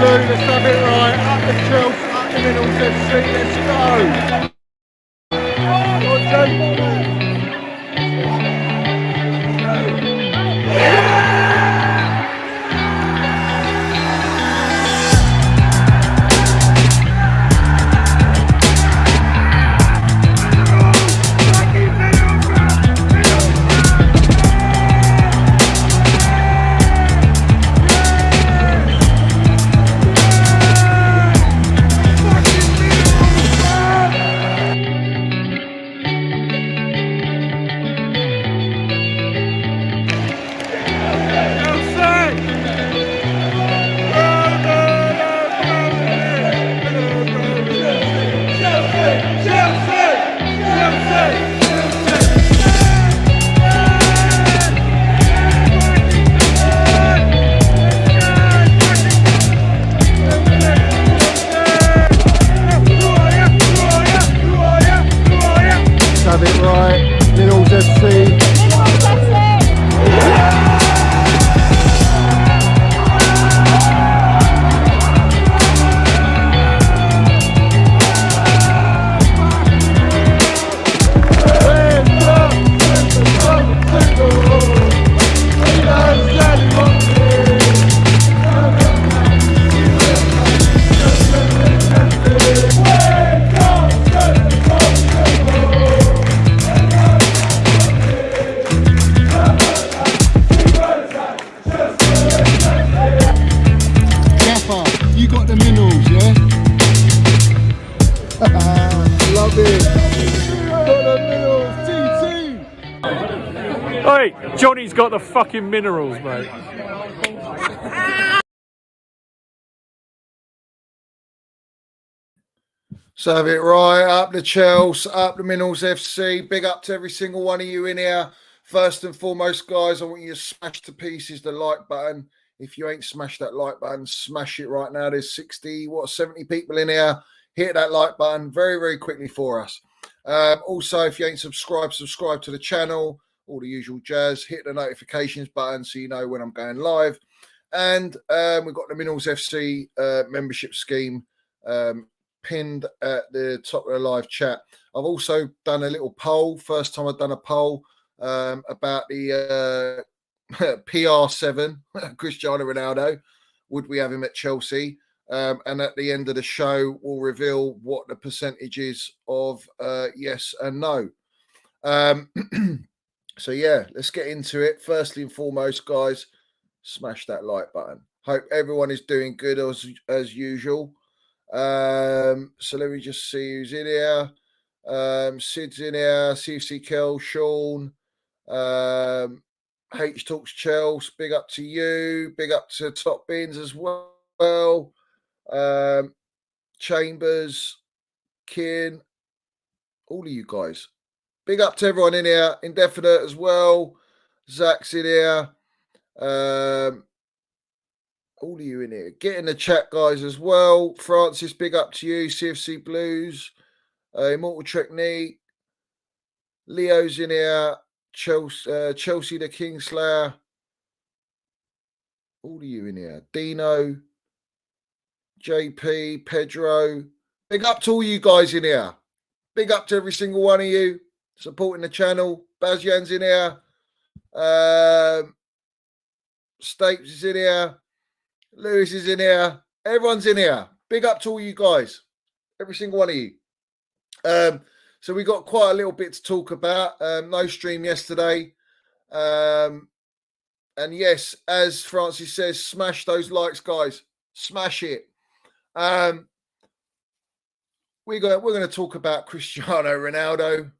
let's have it right. Up the Chelsea, up the middle, let's go. Have it right, Middles FC. You got the minerals, yeah? Love it. Got the minerals, TT. Hey, Johnny's got the fucking minerals, mate. So have it right, up the Chelsea, up the Minerals FC. Big up to every single one of you in here. First and foremost, guys, I want you to smash to pieces the like button. If you ain't smashed that like button, smash it right now. There's 70 people in here. Hit that like button very, very quickly for us. Also, if you ain't subscribed, subscribe to the channel. All the usual jazz. Hit the notifications button so you know when I'm going live. And we've got the Minerals FC membership scheme pinned at the top of the live chat. I've also done a little poll. First time I've done a poll about the PR7, Cristiano Ronaldo. Would we have him at Chelsea? And at the end of the show, we'll reveal what the percentage is of yes and no. So yeah, let's get into it. Firstly and foremost, guys, smash that like button. Hope everyone is doing good as usual. So let me just see who's in here. Sid's in here, CFC Kel, Sean, H Talks Chelsea, big up to you, big up to Top Bins as well. Chambers, Kin, all of you guys. Big up to everyone in here, Indefinite as well. Zach's in here. All of you in here. Get in the chat, guys, as well. Francis, big up to you. CFC Blues. Immortal Technique. Leo's in here. Chelsea the Kingslayer. All of you in here. Dino. JP. Pedro. Big up to all you guys in here. Big up to every single one of you supporting the channel. Bazyan's in here. Stapes is in here. Lewis is in here. Everyone's in here. Big up to all you guys. Every single one of you. So we got quite a little bit to talk about. No stream yesterday. And yes, as Francis says, smash those likes, guys. Smash it. We're going to talk about Cristiano Ronaldo,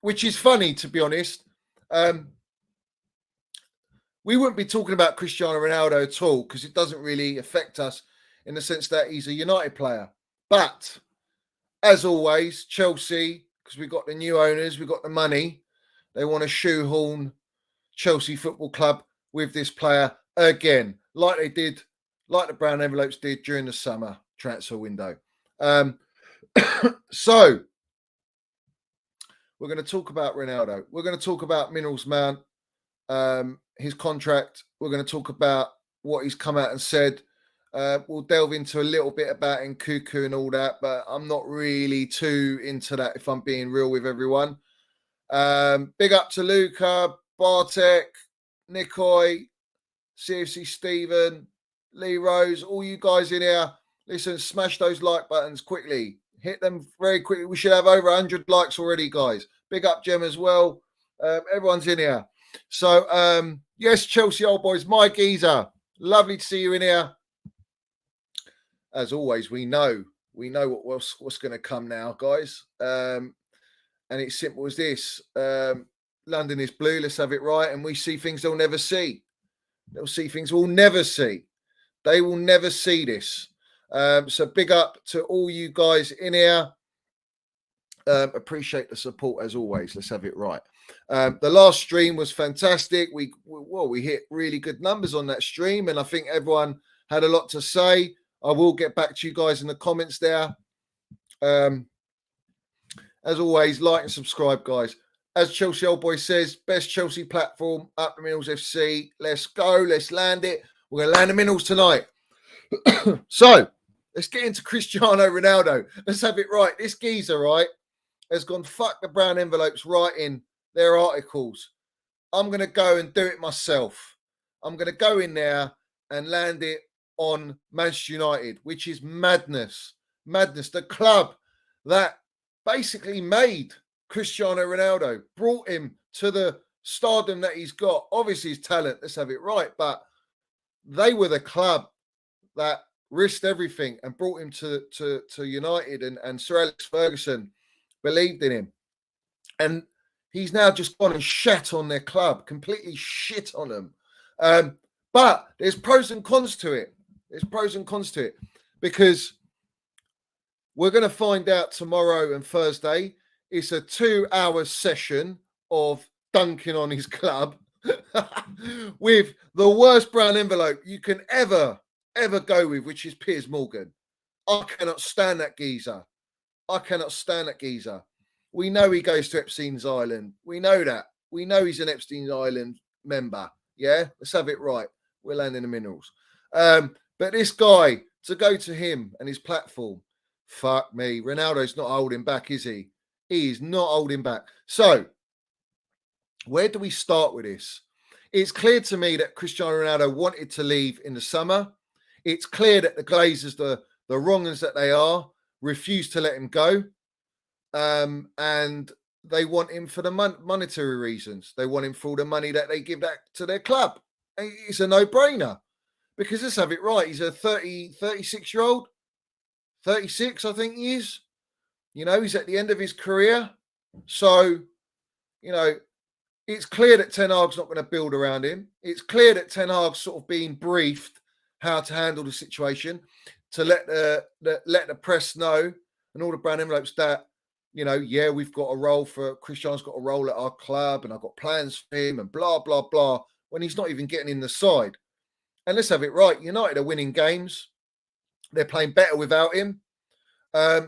which is funny, to be honest. We wouldn't be talking about Cristiano Ronaldo at all because it doesn't really affect us in the sense that he's a United player. But as always, Chelsea, because we've got the new owners, we've got the money, they want to shoehorn Chelsea Football Club with this player again, like they did, like the Brown Envelopes did during the summer transfer window. So we're going to talk about Ronaldo. We're going to talk about Minerals Mount. His contract. We're going to talk about what he's come out and said We'll delve into a little bit about Nkuku and all that, but I'm not really too into that, if I'm being real with everyone. Big up to Luca, Bartek, Nikoi, CFC Stephen, Lee Rose, all you guys in here. Listen, smash those like buttons quickly. Hit them very quickly. We should have over 100 likes already, guys. Big up, Jem, as well. Everyone's in here. So, yes, Chelsea old boys, my geezer. Lovely to see you in here. As always, we know what's going to come now, guys. And it's simple as this. London is blue. Let's have it right. And we see things they'll never see. They'll see things we'll never see. They will never see this. So big up to all you guys in here. Appreciate the support as always. Let's have it right. The last stream was fantastic. We hit really good numbers on that stream, and I think everyone had a lot to say. I will get back to you guys in the comments there. As always, like and subscribe, guys. As Chelsea Old Boy says, best Chelsea platform, Up the Minnels FC. Let's go. Let's land it. We're going to land the Minnels tonight. So, let's get into Cristiano Ronaldo. Let's have it right. This geezer, right, has gone fuck the brown envelopes writing their articles. I'm going to go and do it myself. I'm going to go in there and land it on Manchester United, which is madness. Madness. The club that basically made Cristiano Ronaldo, brought him to the stardom that he's got. Obviously, his talent, let's have it right, but they were the club that risked everything and brought him to United, and Sir Alex Ferguson believed in him. And he's now just gone and shat on their club, completely shit on them. But there's pros and cons to it. There's pros and cons to it, because we're going to find out tomorrow and Thursday. It's a 2-hour session of dunking on his club with the worst brown envelope you can ever go with, which is Piers Morgan. I cannot stand that geezer. I cannot stand that geezer. We know he goes to Epstein's Island. We know that. We know he's an Epstein's Island member. Yeah, let's have it right. We're landing the minerals. But this guy, to go to him and his platform, fuck me. Ronaldo's not holding back, is he? He is not holding back. So, where do we start with this? It's clear to me that Cristiano Ronaldo wanted to leave in the summer. It's clear that the Glazers, the wrongers that they are, refused to let him go. And they want him for the monetary reasons. They want him for all the money that they give back to their club. It's a no-brainer. Because let's have it right. He's a 36-year-old. 36, I think he is. You know, he's at the end of his career. So, you know, it's clear that Ten Hag's not going to build around him. It's clear that Ten Hag's sort of being briefed how to handle the situation, to let the press know and all the brown envelopes that, you know, yeah, we've got a role for Cristiano's got a role at our club and I've got plans for him and blah, blah, blah, when he's not even getting in the side. And let's have it right. United are winning games. They're playing better without him.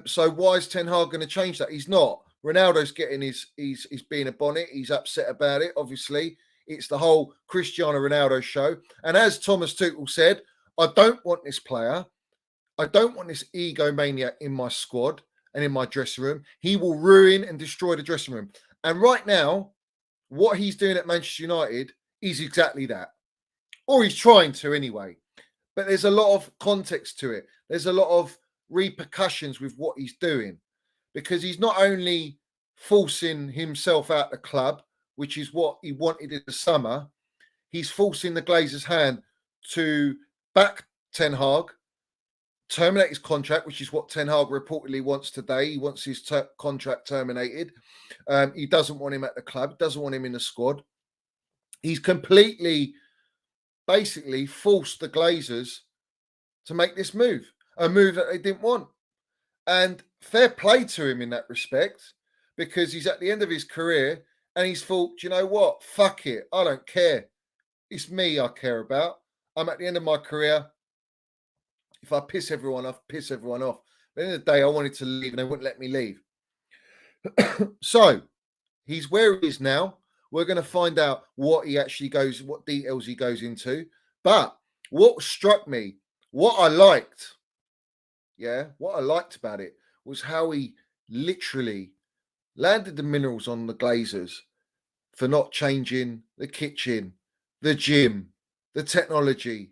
So why is Ten Hag going to change that? He's not. Ronaldo's getting he's being a bonnet. He's upset about it. Obviously, it's the whole Cristiano Ronaldo show. And as Thomas Tuchel said, I don't want this player. I don't want this egomaniac in my squad and in my dressing room. He will ruin and destroy the dressing room. And right now, what he's doing at Manchester United is exactly that. Or he's trying to anyway. But there's a lot of context to it. There's a lot of repercussions with what he's doing, because he's not only forcing himself out the club, which is what he wanted in the summer, he's forcing the Glazers' hand to back Ten Hag, terminate his contract, which is what Ten Hag reportedly wants today. He wants his contract terminated. He doesn't want him at the club, doesn't want him in the squad. He's completely, basically forced the Glazers to make this move, a move that they didn't want. And fair play to him in that respect, because he's at the end of his career and he's thought, do you know what? Fuck it. I don't care. It's me I care about. I'm at the end of my career. If I piss everyone off, piss everyone off. At the end of the day, I wanted to leave and they wouldn't let me leave. So he's where he is now. We're going to find out what he actually goes, what details he goes into. But what struck me what I liked about it was how he literally landed the minerals on the Glazers for not changing the kitchen, the gym, the technology,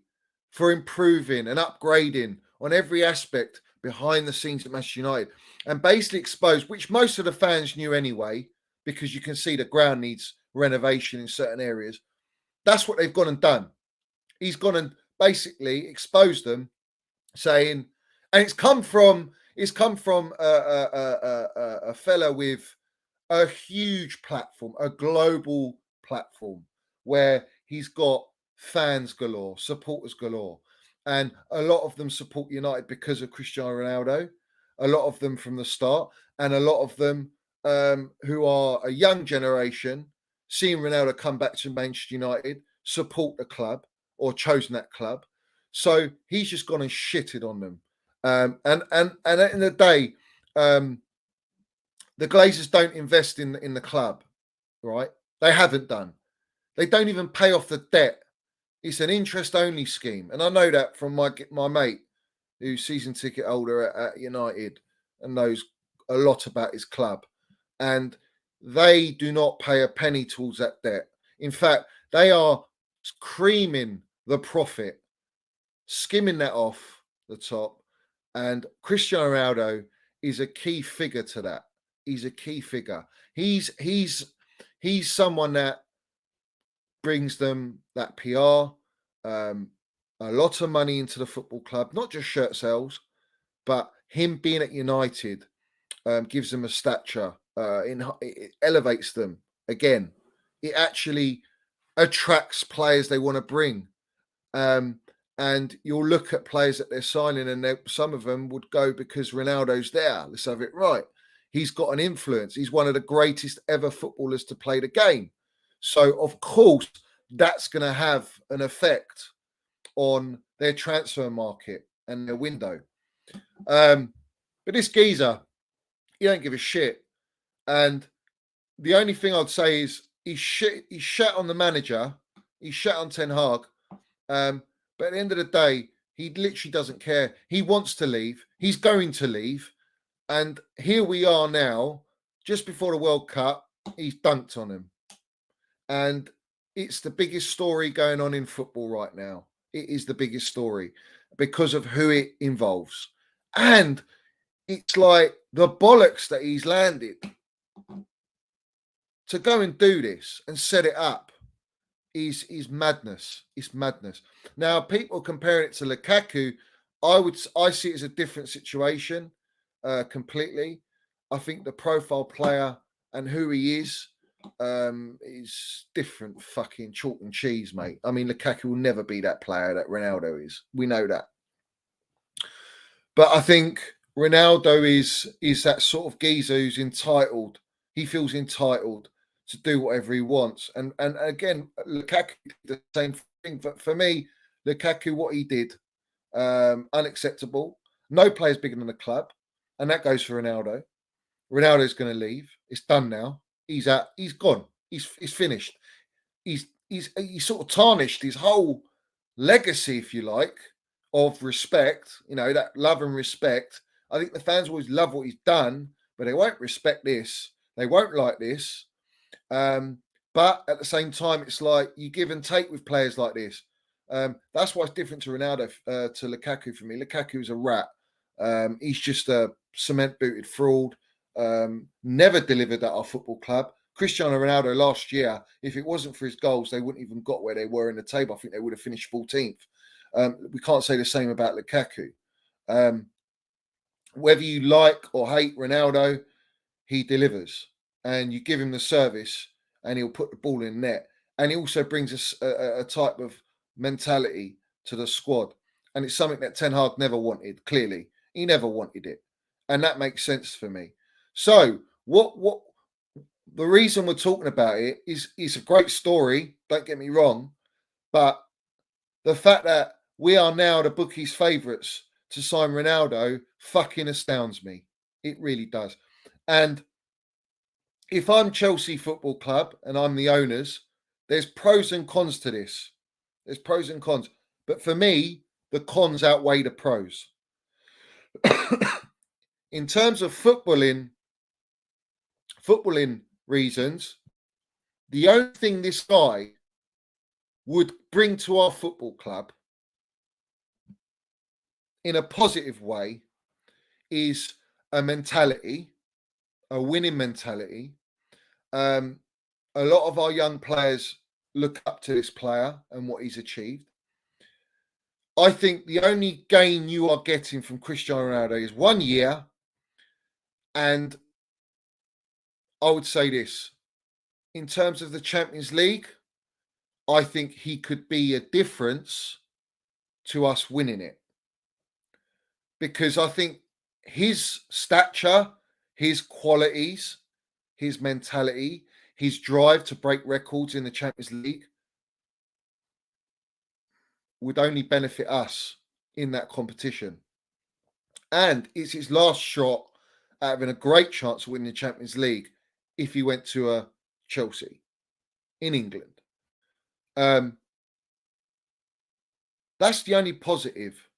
for improving and upgrading on every aspect behind the scenes at Manchester United, and basically exposed, which most of the fans knew anyway, because you can see the ground needs renovation in certain areas. That's what they've gone and done. He's gone and basically exposed them, saying, and it's come from a fella with a huge platform, a global platform, where he's got fans galore, supporters galore, and a lot of them support United because of Cristiano Ronaldo. A lot of them from the start, and a lot of them who are a young generation, seeing Ronaldo come back to Manchester United, support the club or chosen that club. So he's just gone and shitted on them. And at the end of the day, the Glazers don't invest in the club, right? They haven't done. They don't even pay off the debt. It's an interest-only scheme, and I know that from my mate, who's season ticket holder at United and knows a lot about his club. And they do not pay a penny towards that debt. In fact, they are creaming the profit, skimming that off the top. And Cristiano Ronaldo is a key figure to that. He's a key figure. He's someone that brings them that PR, a lot of money into the football club, not just shirt sales, but him being at United gives them a stature. It elevates them again. It actually attracts players they want to bring. And you'll look at players that they're signing, and some of them would go because Ronaldo's there. Let's have it right. He's got an influence. He's one of the greatest ever footballers to play the game. So, of course, that's going to have an effect on their transfer market and their window. But this geezer, he don't give a shit. And the only thing I'd say is he shat on the manager. He shat on Ten Hag. But at the end of the day, he literally doesn't care. He wants to leave. He's going to leave. And here we are now, just before the World Cup, he's dunked on him. And it's the biggest story going on in football right now. It is the biggest story because of who it involves. And it's like the bollocks that he's landed to go and do this and set it up is madness. It's madness. Now, people comparing it to Lukaku, I see it as a different situation completely. I think the profile player and who he is different fucking chalk and cheese, mate. I mean, Lukaku will never be that player that Ronaldo is. We know that. But I think Ronaldo is that sort of geezer who's entitled. He feels entitled to do whatever he wants. And again, Lukaku did the same thing. But for me, Lukaku, what he did, unacceptable. No player's bigger than the club. And that goes for Ronaldo. Ronaldo's going to leave. It's done now. He's out. He's gone. He's finished. He's sort of tarnished his whole legacy, if you like, of respect. You know, that love and respect. I think the fans always love what he's done, but they won't respect this. They won't like this. But at the same time, it's like you give and take with players like this. That's why it's different to Ronaldo to Lukaku for me. Lukaku is a rat. He's just a cement-booted fraud. Never delivered at our football club. Cristiano Ronaldo last year, if it wasn't for his goals, they wouldn't even got where they were in the table. I think they would have finished 14th. We can't say the same about Lukaku. Whether you like or hate Ronaldo, he delivers. And you give him the service and he'll put the ball in net. And he also brings us a type of mentality to the squad. And it's something that Ten Hag never wanted, clearly. He never wanted it. And that makes sense for me. So what the reason we're talking about it is it's a great story, don't get me wrong, but the fact that we are now the bookies' favourites to sign Ronaldo fucking astounds me. It really does. And if I'm Chelsea Football Club and I'm the owners, there's pros and cons to this. There's pros and cons. But for me, the cons outweigh the pros. In terms of footballing reasons, the only thing this guy would bring to our football club in a positive way is a mentality, a winning mentality. A lot of our young players look up to this player and what he's achieved. I think the only gain you are getting from Cristiano Ronaldo is 1 year. And I would say this, in terms of the Champions League, I think he could be a difference to us winning it. Because I think his stature, his qualities, his mentality, his drive to break records in the Champions League would only benefit us in that competition. And it's his last shot at having a great chance of winning the Champions League if he went to a Chelsea in England. That's the only positive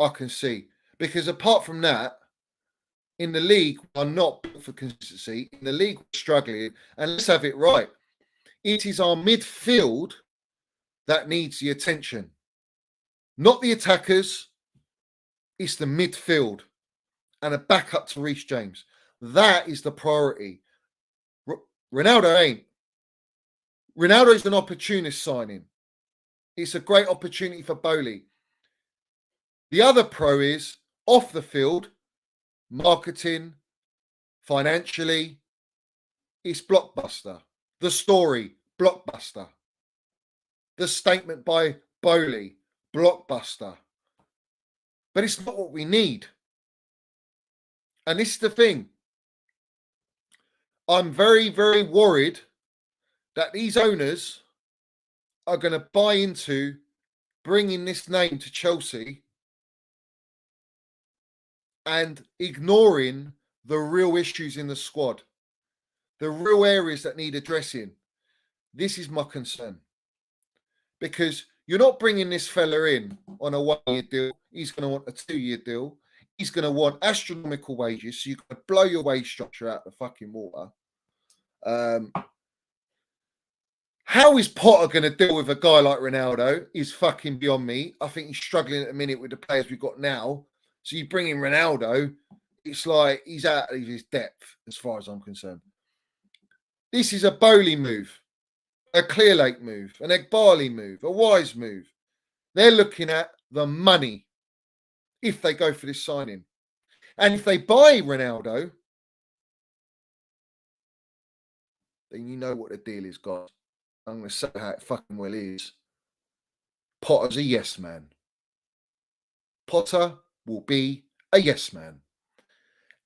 I can see. Because apart from that, in the league, we are not built for consistency. In the league, we're struggling. And let's have it right. It is our midfield that needs the attention. Not the attackers. It's the midfield. And a backup to Reece James. That is the priority. Ronaldo ain't. Ronaldo is an opportunist signing. It's a great opportunity for Bowley. The other pro is off the field, marketing, financially, it's blockbuster. The story, blockbuster. The statement by Bowley, blockbuster. But it's not what we need. And this is the thing. I'm very, very worried that these owners are going to buy into bringing this name to Chelsea and ignoring the real issues in the squad, the real areas that need addressing. This is my concern. Because you're not bringing this fella in on a 1-year deal. He's going to want a 2-year deal. He's going to want astronomical wages. So you've got to blow your wage structure out the fucking water. How is Potter going to deal with a guy like Ronaldo is fucking beyond me. I think he's struggling at the minute with the players we've got now. So you bring in Ronaldo, it's like he's out of his depth as far as I'm concerned. This is a Bowley move, a Clearlake move, an Egbali move, a Wise move. They're looking at the money if they go for this signing. And if they buy Ronaldo, then you know what the deal is, guys. I'm going to say how it fucking well is. Potter's a yes man. Potter will be a yes man.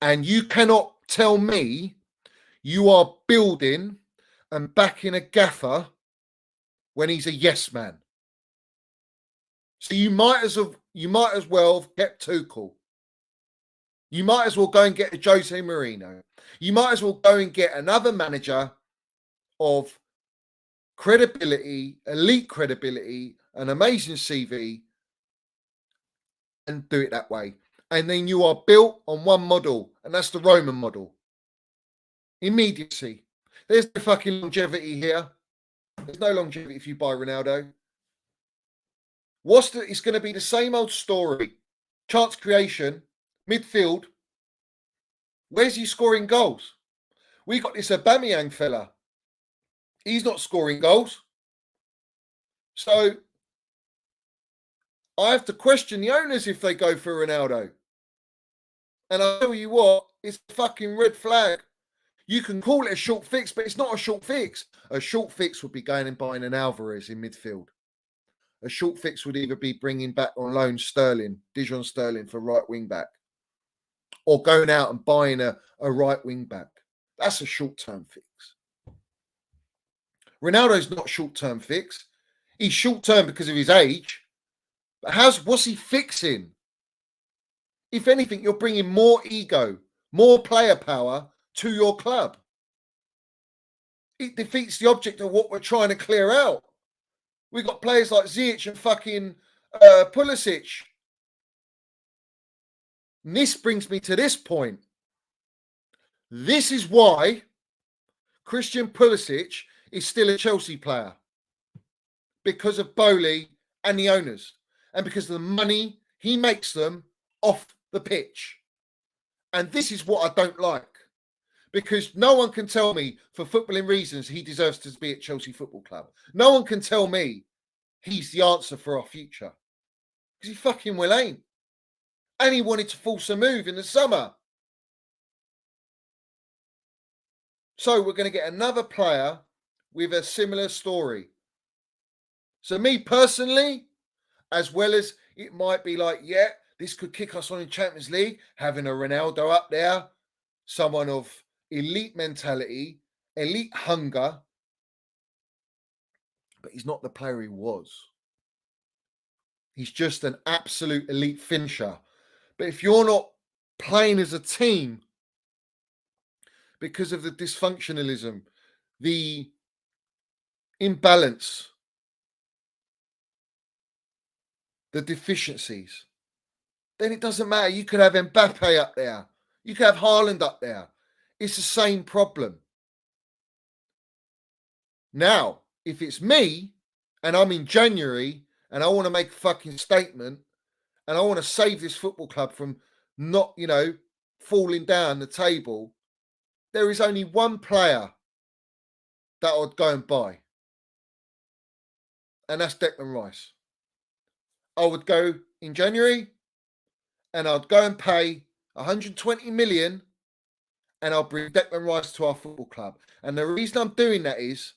And you cannot tell me you are building and backing a gaffer when he's a yes man. So you might as well have kept Tuchel. You might as well go and get a Jose Mourinho. You might as well go and get another manager of credibility, elite credibility, an amazing CV, and do it that way. And then you are built on one model, and that's the Roman model. Immediacy. There's no fucking longevity here. There's no longevity if you buy Ronaldo. It's going to be the same old story. Chance creation, midfield. Where's he scoring goals? We got this Aubameyang fella. He's not scoring goals. So I have to question the owners if they go for Ronaldo. And I tell you what, it's a fucking red flag. You can call it a short fix, but it's not a short fix. A short fix would be going and buying an Alvarez in midfield. A short fix would either be bringing back on loan Dijon Sterling for right wing back, or going out and buying a right wing back. That's a short-term fix. Ronaldo's not short-term fix. He's short-term because of his age. But what's he fixing? If anything, you're bringing more ego, more player power to your club. It defeats the object of what we're trying to clear out. We've got players like Ziyech and fucking Pulisic. And this brings me to this point. This is why Christian Pulisic is still a Chelsea player. Because of Bowley and the owners. And because of the money he makes them off the pitch. And this is what I don't like. Because no one can tell me, for footballing reasons, he deserves to be at Chelsea Football Club. No one can tell me he's the answer for our future. Because he fucking well ain't. And he wanted to force a move in the summer. So we're going to get another player with a similar story. So me personally, as well as it might be like, yeah, this could kick us on in Champions League, having a Ronaldo up there, someone of elite mentality, elite hunger, but he's not the player he was. He's just an absolute elite finisher. But if you're not playing as a team because of the dysfunctionalism, the imbalance, the deficiencies, then it doesn't matter. You could have Mbappe up there. You could have Haaland up there. It's the same problem. Now, if it's me and I'm in January and I want to make a fucking statement and I want to save this football club from not, falling down the table, there is only one player that I'd go and buy. And that's Declan Rice. I would go in January and I'd go and pay 120 million and I'll bring Declan Rice to our football club. And the reason I'm doing that is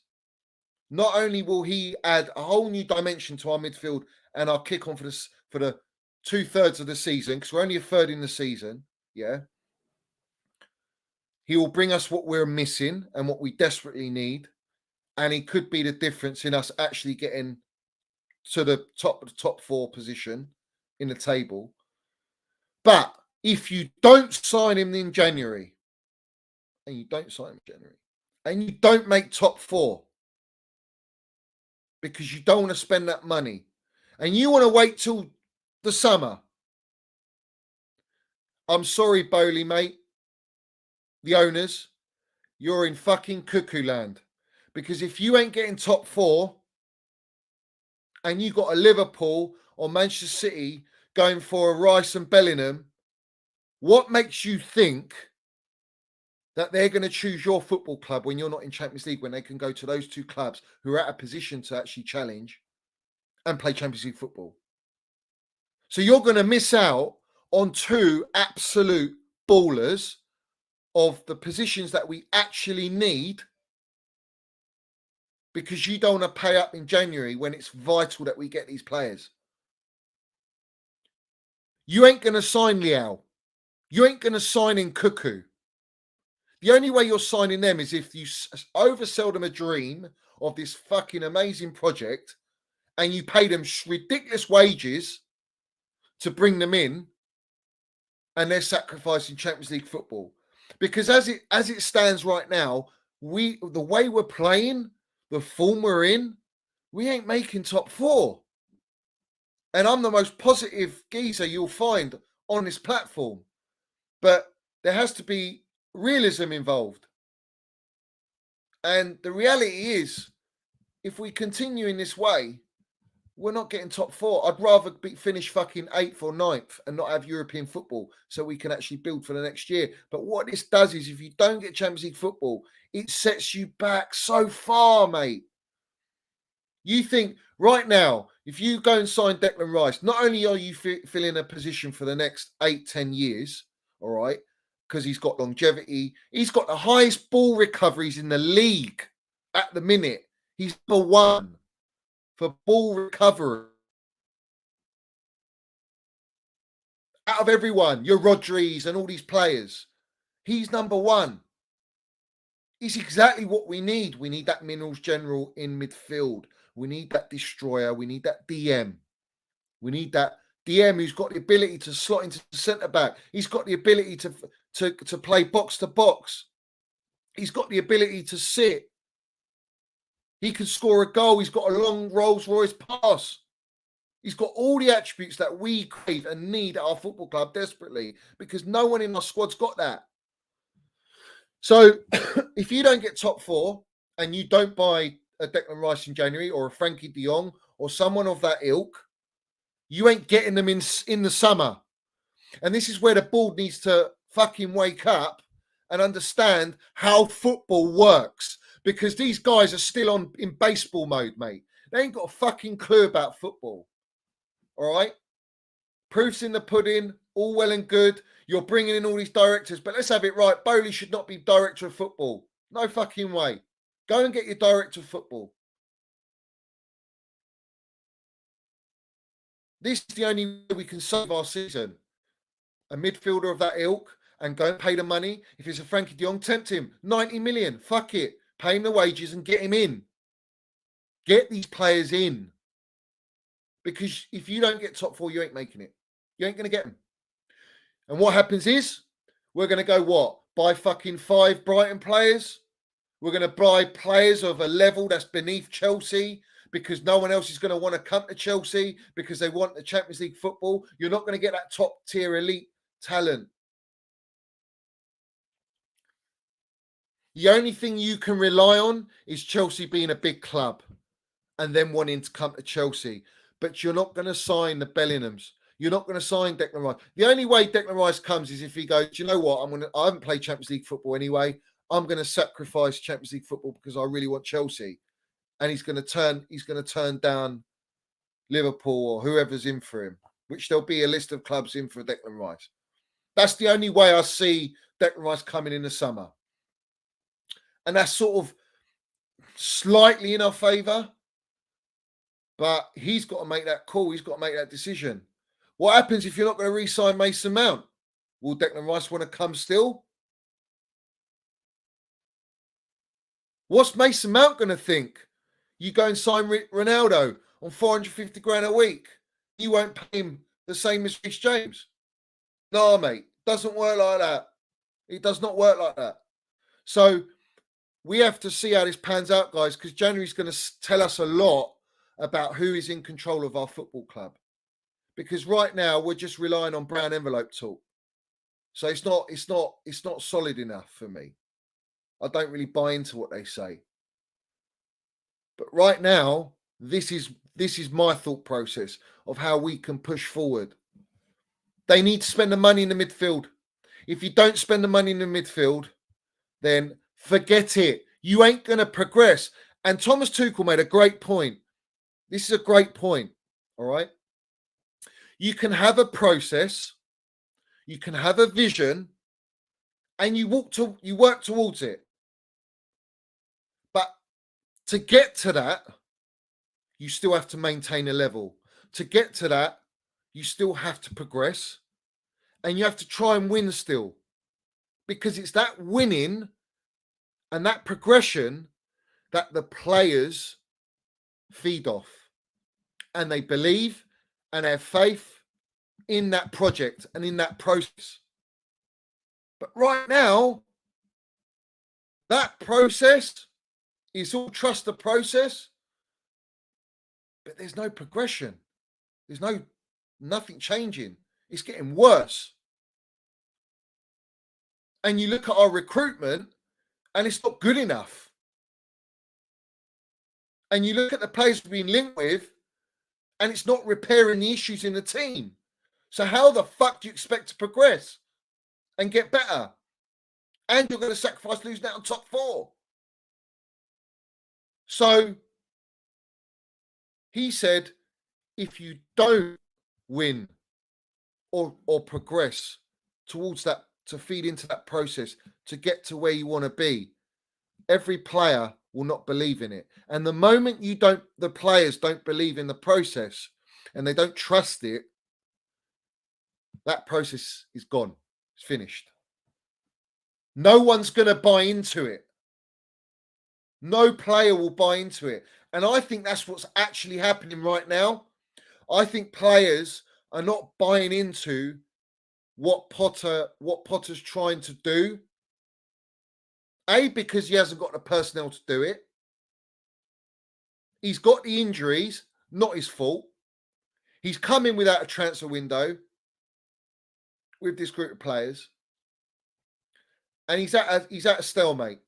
not only will he add a whole new dimension to our midfield and our kick on for the 2/3 of the season, because we're only a third in the season, yeah. He will bring us what we're missing and what we desperately need. And he could be the difference in us actually getting to the top 4 position in the table. But if you don't sign him in January, and you don't make top 4, because you don't want to spend that money, and you want to wait till the summer, I'm sorry, Bowley, mate, the owners, you're in fucking cuckoo land. Because if you ain't getting top 4, and you got a Liverpool or Manchester City going for a Rice and Bellingham, what makes you think that they're going to choose your football club when you're not in Champions League, when they can go to those 2 clubs who are at a position to actually challenge and play Champions League football? So you're going to miss out on 2 absolute ballers of the positions that we actually need, because you don't want to pay up in January when it's vital that we get these players. You ain't going to sign Liao. You ain't going to sign in Cuckoo. The only way you're signing them is if you oversell them a dream of this fucking amazing project and you pay them ridiculous wages to bring them in, and they're sacrificing Champions League football. Because as it stands right now, the way we're playing, the form we're in, we ain't making top 4. And I'm the most positive geezer you'll find on this platform. But there has to be realism involved. And the reality is, if we continue in this way, we're not getting top 4. I'd rather finish fucking 8th or 9th and not have European football so we can actually build for the next year. But what this does is, if you don't get Champions League football, it sets you back so far, mate. You think right now, if you go and sign Declan Rice, not only are you filling a position for the next 8-10 years, all right, because he's got longevity, he's got the highest ball recoveries in the league at the minute. He's number 1 for ball recovery. Out of everyone, your Rodris and all these players, he's number 1. He's exactly what we need. We need that minerals general in midfield. We need that destroyer. We need that DM. We need that DM who's got the ability to slot into the centre back. He's got the ability to play box to box. He's got the ability to sit. He can score a goal. He's got a long Rolls Royce pass. He's got all the attributes that we crave and need at our football club desperately, because no one in our squad's got that. So if you don't get top four and you don't buy a Declan Rice in January or a Frankie de Jong or someone of that ilk, you ain't getting them in the summer. And this is where the board needs to fucking wake up and understand how football works, because these guys are still in baseball mode, mate. They ain't got a fucking clue about football. All right? Proof's in the pudding, all well and good. You're bringing in all these directors, but let's have it right. Bowley should not be director of football. No fucking way. Go and get your director of football. This is the only way we can save our season. A midfielder of that ilk, and go and pay the money. If it's a Frankie de Jong, tempt him. 90 million. Fuck it. Pay him the wages and get him in. Get these players in. Because if you don't get top four, you ain't making it. You ain't going to get them. And what happens is, we're going to go what? Buy fucking 5 Brighton players? We're going to buy players of a level that's beneath Chelsea, because no one else is going to want to come to Chelsea because they want the Champions League football. You're not going to get that top tier elite talent. The only thing you can rely on is Chelsea being a big club and them wanting to come to Chelsea. But you're not going to sign the Bellinghams. You're not going to sign Declan Rice. The only way Declan Rice comes is if he goes, do you know what? I haven't played Champions League football anyway. I'm going to sacrifice Champions League football because I really want Chelsea. And he's going to turn down Liverpool or whoever's in for him, which there'll be a list of clubs in for Declan Rice. That's the only way I see Declan Rice coming in the summer. And that's sort of slightly in our favour. But he's got to make that call. He's got to make that decision. What happens if you're not going to re-sign Mason Mount? Will Declan Rice want to come still? What's Mason Mount going to think? You go and sign Ronaldo on 450 grand a week. You won't pay him the same as Reece James. No, mate. Doesn't work like that. It does not work like that. So we have to see how this pans out, guys, because January's going to tell us a lot about who is in control of our football club. Because right now we're just relying on brown envelope talk. So it's not solid enough for me. I don't really buy into what they say. But right now, this is my thought process of how we can push forward. They need to spend the money in the midfield. If you don't spend the money in the midfield, then forget it. You ain't going to progress. And Thomas Tuchel made a great point. This is a great point. All right. You can have a process, you can have a vision, and you work towards it. But to get to that, you still have to maintain a level. To get to that, you still have to progress, and you have to try and win still. Because it's that winning and that progression that the players feed off. And they believe and have faith in that project and in that process. But right now, that process is all trust the process, but there's no progression. There's nothing changing. It's getting worse. And you look at our recruitment and it's not good enough. And you look at the players we've been linked with and it's not repairing the issues in the team. So how the fuck do you expect to progress and get better? And you're going to sacrifice losing out on top 4. So he said, if you don't win or progress towards that, to feed into that process, to get to where you want to be, every player will not believe in it. And the moment the players don't believe in the process and they don't trust it, that process is gone. It's finished. No one's going to buy into it. No player will buy into it. And I think that's what's actually happening right now. I think players are not buying into what Potter's trying to do. A, because he hasn't got the personnel to do it. He's got the injuries, not his fault. He's come in without a transfer window with this group of players, and he's at a stalemate.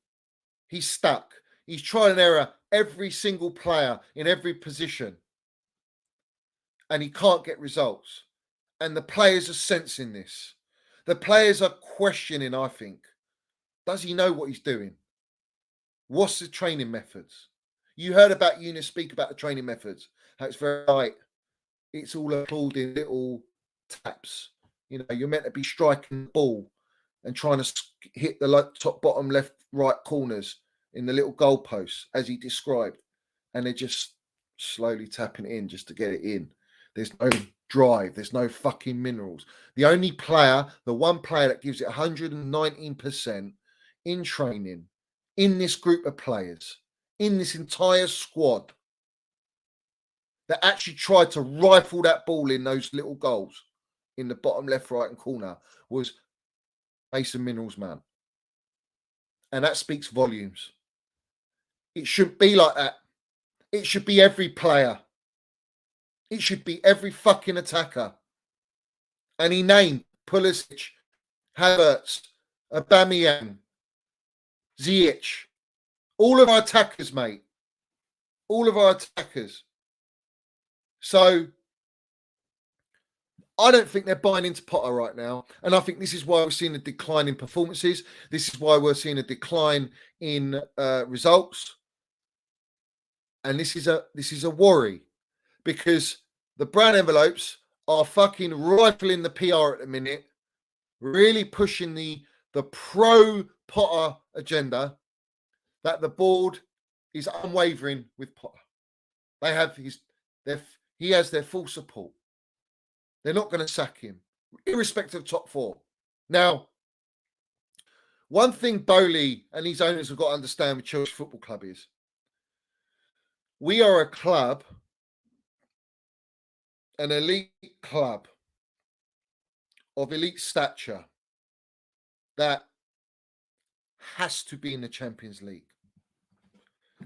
He's stuck. He's tried and error every single player in every position, and he can't get results. And the players are sensing this. The players are questioning, I think, does he know what he's doing? What's the training methods? You heard about Eunice speak about the training methods. How it's very light. It's all applauding little taps. You know, you're meant to be striking the ball and trying to hit the top, bottom, left, right corners in the little goalposts, as he described. And they're just slowly tapping it in just to get it in. There's no drive. There's no fucking minerals. The only player, the one player that gives it 119% in training, in this group of players, in this entire squad, that actually tried to rifle that ball in those little goals in the bottom left, right, and corner was Mason Minerals, man. And that speaks volumes. It shouldn't be like that. It should be every player. It should be every fucking attacker. And he named Pulisic, Havertz, Aubameyang, Ziyech. All of our attackers, mate. All of our attackers. So I don't think they're buying into Potter right now. And I think this is why we're seeing a decline in performances. This is why we're seeing a decline in results. And this is a worry, because the brown envelopes are fucking rifling the PR at the minute, really pushing the pro Potter agenda, that the board is unwavering with Potter. They have he has their full support. They're not going to sack him, irrespective of top four. Now, one thing Bowley and his owners have got to understand with Chelsea Football Club is we are a club, an elite club of elite stature that has to be in the Champions League.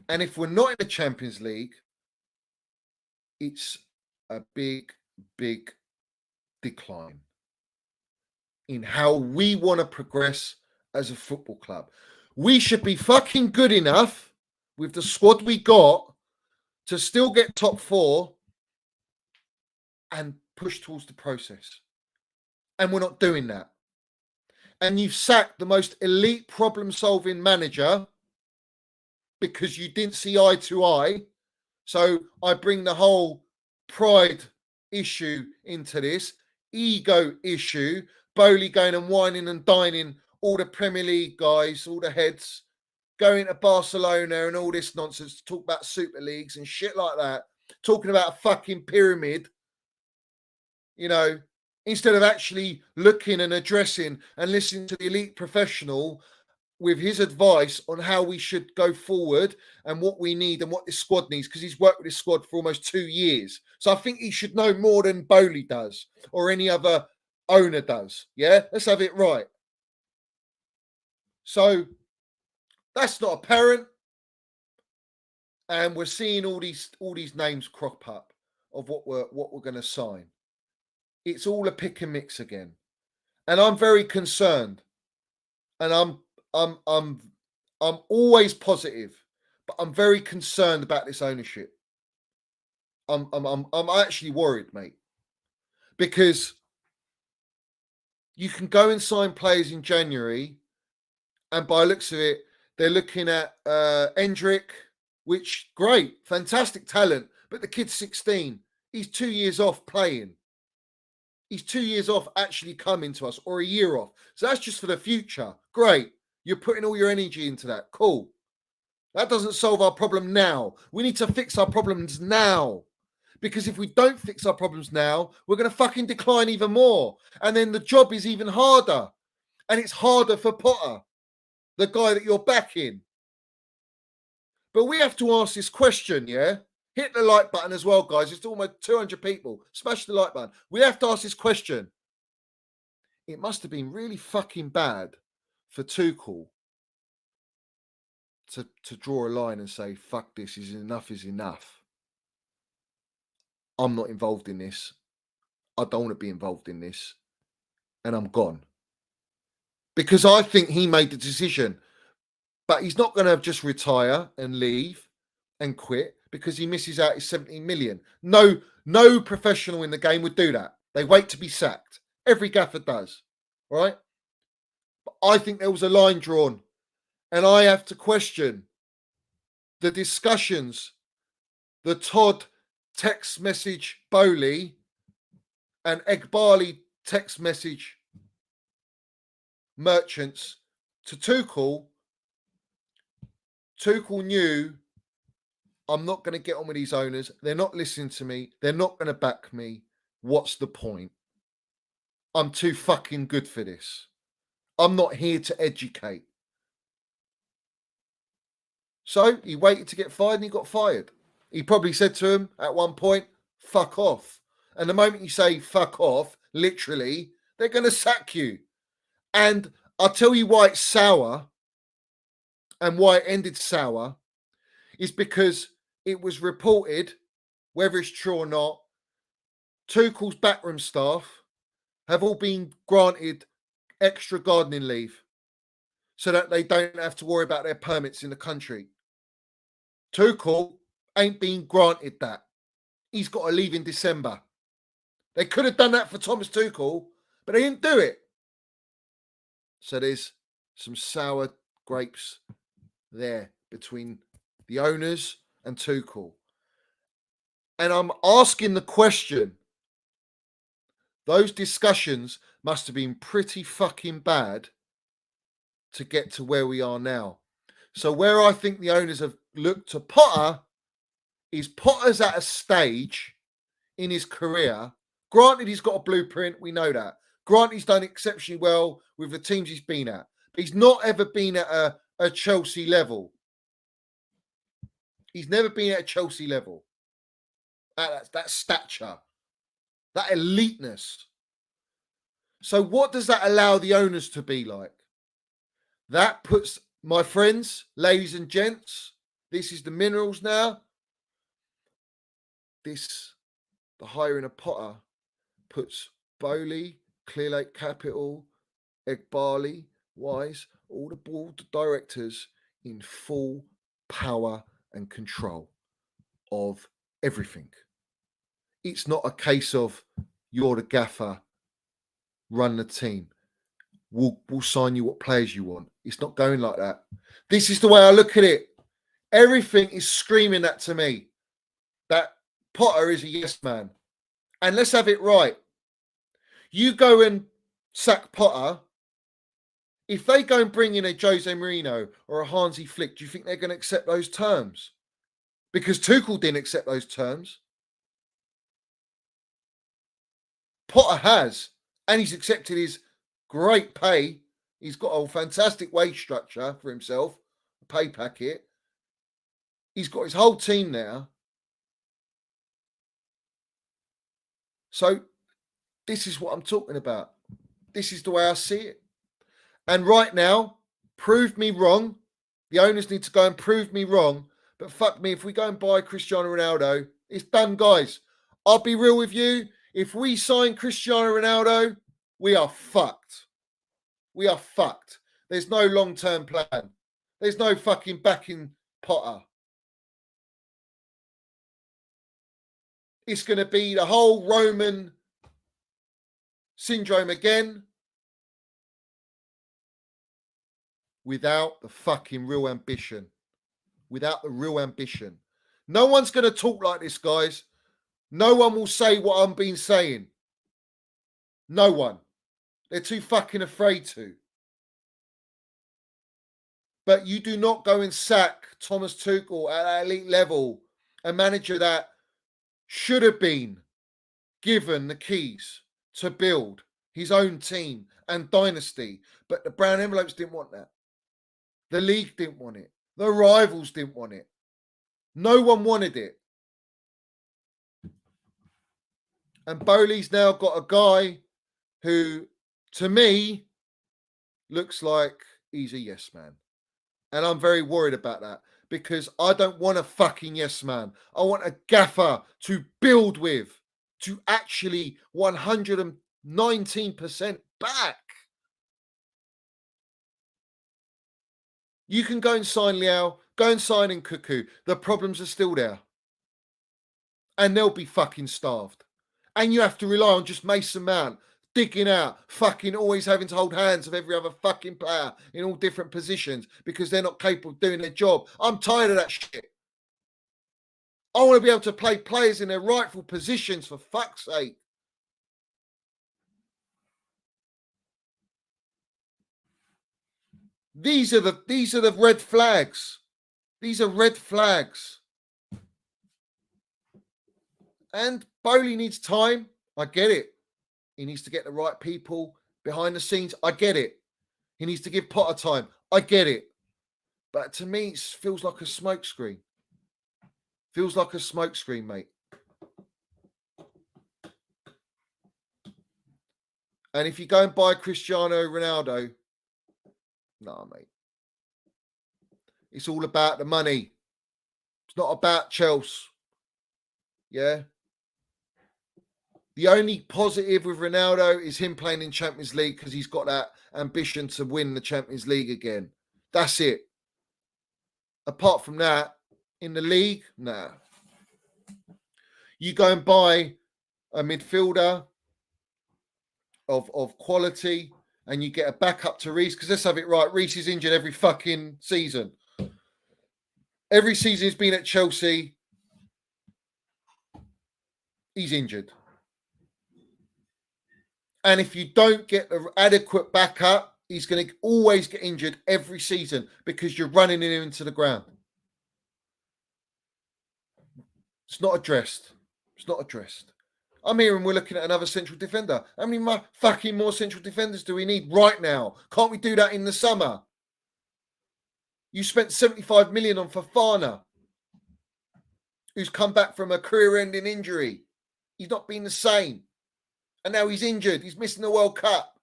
And if we're not in the Champions League, it's a big, big decline in how we want to progress as a football club. We should be fucking good enough with the squad we got to still get top four and push towards the process. And we're not doing that. And you've sacked the most elite problem-solving manager because you didn't see eye to eye. So I bring the whole pride issue into this, ego issue, Bowley going and whining and dining all the Premier League guys, all the heads, going to Barcelona and all this nonsense to talk about Super Leagues and shit like that, talking about a fucking pyramid, you know, instead of actually looking and addressing and listening to the elite professional with his advice on how we should go forward and what we need and what this squad needs, because he's worked with this squad for almost 2 years. So I think he should know more than Bowley does or any other owner does. Yeah, let's have it right. So that's not apparent. And we're seeing all these names crop up of what we're going to sign. It's all a pick and mix again. And I'm very concerned. And I'm always positive, but I'm very concerned about this ownership. I'm actually worried, mate, because you can go and sign players in January, and by the looks of it, they're looking at Endrick, which great, fantastic talent, but the kid's 16. He's 2 years off playing. He's 2 years off actually coming to us, or a year off. So that's just for the future. Great. You're putting all your energy into that. Cool. That doesn't solve our problem now. We need to fix our problems now. Because if we don't fix our problems now, we're going to fucking decline even more. And then the job is even harder. And it's harder for Potter, the guy that you're backing. But we have to ask this question, yeah? Hit the like button as well, guys. It's almost 200 people. Smash the like button. We have to ask this question. It must have been really fucking bad for Tuchel to draw a line and say, fuck this, is enough is enough. I'm not involved in this. I don't want to be involved in this, and I'm gone. Because I think he made the decision, but he's not going to just retire and leave and quit because he misses out his 17 million. No professional in the game would do that. They wait to be sacked. Every gaffer does, right? But I think there was a line drawn, and I have to question the discussions, the Todd text message Bowley and Egbali text message merchants to Tuchel. Tuchel knew, I'm not going to get on with these owners. They're not listening to me. They're not going to back me. What's the point? I'm too fucking good for this. I'm not here to educate. So he waited to get fired and he got fired. He probably said to him at one point, fuck off. And the moment you say fuck off, literally, they're going to sack you. And I'll tell you why it's sour and why it ended sour is because it was reported, whether it's true or not, Tuchel's backroom staff have all been granted extra gardening leave so that they don't have to worry about their permits in the country. Tuchel ain't been granted that. He's got to leave in December. They could have done that for Thomas Tuchel, but they didn't do it. So there's some sour grapes there between the owners and Tuchel. And I'm asking the question, those discussions must have been pretty fucking bad to get to where we are now. So where I think the owners have looked to Potter is Potter's at a stage in his career. Granted, he's got a blueprint. We know that. Granted, he's done exceptionally well with the teams he's been at. But he's not ever been at a Chelsea level. He's never been at a Chelsea level. That stature, that eliteness. So what does that allow the owners to be like? That puts, my friends, ladies and gents, this is the minerals now. The hiring of Potter puts Bowley, Clear Lake Capital, Egbali, Wise, all the board directors in full power and control of everything. It's not a case of you're the gaffer, run the team. We'll sign you what players you want. It's not going like that. This is the way I look at it. Everything is screaming that to me. That Potter is a yes man. And let's have it right. You go and sack Potter. If they go and bring in a Jose Mourinho or a Hansi Flick, do you think they're going to accept those terms? Because Tuchel didn't accept those terms. Potter has. And he's accepted his great pay. He's got a fantastic wage structure for himself, a pay packet. He's got his whole team now. So this is what I'm talking about. This is the way I see it. And right now, prove me wrong. The owners need to go and prove me wrong. But fuck me, if we go and buy Cristiano Ronaldo, it's done, guys. I'll be real with you. If we sign Cristiano Ronaldo, we are fucked. We are fucked. There's no long-term plan. There's no fucking backing Potter. It's going to be the whole Roman syndrome again without the fucking real ambition. Without the real ambition. No one's going to talk like this, guys. No one will say what I've been saying. No one. They're too fucking afraid to. But you do not go and sack Thomas Tuchel at that elite level, a manager that should have been given the keys to build his own team and dynasty. But the brown envelopes didn't want that. The league didn't want it. The rivals didn't want it. No one wanted it. And Bowley's now got a guy who, to me, looks like he's a yes man. And I'm very worried about that because I don't want a fucking yes man. I want a gaffer to build with. to actually 119% back. You can go and sign Liao, go and sign in Cuckoo. The problems are still there. And they'll be fucking starved. And you have to rely on just Mason Mount digging out, fucking always having to hold hands of every other fucking player in all different positions because they're not capable of doing their job. I'm tired of that shit. I want to be able to play players in their rightful positions, for fuck's sake. These are the red flags. These are red flags. And Bowley needs time. I get it. He needs to get the right people behind the scenes. I get it. He needs to give Potter time. I get it. But to me, it feels like a smokescreen. Feels like a smokescreen, mate. And if you go and buy Cristiano Ronaldo, nah, mate. It's all about the money. It's not about Chelsea. Yeah. The only positive with Ronaldo is him playing in Champions League because he's got that ambition to win the Champions League again. That's it. Apart from that, in the league, nah. You go and buy a midfielder of quality and you get a backup to Reece, because let's have it right, Reece is injured every fucking season. Every season he's been at Chelsea, he's injured. And if you don't get the adequate backup, he's going to always get injured every season because you're running him into the ground. It's not addressed. It's not addressed. I'm hearing we're looking at another central defender. How many fucking more central defenders do we need right now? Can't we do that in the summer? You spent 75 million on Fofana, who's come back from a career-ending injury. He's not been the same. And now he's injured. He's missing the World Cup.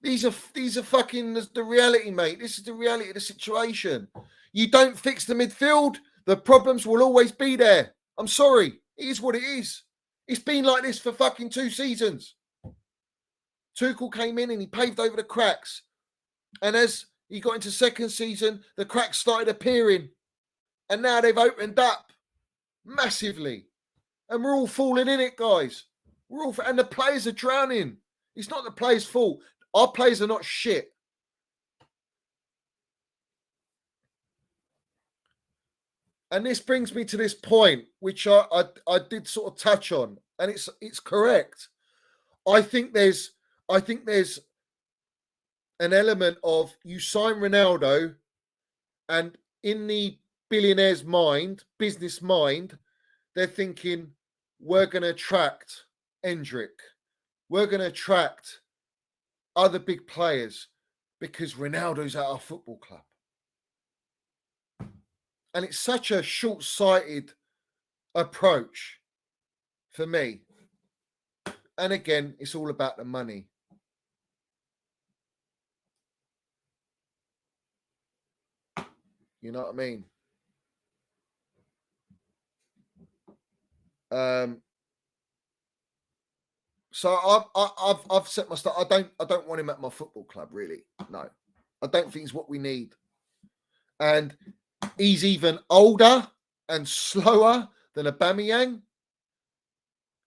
These are fucking the reality, mate. This is the reality of the situation. You don't fix the midfield, the problems will always be there. I'm sorry. It is what it is. It's been like this for fucking 2 seasons. Tuchel came in and he paved over the cracks. And as he got into second season, the cracks started appearing. And now they've opened up massively. And we're all falling in it, guys. And the players are drowning. It's not the players' fault. Our players are not shit. And this brings me to this point, which I did sort of touch on, and it's correct. I think there's an element of you sign Ronaldo, and in the billionaire's mind, business mind, they're thinking we're going to attract Endrick, we're going to attract other big players because Ronaldo's at our football club. And it's such a short-sighted approach for me. And again, it's all about the money. You know what I mean? So I've set my start. I don't want him at my football club, really. No, I don't think it's what we need. And he's even older and slower than Aubameyang.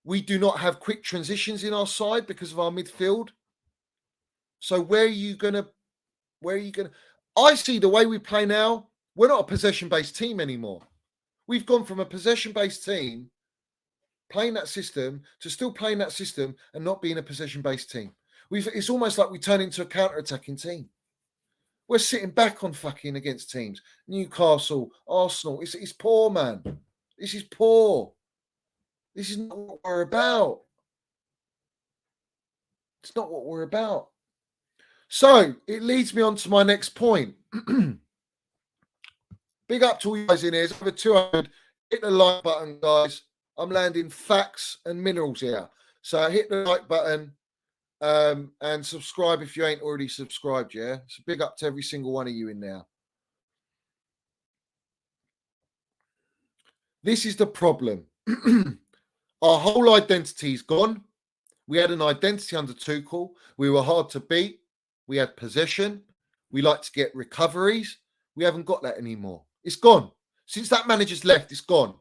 We do not have quick transitions in our side because of our midfield. So where are you gonna? I see the way we play now. We're not a possession-based team anymore. We've gone from a possession-based team playing that system to still playing that system and not being a possession-based team. It's almost like we turn into a counter-attacking team. We're sitting back on fucking against teams. Newcastle, Arsenal. It's poor, man. This is poor. This is not what we're about. It's not what we're about. So it leads me on to my next point. Big up to all you guys in here. It's over 200. Hit the like button, guys. I'm landing facts and minerals here. So hit the like button and subscribe if you ain't already subscribed, yeah? So big up to every single one of you in there. This is the problem. Our whole identity is gone. We had an identity under Tuchel. We were hard to beat. We had possession. We like to get recoveries. We haven't got that anymore. It's gone. Since that manager's left, it's gone.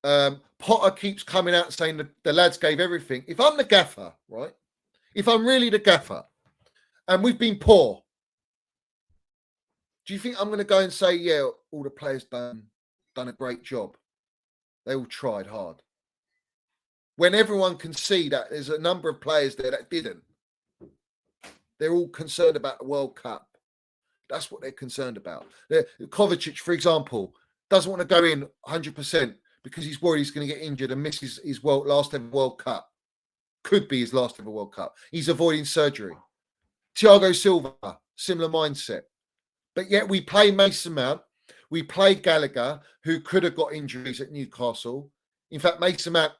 Potter keeps coming out saying that the lads gave everything. If I'm the gaffer, right? If I'm really the gaffer, and we've been poor, do you think I'm going to go and say, yeah, all the players done a great job? They all tried hard. When everyone can see that there's a number of players there that didn't. They're all concerned about the World Cup. That's what they're concerned about. Kovacic, for example, doesn't want to go in 100% because he's worried he's going to get injured and miss his last ever World Cup. Could be his last ever World Cup. He's avoiding surgery. Thiago Silva, similar mindset. But yet we play Mason Mount. We play Gallagher, who could have got injuries at Newcastle. In fact, Mason Mount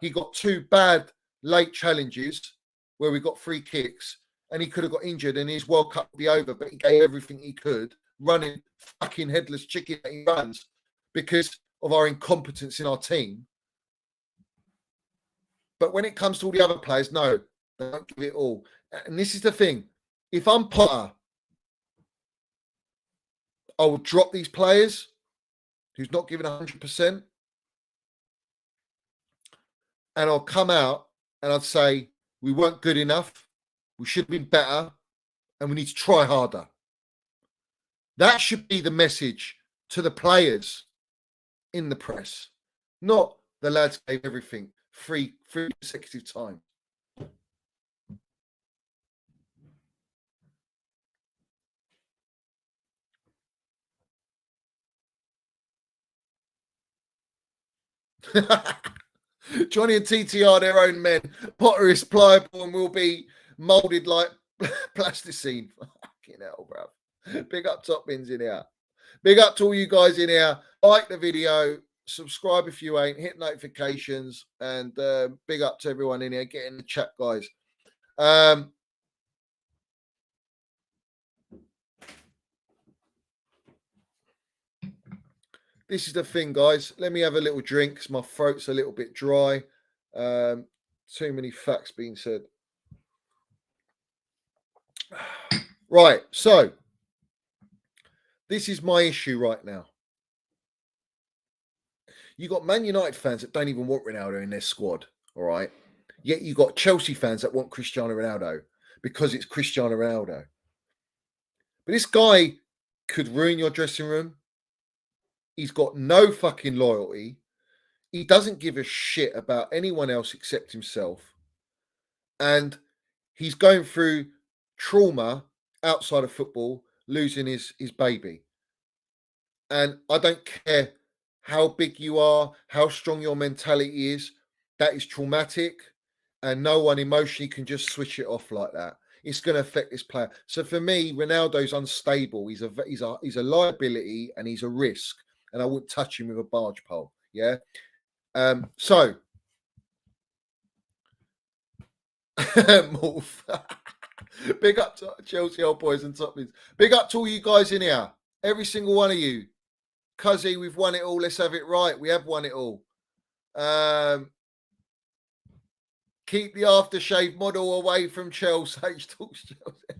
he got 2 bad late challenges where we got free kicks and he could have got injured and his World Cup would be over, but he gave everything he could, running fucking headless chicken that he runs because of our incompetence in our team. But when it comes to all the other players, no, they don't give it all. And this is the thing. If I'm Potter, I will drop these players who's not giving 100%. And I'll come out and I'd say, we weren't good enough. We should have been better. And we need to try harder. That should be the message to the players in the press. Not the lads gave everything 3 consecutive times. Johnny and TT are their own men. Potter is pliable and will be moulded like plasticine. Fucking hell, bro. Big up top bins in here. Big up to all you guys in here. Like the video. Subscribe if you ain't. Hit notifications. And big up to everyone in here. Get in the chat, guys. This is the thing, guys. Let me have a little drink because my throat's a little bit dry. Too many facts being said. Right, so this is my issue right now. You got Man United fans that don't even want Ronaldo in their squad, all right? Yet you got Chelsea fans that want Cristiano Ronaldo because it's Cristiano Ronaldo. But this guy could ruin your dressing room. He's got no fucking loyalty. He doesn't give a shit about anyone else except himself. And he's going through trauma outside of football, losing his baby. And I don't care how big you are, how strong your mentality is. That is traumatic. And no one emotionally can just switch it off like that. It's going to affect this player. So for me, Ronaldo's unstable. He's a liability and he's a risk. And I wouldn't touch him with a barge pole. Yeah. So big up to Chelsea old boys and top bins. Big up to all you guys in here. Every single one of you. Cuzzy, we've won it all. Let's have it right. We have won it all. Keep the aftershave model away from Chelsea. H talks Chelsea.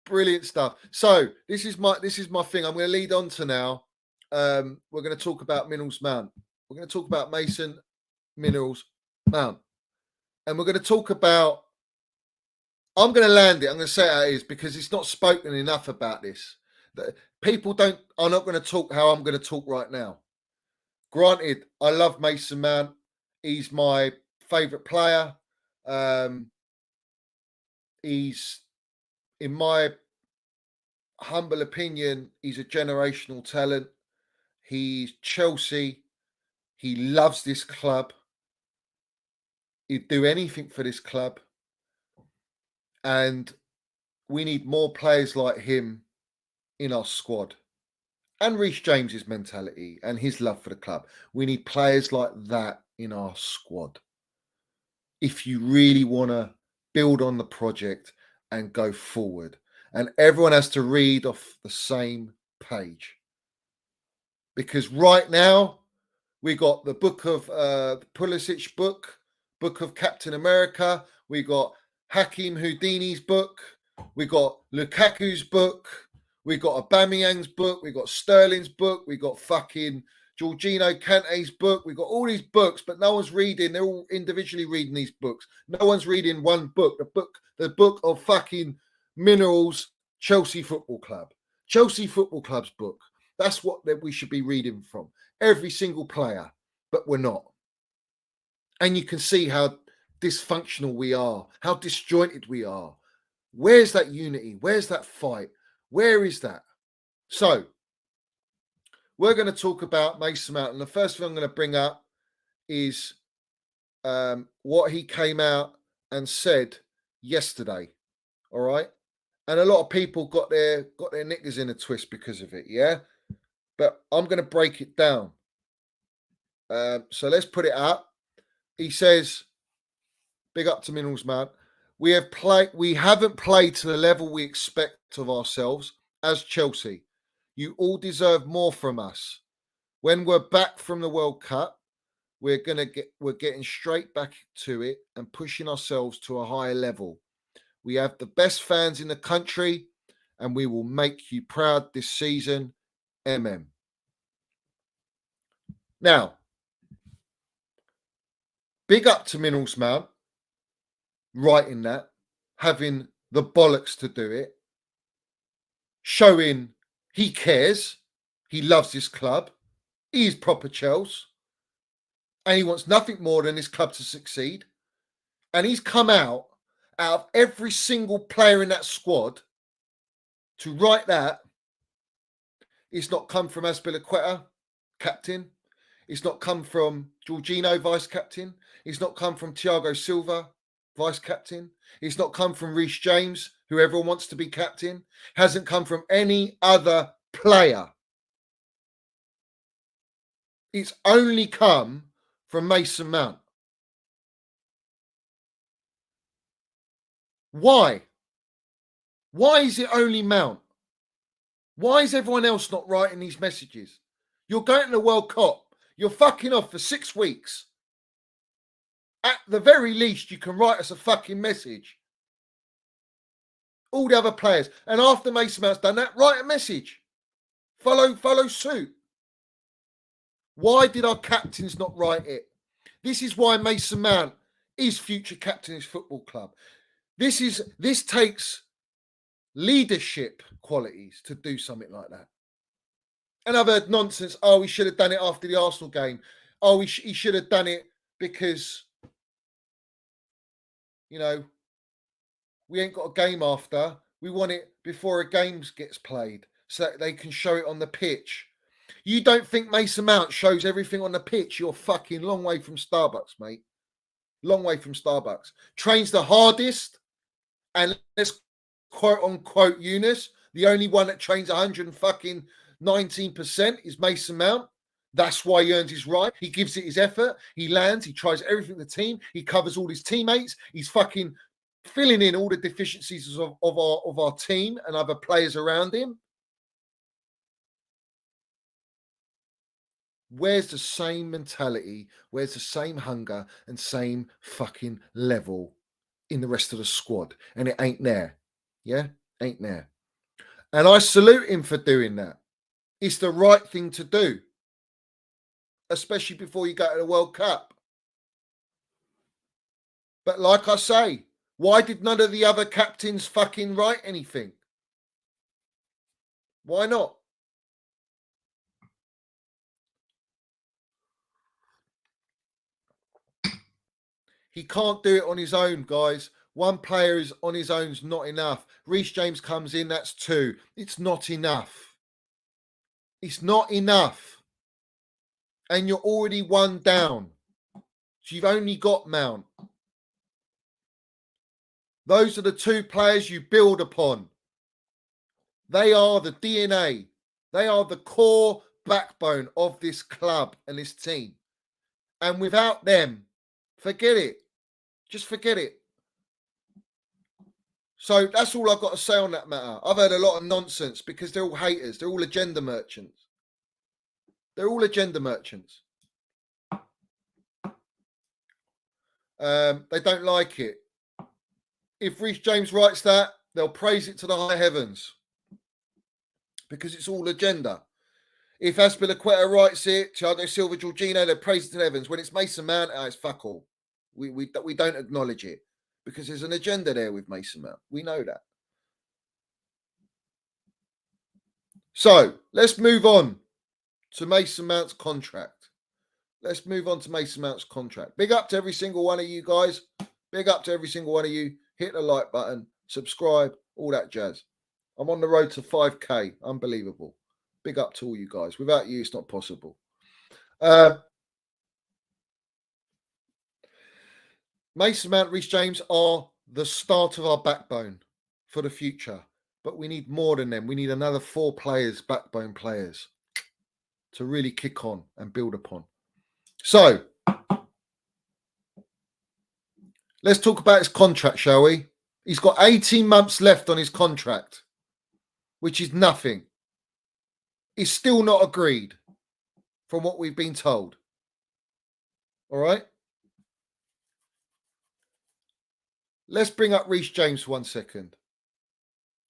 Brilliant stuff. So this is my thing. I'm going to lead on to now. We're going to talk about Minerals Mount. We're going to talk about Mason Minerals Mount. And we're going to talk about, I'm going to land it. I'm going to say how it is because it's not spoken enough about this. People are not going to talk how I'm going to talk right now. Granted, I love Mason Mount. He's my favourite player. He's, in my humble opinion, he's a generational talent. He's Chelsea. He loves this club. He'd do anything for this club. And we need more players like him in our squad. And Reece James's mentality and his love for the club. We need players like that in our squad. If you really want to build on the project and go forward. And everyone has to read off the same page. Because right now, we got the book of Pulisic book of Captain America. We got Hakim Houdini's book. We got Lukaku's book. We got Aubameyang's book. We got Sterling's book. We got fucking Jorginho Kante's book. We got all these books, but no one's reading. They're all individually reading these books. No one's reading one book. The book of fucking Minerals, Chelsea Football Club. Chelsea Football Club's book. That's what we should be reading from. Every single player, but we're not. And you can see how dysfunctional we are, how disjointed we are. Where's that unity? Where's that fight? Where is that? So, we're going to talk about Mason Mount. And the first thing I'm going to bring up is what he came out and said yesterday. All right. And a lot of people got their knickers in a twist because of it. Yeah. But I'm going to break it down. So let's put it up. He says, big up to Minerals, man. We haven't played to the level we expect of ourselves as Chelsea. You all deserve more from us. When we're back from the World Cup, we're getting straight back to it and pushing ourselves to a higher level. We have the best fans in the country and we will make you proud this season. MM. Now, big up to Minerals Mount writing that, having the bollocks to do it, showing he cares, he loves this club, he is proper Chelsea, and he wants nothing more than this club to succeed. And he's come out of every single player in that squad to write that. It's not come from Azpilicueta, captain. It's not come from Jorginho, vice captain. It's not come from Thiago Silva, vice captain. It's not come from Reece James, who everyone wants to be captain. Hasn't come from any other player. It's only come from Mason Mount. Why? Why is it only Mount? Why is everyone else not writing these messages? You're going to the World Cup. You're fucking off for 6 weeks. At the very least, you can write us a fucking message. All the other players. And after Mason Mount's done that, write a message. Follow suit. Why did our captains not write it? This is why Mason Mount is future captain of his football club. This takes leadership qualities to do something like that. And I've heard nonsense. Oh, we should have done it after the Arsenal game. Oh, he should have done it because, you know, we ain't got a game after. We want it before a game gets played so that they can show it on the pitch. You don't think Mason Mount shows everything on the pitch? You're fucking long way from Starbucks, mate. Long way from Starbucks. Trains the hardest. And let's quote unquote Eunice, the only one that trains 119% is Mason Mount. That's why he earns his right. He gives it his effort. He lands. He tries everything the team. He covers all his teammates. He's fucking filling in all the deficiencies of our team and other players around him. Where's the same mentality? Where's the same hunger and same fucking level in the rest of the squad? And it ain't there. Yeah, ain't there. And I salute him for doing that. It's the right thing to do, especially before you go to the World Cup. But like I say, why did none of the other captains fucking write anything? Why not? He can't do it on his own, guys. One player is on his own is not enough. Reece James comes in, that's 2. It's not enough. It's not enough. And you're already 1 down. So you've only got Mount. Those are the 2 players you build upon. They are the DNA. They are the core backbone of this club and this team. And without them, forget it. Just forget it. So that's all I've got to say on that matter. I've heard a lot of nonsense because they're all haters. They're all agenda merchants. They're all agenda merchants. They don't like it. If Reece James writes that, they'll praise it to the high heavens because it's all agenda. If Aspilicueta writes it, Thiago Silva, Jorginho, they'll praise it to the heavens. When it's Mason Mount, it's fuck all. We don't acknowledge it because there's an agenda there with Mason Mount. We know that. So let's move on to Mason Mount's contract. Let's move on to Mason Mount's contract. Big up to every single one of you guys. Big up to every single one of you. Hit the like button, subscribe, all that jazz. I'm on the road to 5K. Unbelievable. Big up to all you guys. Without you, it's not possible. Mason Mount, Reece James are the start of our backbone for the future. But we need more than them. We need another 4 players, backbone players, to really kick on and build upon. So, let's talk about his contract, shall we? He's got 18 months left on his contract, which is nothing. It's still not agreed from what we've been told. All right? Let's bring up Reece James for 1 second.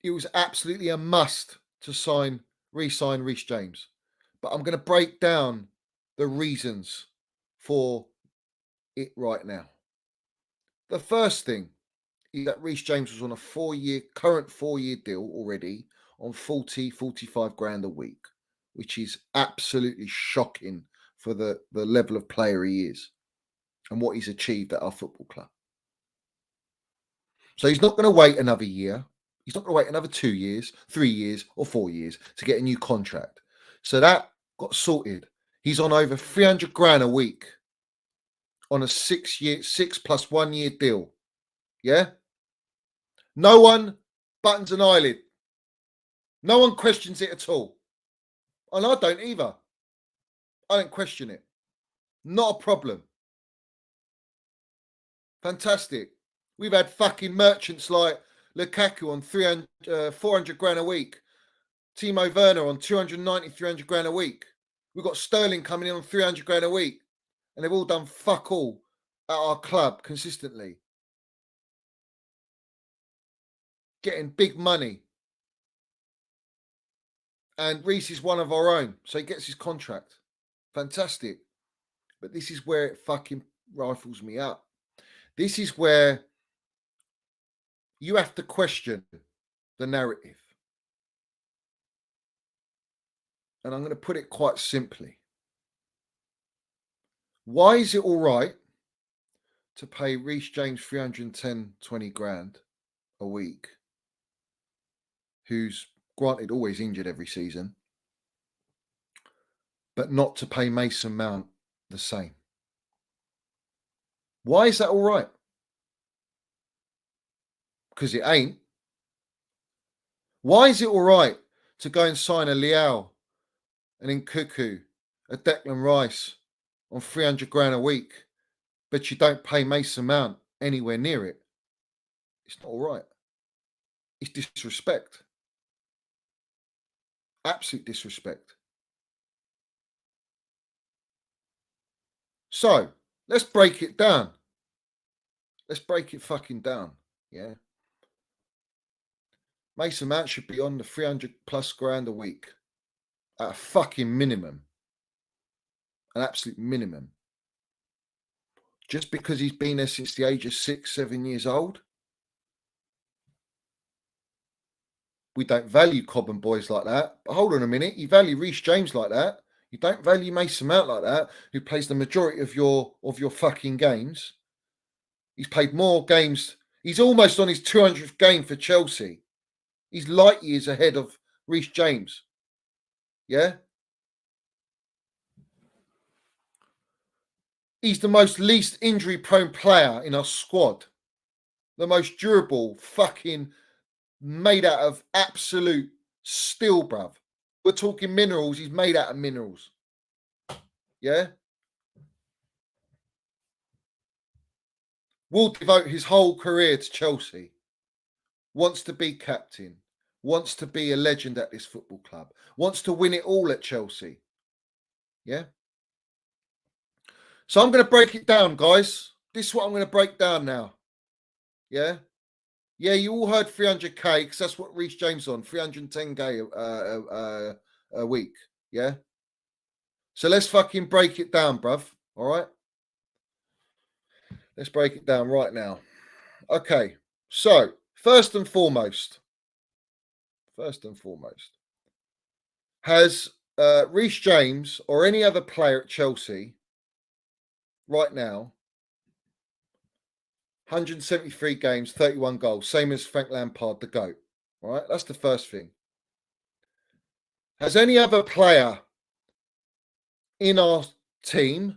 It was absolutely a must to re-sign Reece James. But I'm going to break down the reasons for it right now. The first thing is that Reece James was on a current four-year deal already on 45 grand a week, which is absolutely shocking for the level of player he is and what he's achieved at our football club. So he's not going to wait another year. He's not going to wait another 2 years, 3 years, or 4 years to get a new contract. So that got sorted. He's on over 300 grand a week on a 6 plus 1 year deal. Yeah? No one buttons an eyelid. No one questions it at all. And I don't either. I don't question it. Not a problem. Fantastic. We've had fucking merchants like Lukaku on 400 grand a week. Timo Werner on 290, 300 grand a week. We've got Sterling coming in on 300 grand a week. And they've all done fuck all at our club consistently. Getting big money. And Reece is one of our own. So he gets his contract. Fantastic. But this is where it fucking rifles me up. This is where you have to question the narrative. And I'm going to put it quite simply. Why is it all right to pay Reece James 310, 20 grand a week, who's granted always injured every season, but not to pay Mason Mount the same? Why is that all right? Because it ain't. Why is it all right to go and sign a Leao, an Nkuku, a Declan Rice on 300 grand a week, but you don't pay Mason Mount anywhere near it? It's not all right. It's disrespect. Absolute disrespect. So, let's break it down. Let's break it fucking down. Yeah. Mason Mount should be on the 300 plus grand a week at a fucking minimum. An absolute minimum. Just because he's been there since the age of 6, 7 years old. We don't value Cobham boys like that. But hold on a minute. You value Reece James like that. You don't value Mason Mount like that, who plays the majority of your fucking games. He's played more games. He's almost on his 200th game for Chelsea. He's light years ahead of Reece James. Yeah? He's the most least injury-prone player in our squad. The most durable, fucking made out of absolute steel, bruv. We're talking minerals. He's made out of minerals. Yeah? Will devote his whole career to Chelsea. Wants to be captain. Wants to be a legend at this football club. Wants to win it all at Chelsea. Yeah. So I'm going to break it down, guys. This is what I'm going to break down now. Yeah. Yeah, you all heard 300k because that's what Reece James on 310k a week. Yeah. So let's fucking break it down, bruv. All right. Let's break it down right now. Okay. So first and foremost, has Reece James or any other player at Chelsea right now 173 games, 31 goals, same as Frank Lampard, the GOAT. All right, that's the first thing. Has any other player in our team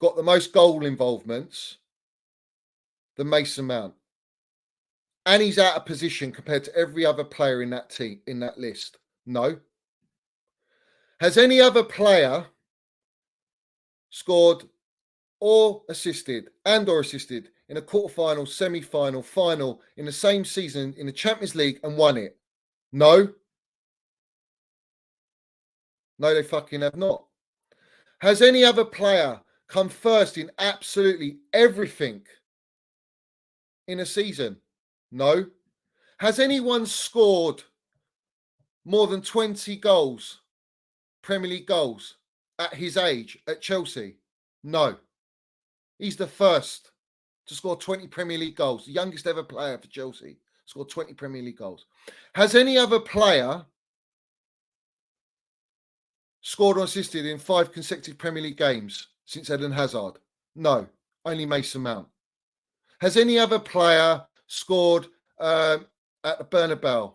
got the most goal involvements than Mason Mount? And he's out of position compared to every other player in that team, in that list? No. Has any other player scored or assisted in a quarterfinal, semi-final, final in the same season in the Champions League and won it? No. No, they fucking have not. Has any other player come first in absolutely everything in a season? No. Has anyone scored more than 20 goals, Premier League goals, at his age at Chelsea? No. He's the first to score 20 Premier League goals, the youngest ever player for Chelsea, scored 20 Premier League goals. Has any other player scored or assisted in 5 consecutive Premier League games since Eden Hazard? No, only Mason Mount. Has any other player scored at the Bernabeu?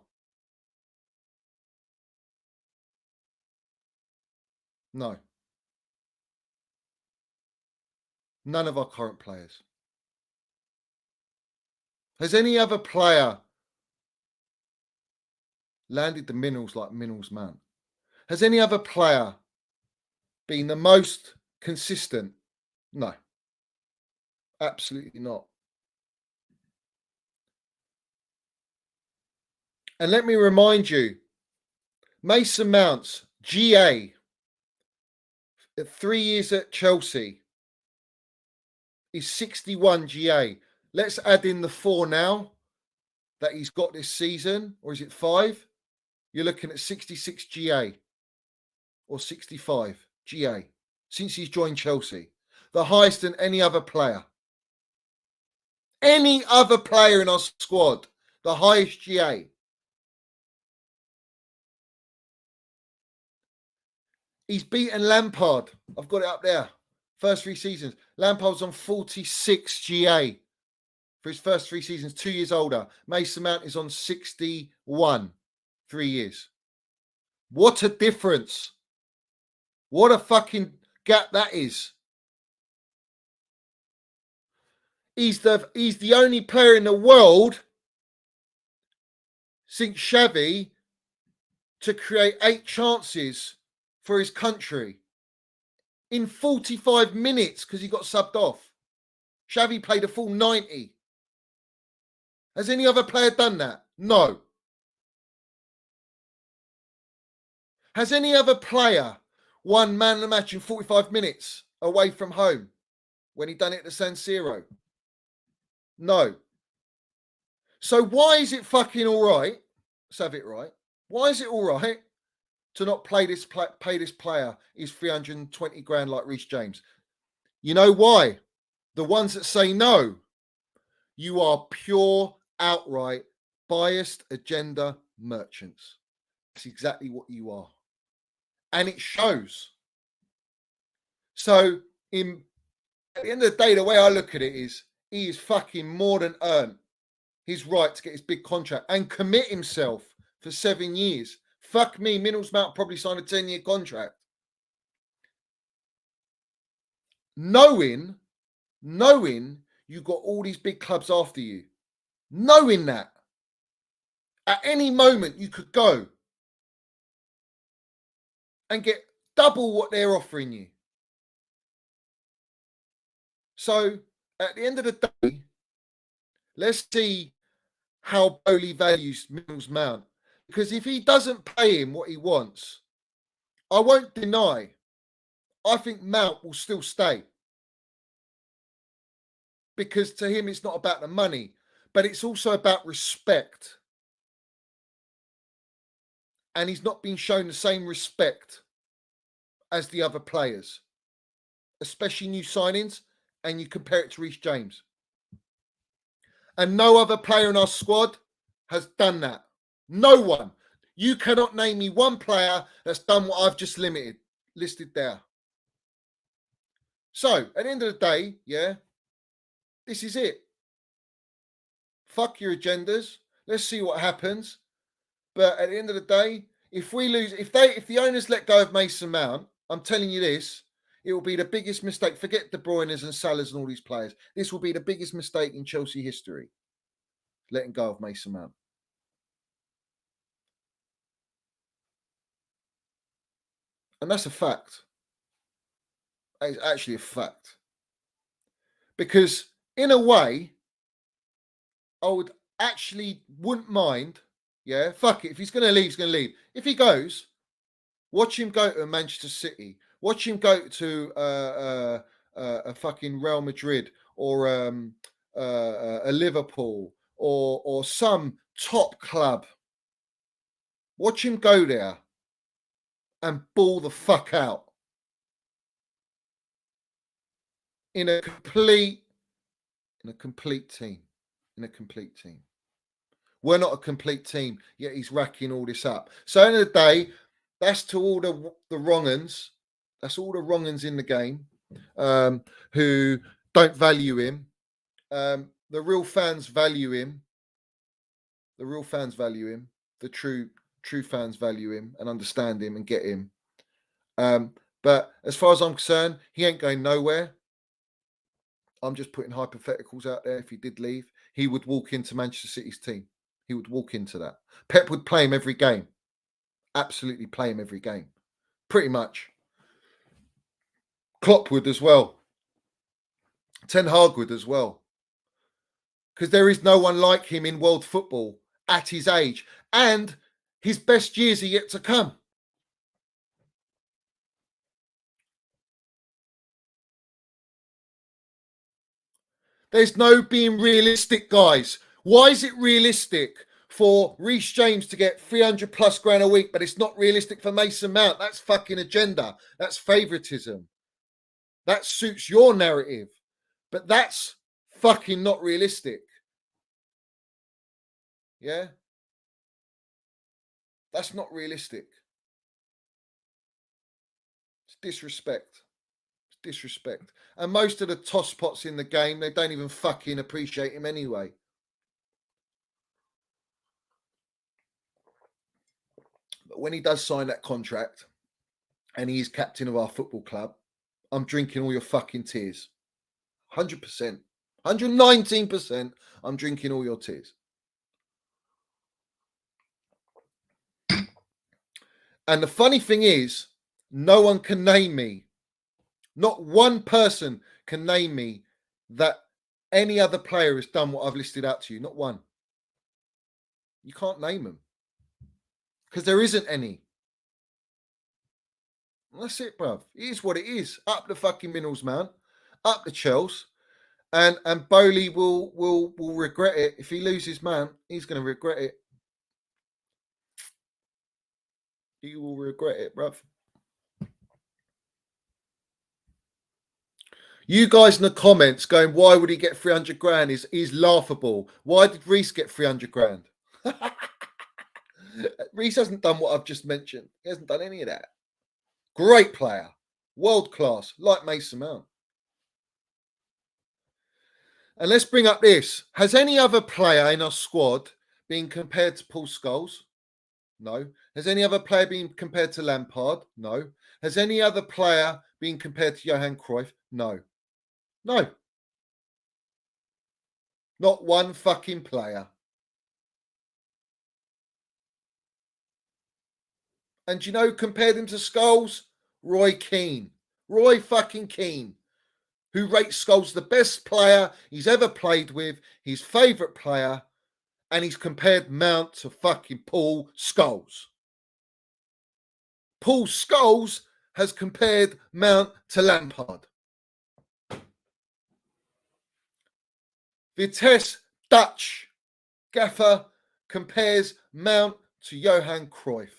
No. None of our current players. Has any other player landed the minerals like Minerals Mount? Has any other player been the most consistent? No. Absolutely not. And let me remind you, Mason Mount's GA at 3 years at Chelsea is 61 GA. Let's add in the 4 now that he's got this season, or is it 5? You're looking at 66 GA or 65 GA since he's joined Chelsea. The highest than any other player. Any other player in our squad, the highest GA. He's beaten Lampard. I've got it up there. First 3 seasons. Lampard's on 46 GA for his first 3 seasons, 2 years older. Mason Mount is on 61, 3 years. What a difference. What a fucking gap that is. He's the only player in the world since Xavi to create 8 chances for his country in 45 minutes because he got subbed off. Xavi played a full 90. Has any other player done that? No. Has any other player won man of the match in 45 minutes away from home when he done it at the San Siro? No. So why is it fucking all right? Let's have it right. Why is it all right to not pay this player his 320 grand like Reece James? You know why? The ones that say no, you are pure, outright, biased agenda merchants. That's exactly what you are. And it shows. So at the end of the day, the way I look at it is he is fucking more than earned his right to get his big contract and commit himself for 7 years. Fuck me, Minerals Mount probably signed a 10-year contract. Knowing you got all these big clubs after you. Knowing that. At any moment you could go and get double what they're offering you. So at the end of the day, let's see how Bowley values Minerals Mount. Because if he doesn't pay him what he wants, I won't deny, I think Mount will still stay. Because to him, it's not about the money, but it's also about respect. And he's not been shown the same respect as the other players, especially new signings, and you compare it to Reece James. And no other player in our squad has done that. No one. You cannot name me one player that's done what I've just listed there. So, at the end of the day, yeah, this is it. Fuck your agendas. Let's see what happens. But at the end of the day, if we lose, if the owners let go of Mason Mount, I'm telling you this, it will be the biggest mistake. Forget De Bruyne's and Salah's and all these players. This will be the biggest mistake in Chelsea history. Letting go of Mason Mount. And that's a fact. It's actually a fact. Because in a way, I wouldn't mind. Yeah, fuck it. If he's going to leave, he's going to leave. If he goes, watch him go to Manchester City. Watch him go to a fucking Real Madrid or a Liverpool or some top club. Watch him go there and ball the fuck out in a complete team. We're not a complete team, yet he's racking all this up. So at the end of the day, that's to all the wrong-uns. That's all the wrong-uns in the game who don't value him. The real fans value him. The true fans value him and understand him and get him. But as far as I'm concerned, he ain't going nowhere. I'm just putting hypotheticals out there. If he did leave, he would walk into Manchester City's team. He would walk into that. Pep would play him every game. Absolutely play him every game. Pretty much. Klopp would as well. Ten Hag would as well. Because there is no one like him in world football at his age. And his best years are yet to come. There's no being realistic, guys. Why is it realistic for Reece James to get 300 plus grand a week, but it's not realistic for Mason Mount? That's fucking agenda. That's favoritism. That suits your narrative. But that's fucking not realistic. Yeah? That's not realistic. It's disrespect. Disrespect. And most of the tosspots in the game, they don't even fucking appreciate him anyway. But when he does sign that contract and he is captain of our football club, I'm drinking all your fucking tears. 100%. 119%. I'm drinking all your tears. And the funny thing is, no one can name me. Not one person can name me that any other player has done what I've listed out to you. Not one. You can't name them. Because there isn't any. And that's it, bruv. It is what it is. Up the fucking minerals, man. Up the Chelsea. And Bowley will regret it. If he loses, man, he's going to regret it. He will regret it, bruv. You guys in the comments going, why would he get 300 grand is laughable. Why did Reece get 300 grand? Reece hasn't done what I've just mentioned. He hasn't done any of that. Great player. World class. Like Mason Mount. And let's bring up this. Has any other player in our squad been compared to Paul Scholes? No. Has any other player been compared to Lampard? No. Has any other player been compared to Johan Cruyff? No. No. Not one fucking player. And you know who compared him to Scholes? Roy Keane. Roy fucking Keane. Who rates Scholes the best player he's ever played with, his favourite player, and he's compared Mount to fucking Paul Scholes. Paul Scholes has compared Mount to Lampard. Vitesse Dutch gaffer compares Mount to Johan Cruyff.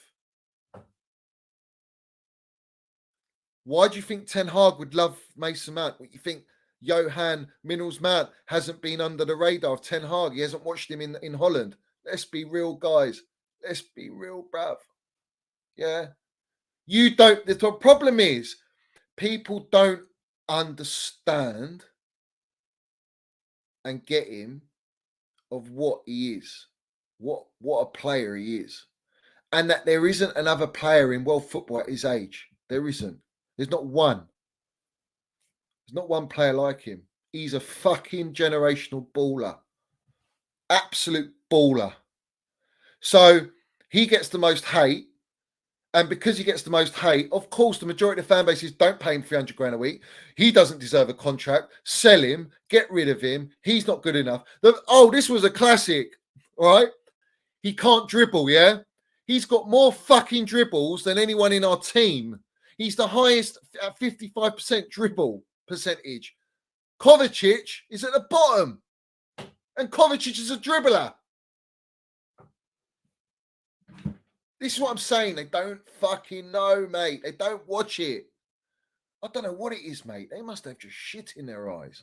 Why do you think Ten Hag would love Mason Mount? What you think Johan Minnels Mount hasn't been under the radar of Ten Hag? He hasn't watched him in Holland. Let's be real, guys. Let's be real, bruv. Yeah. You don't. The problem is people don't understand and get him of what he is, what a player he is, and that there isn't another player in world football at his age. There isn't. There's not one. There's not one player like him. He's a fucking generational baller. Absolute baller. So he gets the most hate. And because he gets the most hate, of course, the majority of fan bases don't pay him 300 grand a week. He doesn't deserve a contract. Sell him. Get rid of him. He's not good enough. This was a classic, all right? He can't dribble, yeah? He's got more fucking dribbles than anyone in our team. He's the highest at 55% dribble percentage. Kovacic is at the bottom. And Kovacic is a dribbler. This is what I'm saying. They don't fucking know, mate. They don't watch it. I don't know what it is, mate. They must have just shit in their eyes.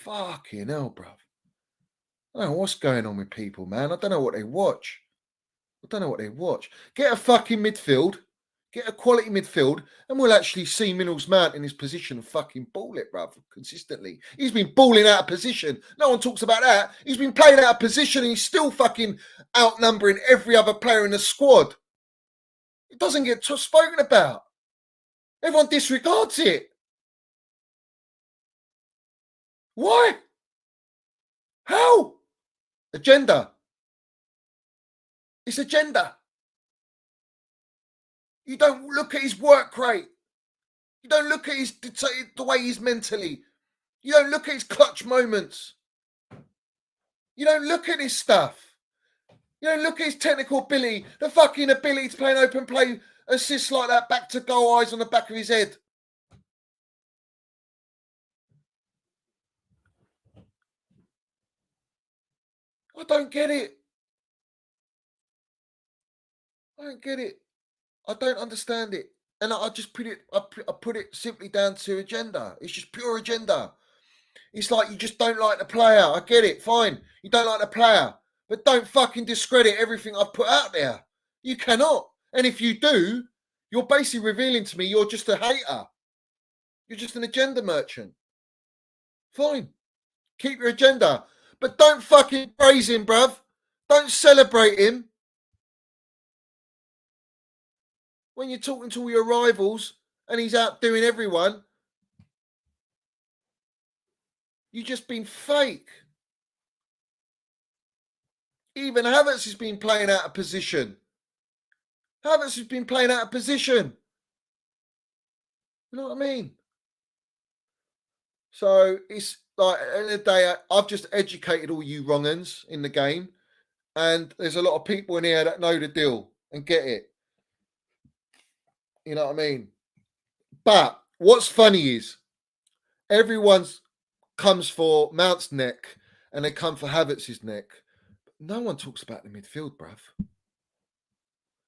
Fucking hell, bruv. I don't know what's going on with people, man. I don't know what they watch. Get a fucking midfield. Get a quality midfield, and we'll actually see Minnels Mount in his position and fucking ball it, bruv, consistently. He's been balling out of position. No one talks about that. He's been playing out of position and he's still fucking outnumbering every other player in the squad. It doesn't get spoken about. Everyone disregards it. Why? How? Agenda. It's agenda. You don't look at his work rate. You don't look at the way he's mentally. You don't look at his clutch moments. You don't look at his stuff. You don't look at his technical ability, the fucking ability to play an open play assist like that, back to goal, eyes on the back of his head. I don't get it. I don't understand it. And I just put it simply down to agenda. It's just pure agenda. It's like you just don't like the player. I get it. Fine. You don't like the player. But don't fucking discredit everything I've put out there. You cannot. And if you do, you're basically revealing to me you're just a hater. You're just an agenda merchant. Fine. Keep your agenda. But don't fucking praise him, bruv. Don't celebrate him. When you're talking to all your rivals and he's outdoing everyone, you've just been fake. Even Havertz has been playing out of position. You know what I mean? So it's like, at the end of the day, I've just educated all you wrong-uns in the game. And there's a lot of people in here that know the deal and get it. You know what I mean? But what's funny is everyone comes for Mount's neck and they come for Havertz's neck. No one talks about the midfield, bruv.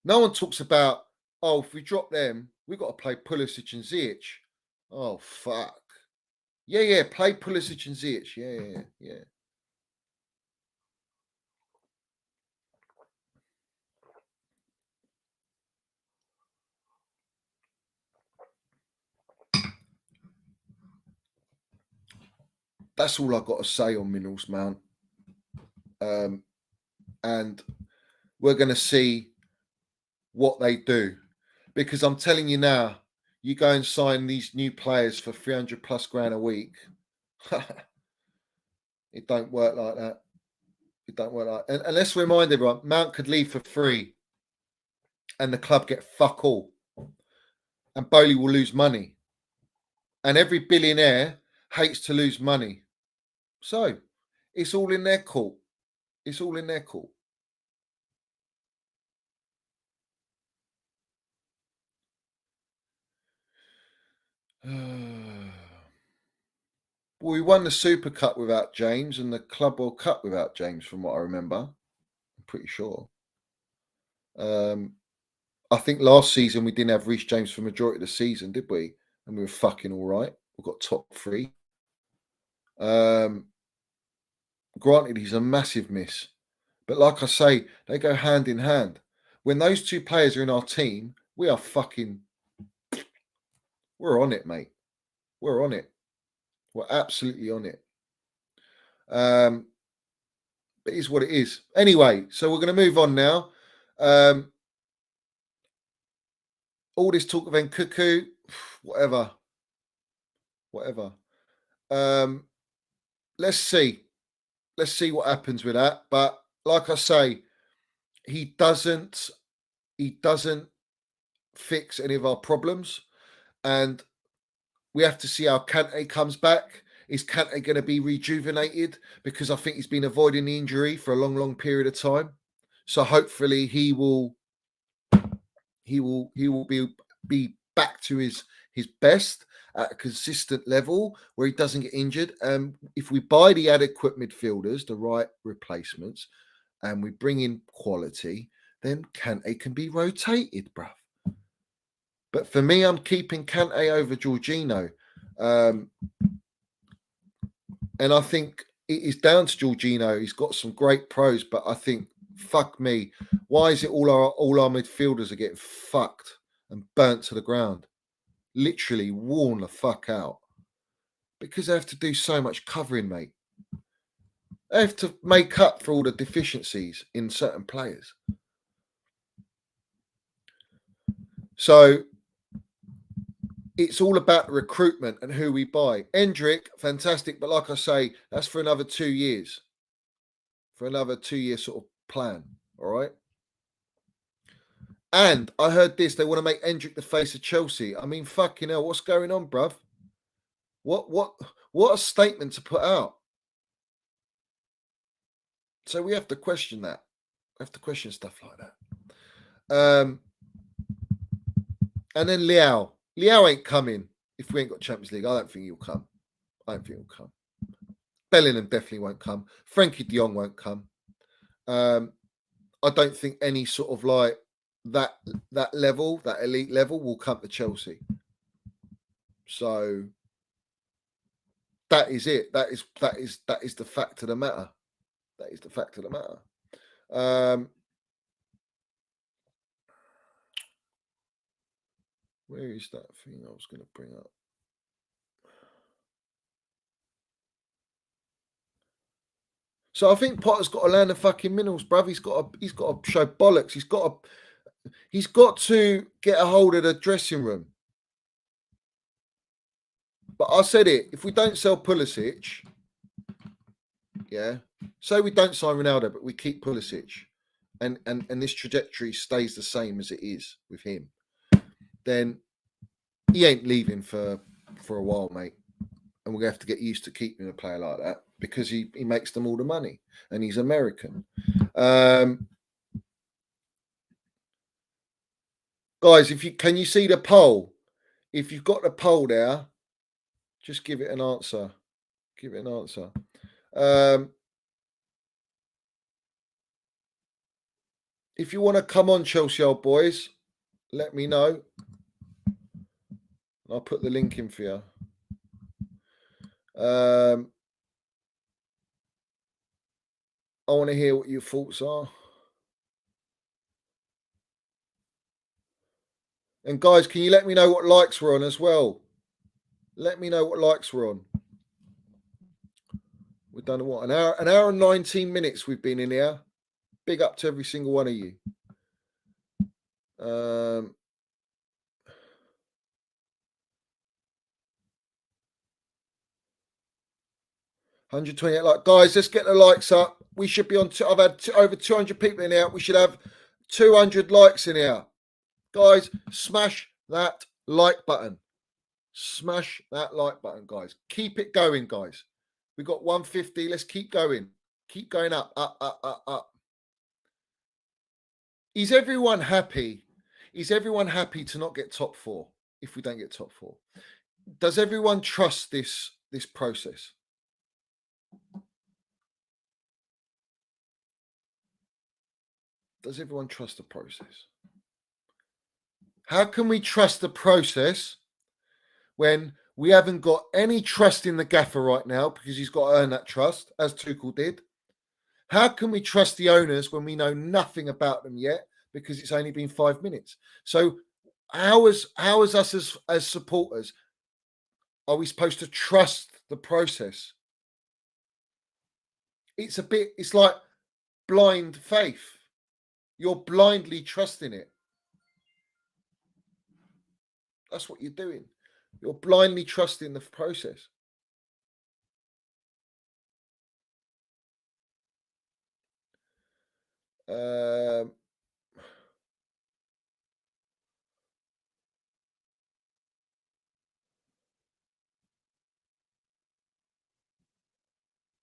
No one talks about, if we drop them, we've got to play Pulisic and Ziyech. Oh, fuck. Yeah, play Pulisic and Ziyech. Yeah. That's all I've got to say on Minnels Mount. And we're going to see what they do. Because I'm telling you now, you go and sign these new players for 300 plus grand a week. It don't work like that. And let's remind everyone, Mount could leave for free and the club get fuck all. And Bowley will lose money. And every billionaire hates to lose money. So it's all in their court. Well, we won the Super Cup without James and the Club World Cup without James, from what I remember. I'm pretty sure. I think last season we didn't have Reece James for the majority of the season, did we? And we were fucking all right. We got top 3. Granted, he's a massive miss. But like I say, they go hand in hand. When those 2 players are in our team, we are fucking... We're on it, mate. We're on it. We're absolutely on it. But it is what it is. Anyway, so we're going to move on now. All this talk of Nkuku, whatever. Let's see. Let's see what happens with that. But like I say, he doesn't fix any of our problems. And we have to see how Kante comes back. Is Kante going to be rejuvenated? Because I think he's been avoiding the injury for a long, long period of time. So hopefully he will be back to his best at a consistent level where he doesn't get injured. If we buy the adequate midfielders, the right replacements, and we bring in quality, then Kante can be rotated, bruv. But for me, I'm keeping Kante over Jorginho. And I think it is down to Jorginho. He's got some great pros, but I think, fuck me, why is it all our midfielders are getting fucked and burnt to the ground? Literally worn the fuck out. Because they have to do so much covering, mate. They have to make up for all the deficiencies in certain players. So it's all about recruitment and who we buy. Endrick, fantastic, but like I say, that's for another 2 years. For another 2-year sort of plan, all right? And I heard this, they want to make Endrick the face of Chelsea. I mean, fucking hell, what's going on, bruv? What a statement to put out. So we have to question that. We have to question stuff like that. And then Liao. Liao ain't coming if we ain't got Champions League. I don't think he'll come. Bellingham definitely won't come. Frankie de Jong won't come. I don't think any sort of like that level, that elite level, will come to Chelsea. So that is it. That is the fact of the matter. That is the fact of the matter. Where is that thing I was going to bring up? So I think Potter's got to land the fucking minerals, bruv. He's got to show bollocks. He's got to get a hold of the dressing room. But I said it, if we don't sell Pulisic, yeah, say we don't sign Ronaldo, but we keep Pulisic, and this trajectory stays the same as it is with him, then he ain't leaving for a while, mate. And we're going to have to get used to keeping a player like that because he makes them all the money and he's American. Guys, can you see the poll? If you've got the poll there, just give it an answer. Give it an answer. If you want to come on, Chelsea old boys, let me know. I'll put the link in for you. I want to hear what your thoughts are. And guys, can you let me know what likes we're on as well? Let me know what likes we're on. We've done what? An hour and 19 minutes we've been in here. Big up to every single one of you. 128 like guys, let's get the likes up. We should be on. I've had over 200 people in here. We should have 200 likes in here. Guys, smash that like button. Smash that like button, guys. Keep it going, guys. We got 150. Let's keep going. Keep going up, up, up, up, up. Is everyone happy? Is everyone happy to not get top 4 if we don't get top 4? does everyone trust this process? Does everyone trust the process? How can we trust the process when we haven't got any trust in the gaffer right now, because he's got to earn that trust, as Tuchel did? How can we trust the owners when we know nothing about them yet, because it's only been 5 minutes? So how is us as supporters, are we supposed to trust the process? It's like blind faith. You're blindly trusting it. That's what you're doing. You're blindly trusting the process.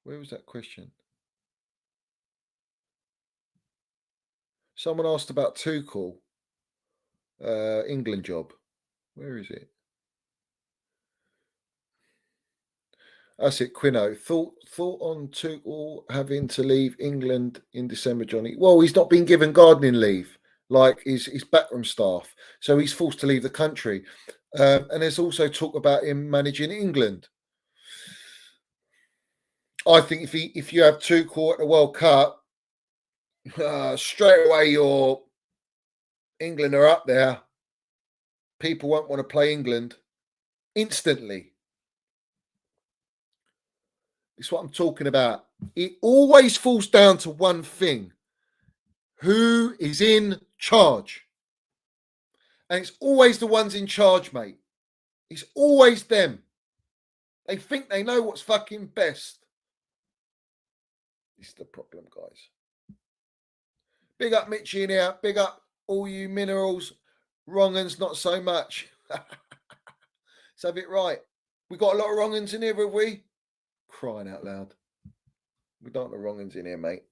Where was that question? Someone asked about Tuchel, England job. Where is it? That's it, Quino. Thought on Tuchel having to leave England in December, Johnny. Well, he's not been given gardening leave like his backroom staff, so he's forced to leave the country. And there's also talk about him managing England. I think if you have Tuchel at the World Cup, straight away your England are up there. People won't want to play England instantly. It's what I'm talking about. It always falls down to one thing. Who is in charge? And it's always the ones in charge, mate. It's always them. They think they know what's fucking best. This is the problem, guys. Big up Mitchie in here. Big up all you minerals. Wrong uns, not so much. Let's have it right. We got a lot of wrong uns in here, have we? Crying out loud. We don't have the wrong uns in here, mate.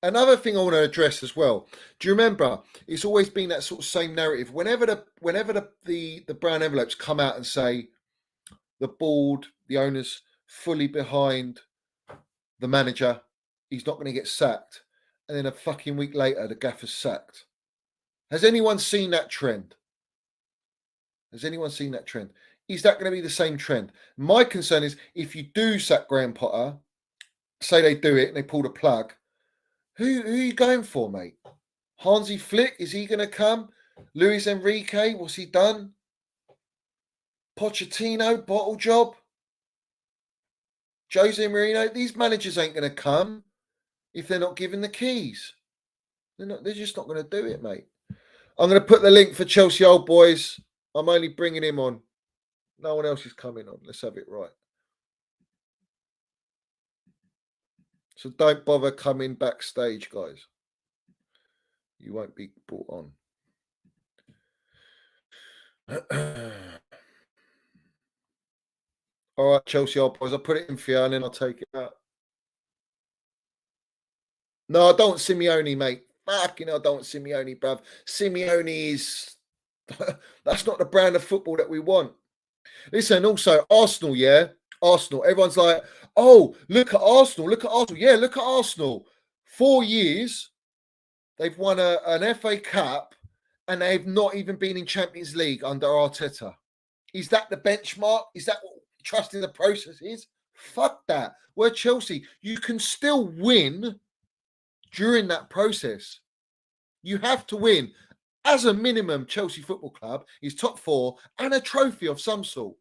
Another thing I want to address as well. Do you remember? It's always been that sort of same narrative. Whenever the brown envelopes come out and say the board, the owners, fully behind the manager, he's not going to get sacked, and then a fucking week later the gaffer's sacked. Has anyone seen that trend? Has anyone seen that trend? Is that going to be the same trend? My concern is if you do sack Graham Potter, say they do it and they pull the plug, who are you going for, mate? Hansi Flick, is he going to come? Luis Enrique, what's he done? Pochettino, bottle job? Jose Mourinho, these managers ain't going to come if they're not given the keys. They're just not going to do it, mate. I'm going to put the link for Chelsea Old Boys. I'm only bringing him on. No one else is coming on. Let's have it right. So don't bother coming backstage, guys. You won't be brought on. All right, Chelsea Old Boys. I'll put it in for you and then I'll take it out. No, I don't want Simeone, mate. Fucking hell, I don't want Simeone, bruv. Simeone is... That's not the brand of football that we want. Listen, also, Arsenal, yeah? Arsenal. Everyone's like, oh, look at Arsenal. Look at Arsenal. Yeah, look at Arsenal. 4 years, they've won an FA Cup and they've not even been in Champions League under Arteta. Is that the benchmark? Is that what trusting the process is? Fuck that. We're Chelsea. You can still win during that process. You have to win. As a minimum, Chelsea Football Club is top 4 and a trophy of some sort.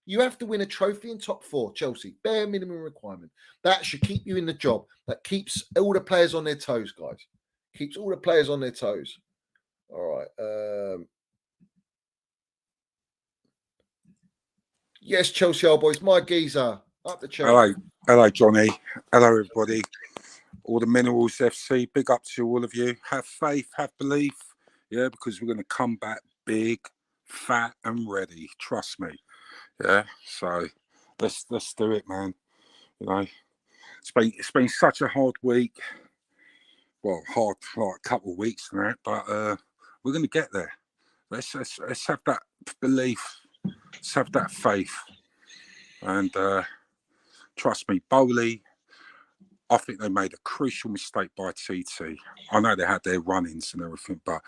You have to win a trophy in top 4, Chelsea. Bare minimum requirement. That should keep you in the job. That keeps all the players on their toes, guys. Keeps all the players on their toes. All right. Yes, Chelsea Old Boys. My geezer. Up the Chelsea. Hello, Johnny. Hello, everybody. All the Minerals FC. Big up to all of you. Have faith, have belief. Yeah, because we're going to come back big, fat, and ready. Trust me. Yeah, so let's do it, man. You know, it's been such a hard week. well, hard like a couple of weeks and that, but we're going to get there. Let's have that belief, let's have that faith, and trust me, Bowley. I think they made a crucial mistake by TT. I know they had their run-ins and everything, but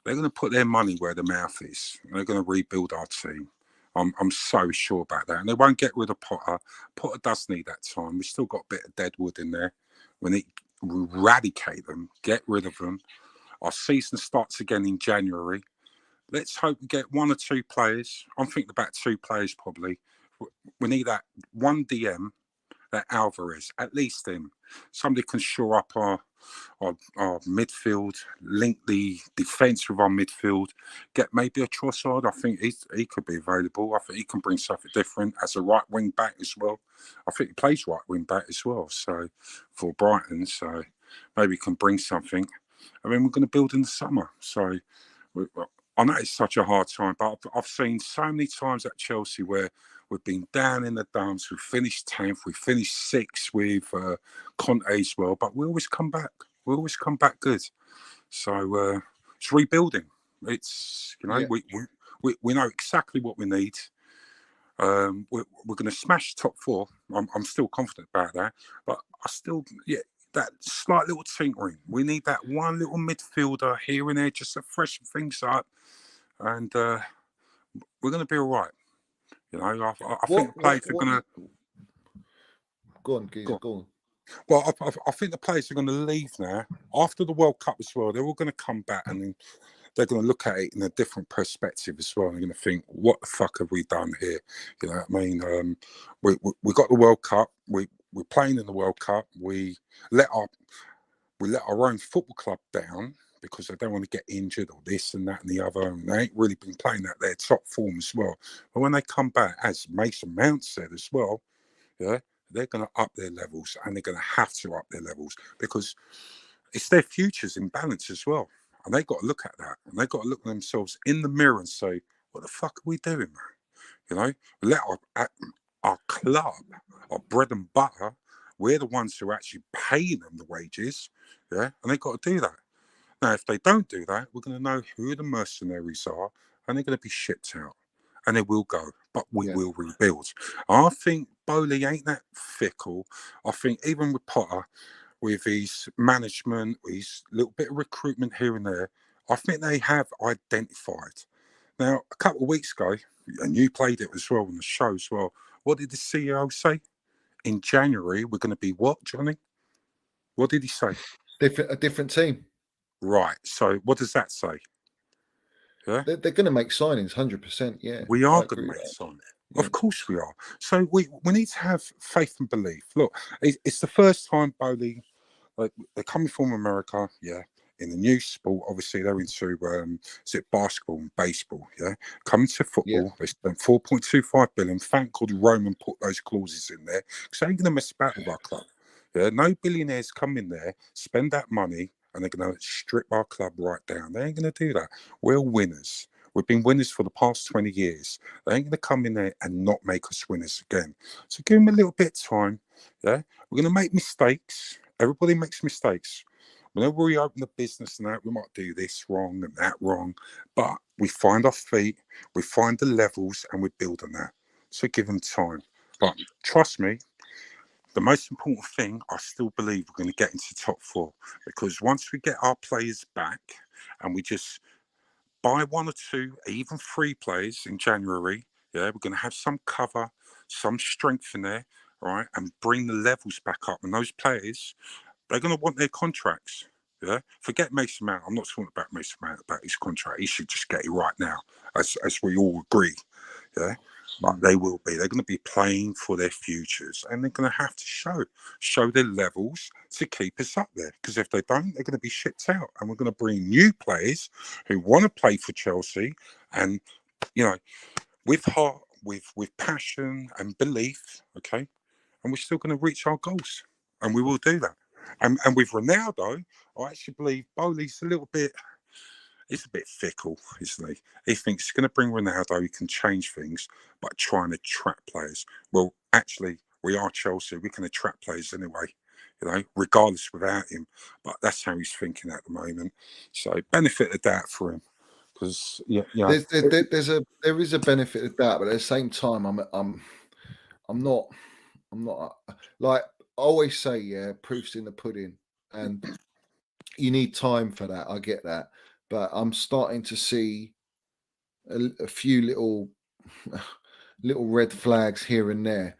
they're going to put their money where their mouth is. They're going to rebuild our team. I'm so sure about that. And they won't get rid of Potter. Potter does need that time. We've still got a bit of dead wood in there. We eradicate them, get rid of them. Our season starts again in January. Let's hope we get 1 or 2 players. I'm thinking about 2 players probably. We need that one DM, that Alvarez, at least him. Somebody can shore up our midfield, link the defence with our midfield, get maybe a Trossard. I think he could be available. I think he can bring something different as a right wing back as well. I think he plays right wing back as well. So for Brighton, so maybe he can bring something. I mean, we're going to build in the summer. So I know it's such a hard time, but I've seen so many times at Chelsea where we've been down in the dumps. We finished 10th. We finished 6th with Conte as well. But we always come back. We always come back good. So it's rebuilding. It's, you know, we know exactly what we need. We're going to smash top 4. I'm still confident about that. But I still, that slight little tinkering. We need that one little midfielder here and there just to freshen things up. And we're going to be all right. You know, I think the players are going to... Go on, Geezer, go on. Well, I think the players are going to leave now. After the World Cup as well, they're all going to come back and they're going to look at it in a different perspective as well. They're going to think, what the fuck have we done here? You know what I mean? We got the World Cup. We're playing in the World Cup. We let our own football club down because they don't want to get injured or this and that and the other. And they ain't really been playing at their top form as well. But when they come back, as Mason Mount said as well, they're going to up their levels, and they're going to have to up their levels because it's their futures in balance as well. And they've got to look at that. And they've got to look at themselves in the mirror and say, what the fuck are we doing, man? You know, let our club, our bread and butter, we're the ones who are actually paying them the wages. And they've got to do that. Now, if they don't do that, we're going to know who the mercenaries are, and they're going to be shipped out. And they will go, but we will rebuild. I think Bowley ain't that fickle. I think even with Potter, with his management, his little bit of recruitment here and there, I think they have identified. Now, a couple of weeks ago, and you played it as well on the show as well, what did the CEO say? In January, we're going to be what, Johnny? What did he say? A different team. Right. So what does that say? Yeah? They're going to make signings, 100%. Yeah, we are going to make signings. Yeah. Of course we are. So we need to have faith and belief. Look, it's the first time Bowley, like, they're coming from America, in the new sport. Obviously, they're into basketball and baseball. Coming to football, they spent 4.25 billion. Thank God Roman put those clauses in there because they ain't going to mess about with our club. No billionaires come in there, spend that money, and they're going to strip our club right down. They ain't going to do that. We're winners. We've been winners for the past 20 years. They ain't going to come in there and not make us winners again. So give them a little bit of time. We're going to make mistakes. Everybody makes mistakes. Whenever we open the business and that, we might do this wrong and that wrong. But we find our feet, we find the levels, and we build on that. So give them time. But trust me, the most important thing, I still believe we're going to get into top 4. Because once we get our players back and we just buy 1 or 2, even 3 players in January, we're going to have some cover, some strength in there, right, and bring the levels back up. And those players, they're going to want their contracts. Forget Mason Mount. I'm not talking about Mason Mount, about his contract. He should just get it right now, as we all agree. But they will be. They're going to be playing for their futures, and they're going to have to show their levels to keep us up there. Because if they don't, they're going to be shipped out, and we're going to bring new players who want to play for Chelsea, and with heart, with passion and belief. Okay, and we're still going to reach our goals, and we will do that. And with Ronaldo, I actually believe Bowley's he's a bit fickle, isn't he? He thinks he's going to bring Ronaldo, he can change things, but trying to attract players. Well, actually, we are Chelsea. We can attract players anyway. regardless without him. But that's how he's thinking at the moment. So benefit of that for him, because there is a benefit of that, but at the same time, I'm not like I always say, yeah, proof's in the pudding, and you need time for that. I get that, but I'm starting to see a few little red flags here and there.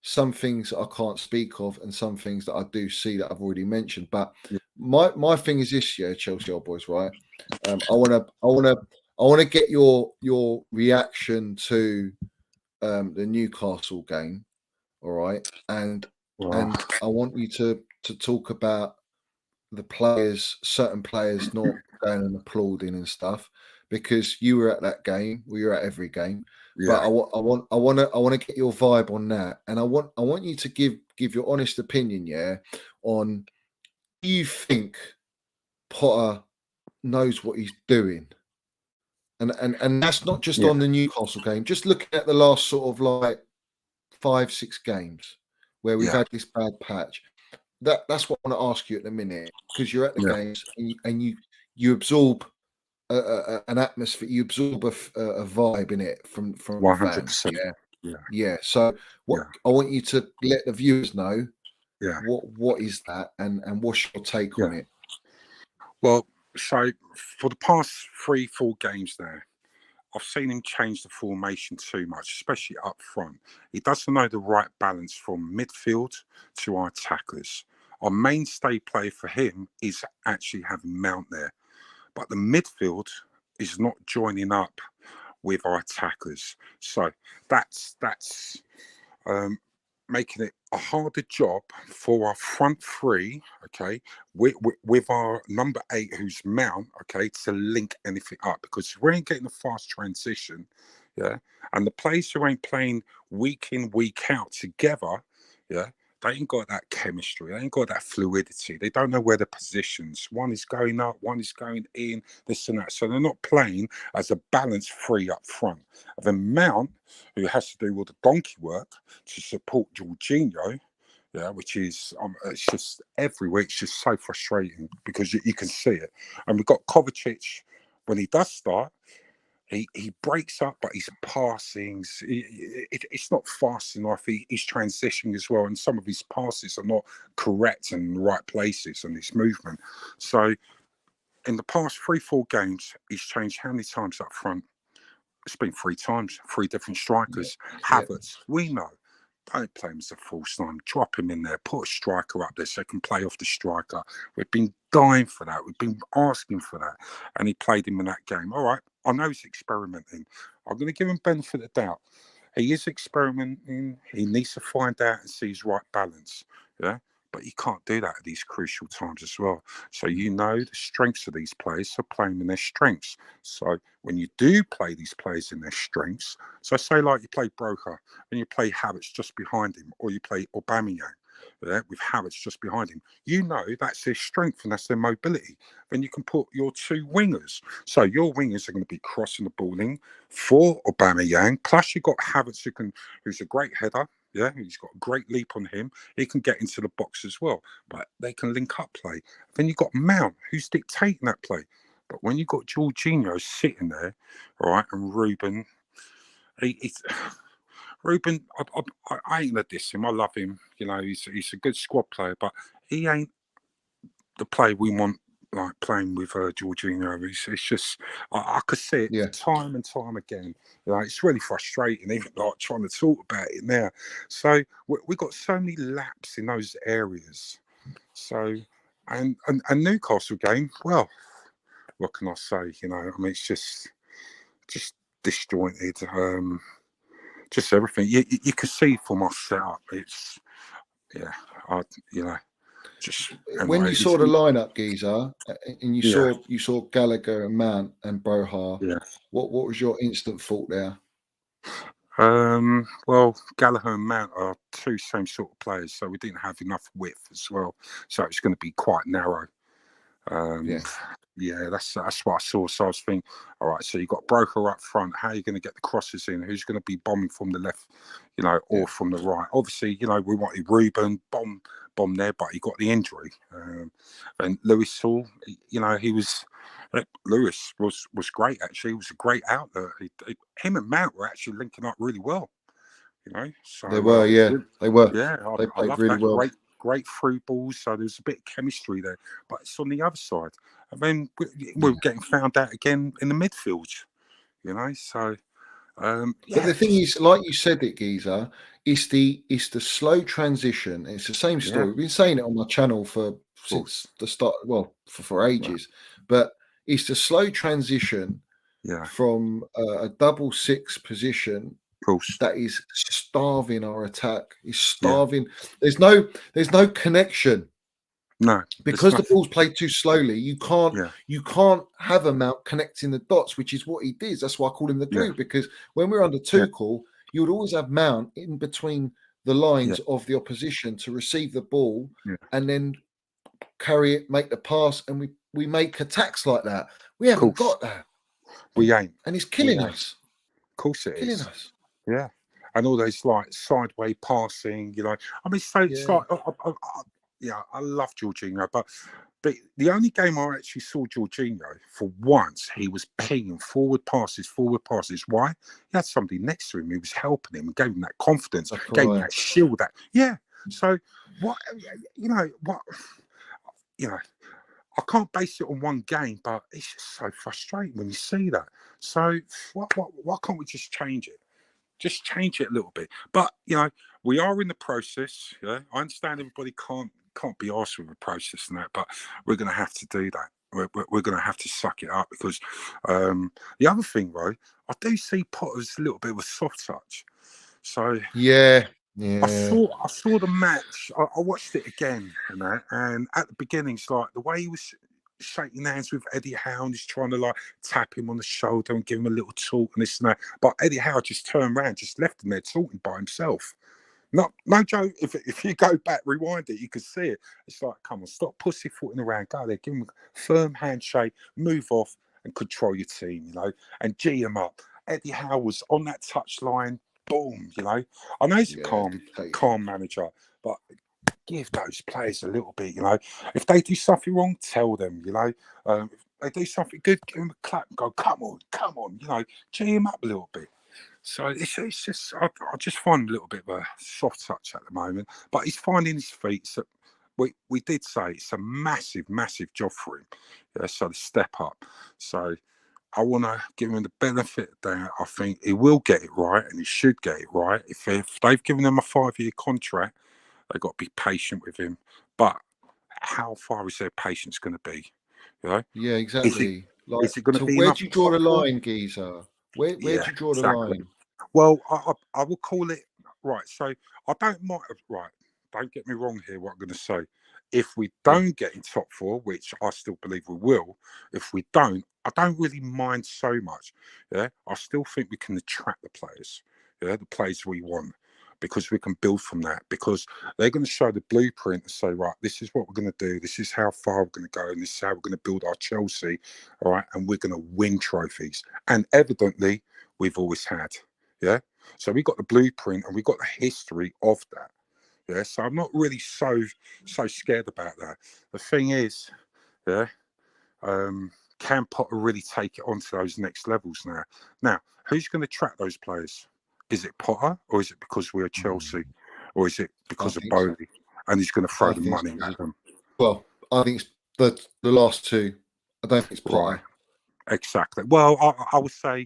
Some things I can't speak of, and some things that I do see that I've already mentioned. But my thing is this, yeah, Chelsea old boys, right? I want to get your reaction to the Newcastle game, all right, and I want you to talk about the players, certain players not going and applauding and stuff, because you were at that game. We were at every game, but I want to get your vibe on that, and I want you to give your honest opinion, yeah, on, do you think Potter knows what he's doing? And that's not just on the Newcastle game. Just looking at the last sort of like 5-6 games where we've had this bad patch. That's what I want to ask you at the minute, because you're at the games and you absorb an atmosphere, you absorb a vibe in it from 100%. fans. Yeah. So I want you to let the viewers know what is that, and what's your take on it. Well, so for the past 3-4 games there, I've seen him change the formation too much, especially up front. He doesn't know the right balance from midfield to our attackers. Our mainstay play for him is actually having Mount there. But the midfield is not joining up with our attackers. So that's making it a harder job for our front three, okay, with our number 8, who's Mount, okay, to link anything up, because we ain't getting a fast transition, and the players who ain't playing week in, week out together, they ain't got that chemistry, they ain't got that fluidity, they don't know where the positions, one is going up, one is going in, this and that, so they're not playing as a balanced three up front. And then Mount, who has to do all the donkey work to support Jorginho, which is it's just every week, it's just so frustrating, because you can see it. And we've got Kovacic, when he does start, he breaks up, but his passings, it's not fast enough. He's transitioning as well, and some of his passes are not correct and in the right places, and his movement. So in the past 3-4 games, he's changed how many times up front? It's been 3 times, 3 different strikers. Havertz, we know. Don't play him as a false nine. Drop him in there. Put a striker up there so he can play off the striker. We've been dying for that. We've been asking for that. And he played him in that game. All right. I know he's experimenting. I'm going to give him benefit of doubt. He is experimenting. He needs to find out and see his right balance. But you can't do that at these crucial times as well. So the strengths of these players, so play them in their strengths. So when you do play these players in their strengths, so say like you play Broker and you play Havertz just behind him, or you play Aubameyang with Havertz just behind him, that's their strength and that's their mobility. Then you can put your 2 wingers. So your wingers are going to be crossing the ball in for Aubameyang. Plus you've got Havertz who's a great header. He's got a great leap on him. He can get into the box as well, but they can link up play. Then you've got Mount, who's dictating that play. But when you've got Jorginho sitting there, all right, and Ruben, Ruben, I ain't gonna diss him. I love him. He's a good squad player, but he ain't the player we want, like playing with Jorginho. It's just I could see it time and time again. It's really frustrating, even like trying to talk about it now. So we got so many laps in those areas. So and Newcastle game, well, what can I say? It's just disjointed. Just everything. You can see from our setup. It's just when you saw the lineup, Geezer, and you saw Gallagher and Mount and Broha, what was your instant thought there? Well, Gallagher and Mount are 2 same sort of players, so we didn't have enough width as well. So it's going to be quite narrow. Yeah. Yeah, that's what I saw. So I was thinking, all right, so you've got Broker up front. How are you going to get the crosses in? Who's going to be bombing from the left, or from the right? Obviously, we wanted Ruben bomb there, but he got the injury. And Lewis Hall, Lewis was great actually. He was a great outlet. Him and Mount were actually linking up really well. So They were, they were. yeah, They I played love really that. well. Great through balls. So there's a bit of chemistry there, but it's on the other side. And then we're getting found out again in the midfield. So But the thing is, like you said, it Geezer, it's the slow transition. It's the same story. We've been saying it on my channel since the start. Well, for ages, but it's the slow transition from a double six position that is starving our attack. Is starving. There's no connection. No, because the ball's played too slowly. You can't have a Mount connecting the dots, which is what he did. That's why I call him the glue. Because when we're under Tuchel, you would always have Mount in between the lines of the opposition to receive the ball and then carry it, make the pass, and we make attacks like that. We haven't got that. We ain't, and it's killing us. Of course, it killing is. us. Yeah, and all those like sideways passing. I mean, so it's like. I love Jorginho, but the only game I actually saw Jorginho for once, he was pinging forward passes. Why? He had somebody next to him who was helping him and gave him that confidence, gave him that shield. So what? I can't base it on one game, but it's just so frustrating when you see that. So why can't we just change it? Just change it a little bit. But we are in the process. I understand everybody can't be arsed with a process and that, but we're going to have to do that. We're going to have to suck it up because the other thing, Ro, I do see Potter's a little bit of a soft touch. So I saw the match. I watched it again and that, and at the beginning, it's like the way he was shaking hands with Eddie Howe and he's trying to like tap him on the shoulder and give him a little talk and this and that. But Eddie Howe just turned around, just left him there talking by himself. No joke. If you go back, rewind it, you can see it. It's like, come on, stop pussyfooting around. Go there, give him a firm handshake, move off, and control your team. And G him up. Eddie Howe was on that touchline. Boom. I know he's a calm manager, but give those players a little bit. If they do something wrong, tell them. If they do something good, give them a clap and go, come on. G him up a little bit. So it's just I just find a little bit of a soft touch at the moment, but he's finding his feet. So we did say it's a massive job for him. So to step up. So I want to give him the benefit that I think he will get it right, and he should get it right. If they've given him a 5-year contract, they've got to be patient with him. But how far is their patience going to be? Yeah, exactly. Is it going to be where enough do you draw the line, Geezer? Where do you draw the line? Well, I will call it right. So I don't mind. Right, don't get me wrong here. What I'm going to say, if we don't get in top 4, which I still believe we will, if we don't, I don't really mind so much. I still think we can attract the players. The players we want, because we can build from that. Because they're going to show the blueprint and say, right, this is what we're going to do. This is how far we're going to go, and this is how we're going to build our Chelsea. All right, and we're going to win trophies. And evidently, we've always had. So we got the blueprint and we got the history of that. So I'm not really so scared about that. The thing is, can Potter really take it on to those next levels now? Now, who's going to track those players? Is it Potter, or is it because we're Chelsea, or is it because of Bowley and he's going to throw the money at them? Well, I think it's the last two. I don't think it's Potter. Right. Exactly. Well, I would say,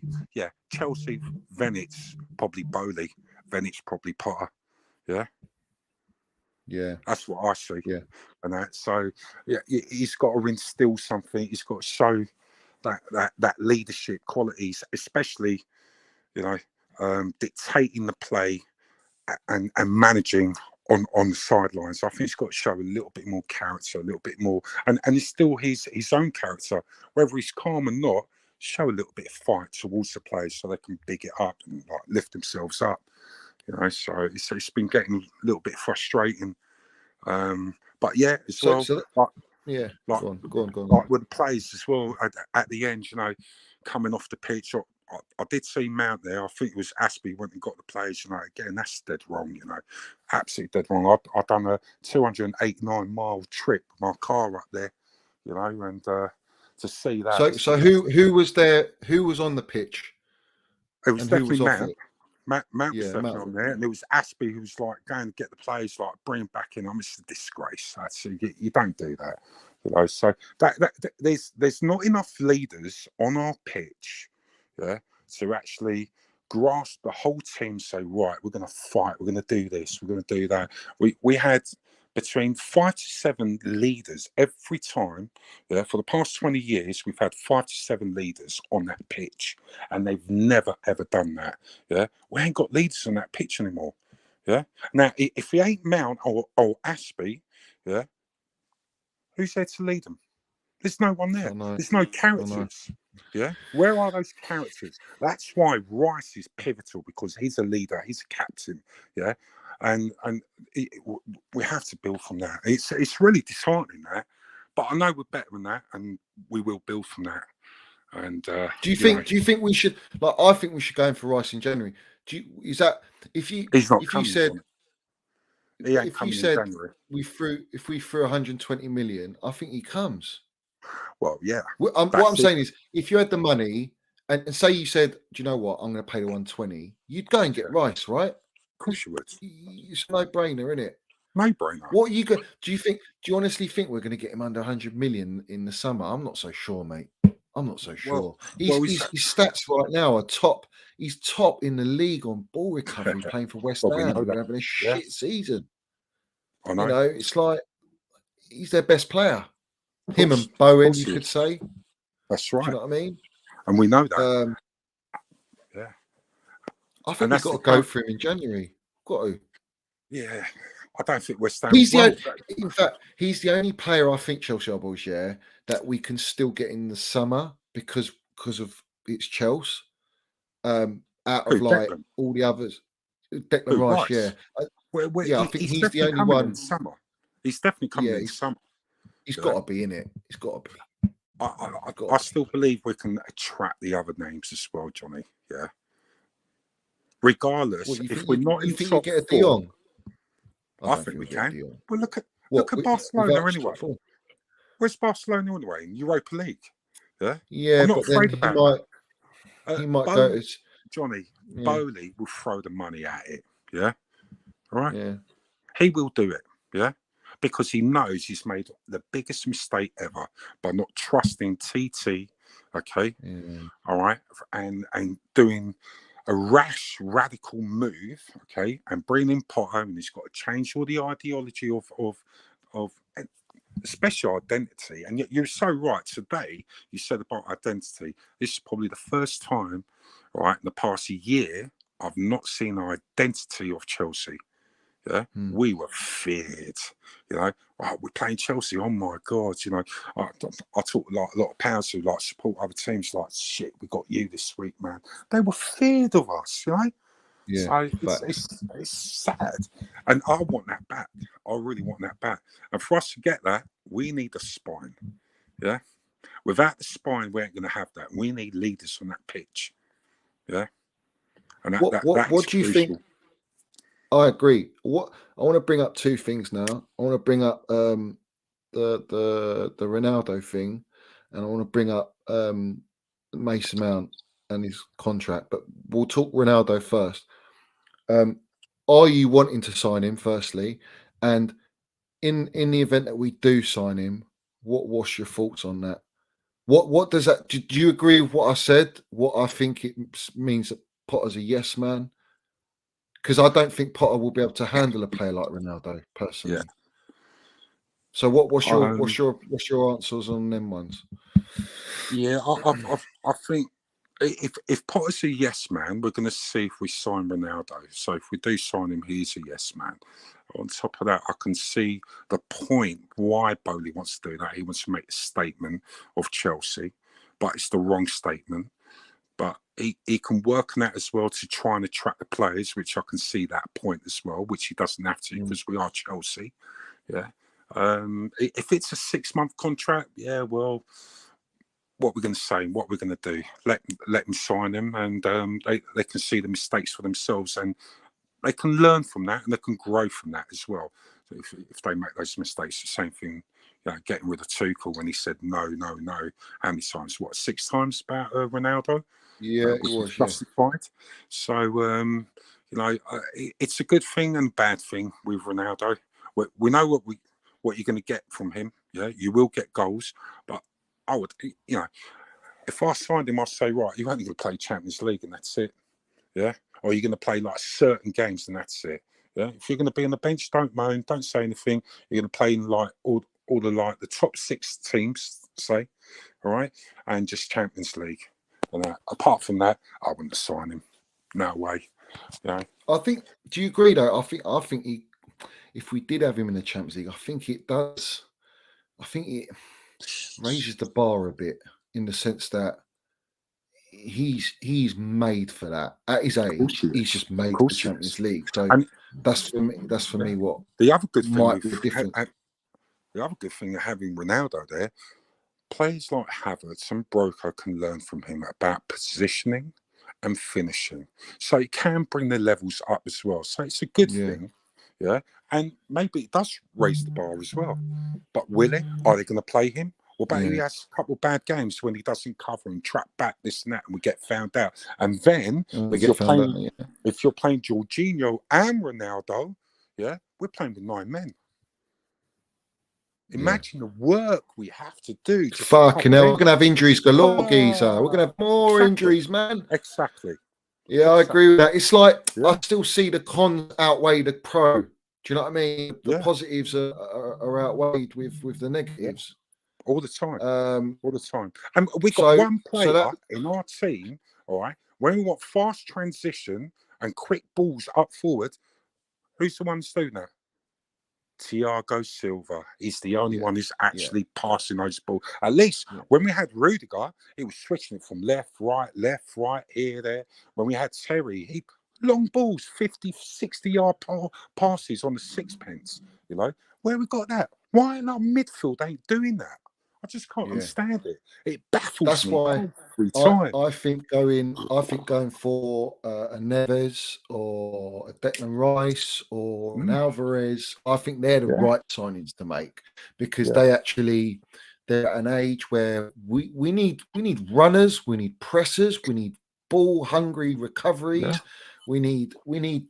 Chelsea, Venitz, probably Bowley, Venitz, probably Potter. Yeah, that's what I see. And that. So he's got to instill something. He's got to show that leadership qualities, especially dictating the play and managing on the sidelines. I think he's got to show a little bit more character, a little bit more, and it's still his own character, whether he's calm or not. Show a little bit of fight towards the players so they can big it up and like lift themselves up. So it's been getting a little bit frustrating. But Yeah, Like, go on. like with the players as well at the end, you know, coming off the pitch. I did see Mount there. I think it was Aspie went and got the players. You know, again, that's dead wrong. You know, absolutely dead wrong. I've done a 289-mile trip with my car up there. You know, and to see that. So who was there? Who was on the pitch It was and who definitely was off Mount. it? Mount was Yeah, definitely Matt. on there, and it was Aspie who was like going to get the players, like bring him back in. It's a disgrace. You don't do that, you know. So there's not enough leaders on our pitch, yeah, to actually grasp the whole team. Say, right, we're going to fight. We're going to do this. We're going to do that. We had between 5 to 7 leaders every time. Yeah, for the past 20 years, we've had 5 to 7 leaders on that pitch, and they've never ever done that. Yeah, we ain't got leaders on that pitch anymore. Yeah, now if we ain't Mount or Aspie, yeah, who's there to lead them? There's no one there. There's no characters. Yeah, where are those characters? That's why Rice is pivotal, because he's a leader, he's a captain. Yeah, and we have to build from that. It's really disheartening that, but I know we're better than that, and we will build from that. And Do you think we should, like, I think we should go in for Rice in January. Is that if you said he ain't if you coming in said January. we threw 120 million, I think he comes. Well, yeah. What I'm saying is, if you had the money and say you said, do you know what, I'm going to pay the 120, you'd go and get Rice, right? Of course you would. It's no brainer, isn't it? No brainer. What are you going? Do you honestly think we're going to get him under 100 million in the summer? I'm not so sure, mate. I'm not so sure. His stats right now are top. He's top in the league on ball recovery, playing for West Ham. We're having a shit season. I know. You know, it's like he's their best player. Him and Bowen, you could say. That's right. Do you know what I mean? And we know that. Yeah. I think we've got to go for him in January. Got to. Yeah. I don't think West Ham. In fact, he's the only player I think, Chelsea boys, that we can still get in the summer because of it's Chelsea. Out of like Declan? All the others, Declan Rice, yeah. I think he's the only one. In summer. He's definitely coming in summer. He's got to be in it. He's got to be. I still believe we can attract the other names as well, Johnny. Yeah. Regardless, if we're not in top four, I think we can. Well, look at Barcelona anyway. Where's Barcelona anyway? In Europa League. Yeah. Yeah, I'm not afraid about that. He might go. Johnny, Bowley will throw the money at it. Yeah. All right. Yeah. He will do it. Yeah. Because he knows he's made the biggest mistake ever by not trusting TT. Okay. Yeah. All right. And doing a rash, radical move. Okay. And bringing Potter, and he's got to change all the ideology of especially identity. And you're so right. Today, you said about identity. This is probably the first time, right, in the past year, I've not seen an identity of Chelsea. Yeah, we were feared. You know, we're playing Chelsea. Oh my God! You know, I talk like a lot of pals who like support other teams. Like, shit, we got you this week, man. They were feared of us. You know. Yeah. So it's sad, and I want that back. I really want that back. And for us to get that, we need a spine. Yeah. Without the spine, we ain't going to have that. We need leaders on that pitch. Yeah. And what do you think? I agree. What I want to bring up two things now. I want to bring up the Ronaldo thing, and I want to bring up Mason Mount and his contract. But we'll talk Ronaldo first. Are you wanting to sign him firstly? And in the event that we do sign him, what's your thoughts on that? What does that? Do you agree with what I said? What I think it means that Potter's a yes man? Because I don't think Potter will be able to handle a player like Ronaldo personally. Yeah. So what's your answers on them ones? Yeah, I think if Potter's a yes man, we're going to see if we sign Ronaldo. So if we do sign him, he's a yes man. On top of that, I can see the point why Bowley wants to do that. He wants to make a statement of Chelsea, but it's the wrong statement. But he can work on that as well to try and attract the players, which I can see that point as well, which he doesn't have to because we are Chelsea. Yeah. If it's a 6-month contract, yeah, well, what we're going to say, what we're going to do, let them sign him, and they can see the mistakes for themselves, and they can learn from that, and they can grow from that as well. So if they make those mistakes, the same thing, getting rid of Tuchel when he said no. How many times? What, 6 times about Ronaldo? Yeah, it was justified. So it's a good thing and bad thing with Ronaldo. We know what you're going to get from him. Yeah, you will get goals, but I would, if I signed him, I'd say, right, you're only going to play Champions League and that's it. Yeah, or you're going to play like certain games and that's it. Yeah, if you're going to be on the bench, don't moan, don't say anything. You're going to play in like all the top 6 teams, say, all right, and just Champions League. And apart from that, I wouldn't sign him. No way. I think. Do you agree though? I think if we did have him in the Champions League, I think it does. I think it raises the bar a bit in the sense that he's made for that. At his age, he's just made for the Champions League. So that's for me. That's for me what the other good thing might be different. The other good thing of having Ronaldo there, players like Havertz and Broker can learn from him about positioning and finishing. So it can bring the levels up as well. So it's a good thing. Yeah. And maybe it does raise the bar as well. But will it? Are they going to play him? What about he has a couple of bad games when he doesn't cover and track back this and that, and we get found out? And then if you're playing Jorginho and Ronaldo, we're playing with 9 men. Imagine the work we have to do. Fucking hell, we're going to have injuries galore, geezer. We're going to have more injuries, man. Exactly. Yeah, I agree with that. It's like I still see the cons outweigh the pro. Do you know what I mean? The positives are outweighed with the negatives. All the time. All the time. And we've got one player in our team, all right, when we want fast transition and quick balls up forward, who's the one who's doing that? Thiago Silva. He's the only one who's actually passing those balls. At least when we had Rudiger, he was switching it from left, right, here, there. When we had Terry, long balls, 50, 60-yard passes on the sixpence. Where we got that? Why in our midfield ain't doing that? I just can't understand it. It baffles me. That's why I think going for a Neves or a Declan Rice or an Alvarez, I think they're the right signings to make because they're at an age where we need runners, we need pressers, we need ball hungry recoveries. We need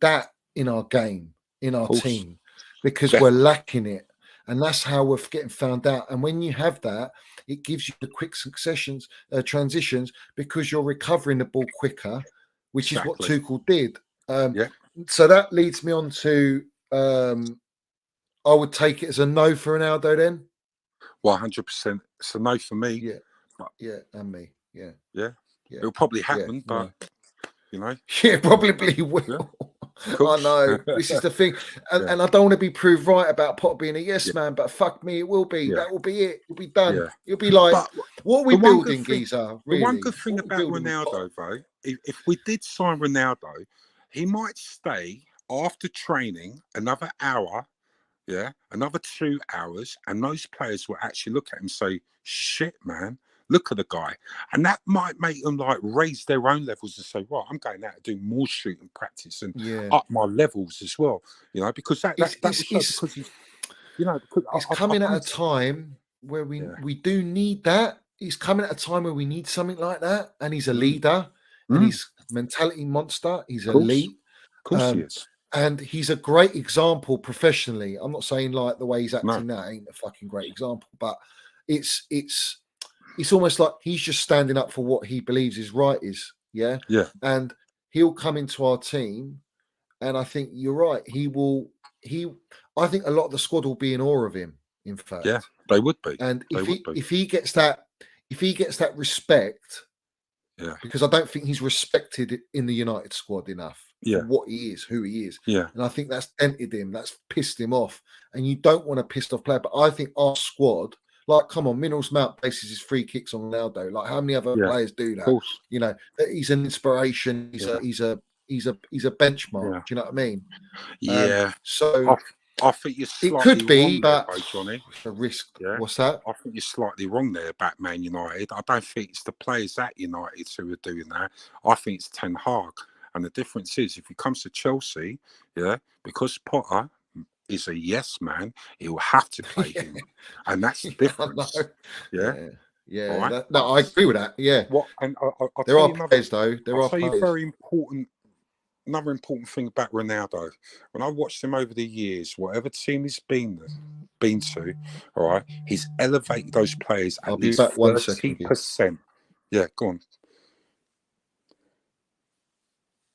that in our game, in our team, because we're lacking it. And that's how we're getting found out. And when you have that, it gives you the quick transitions because you're recovering the ball quicker, which is what Tuchel did. So that leads me on to, I would take it as a no for Ronaldo then. 100%. It's a no for me. And me. Yeah. It'll probably happen, but, Yeah, probably will. I know. This is the thing. And I don't want to be proved right about Potter being a yes man, but fuck me, it will be. That will be it. It'll be done. It'll be like, what are we building, geezer? Really? The one good thing about Ronaldo, though, if we did sign Ronaldo, he might stay after training another hour, another 2 hours, and those players will actually look at him and say, shit, man. Look at the guy, and that might make them like raise their own levels and say, "Right, I'm going out to do more shooting practice and up my levels as well." Because it's coming at a time where we do need that. He's coming at a time where we need something like that, and he's a leader, and he's mentality monster. He's elite, of course he is, and he's a great example professionally. I'm not saying like the way he's acting now ain't a fucking great example, but it's almost like he's just standing up for what he believes is right and he'll come into our team, and I think you're right, I think a lot of the squad will be in awe of him, in fact. They would be. And if he gets that respect, because I don't think he's respected in the United squad enough for what he is, who he is, and I think that's dented him, that's pissed him off, and you don't want a pissed off player. But I think our squad, like, come on, Minerals Mount bases his free kicks on Ronaldo. Like, how many other players do that? He's an inspiration. He's a benchmark. Do you know what I mean? Yeah. So I think you're It slightly could be, wrong there, but though, Johnny. it's a risk. Yeah. What's that? I think you're slightly wrong there about Man United. I don't think it's the players at United who are doing that. I think it's Ten Hag. And the difference is, if it comes to Chelsea, yeah, because Potter is a yes man, he will have to play him. And that's the difference. Yeah. Yeah. All right. No, I agree with that. Yeah. What? And I'll There tell are you another. players, though. There I'll are tell you players. another important thing about Ronaldo. When I watched him over the years, whatever team he's been to, all right, he's elevated those players at least 30%. Yeah, go on.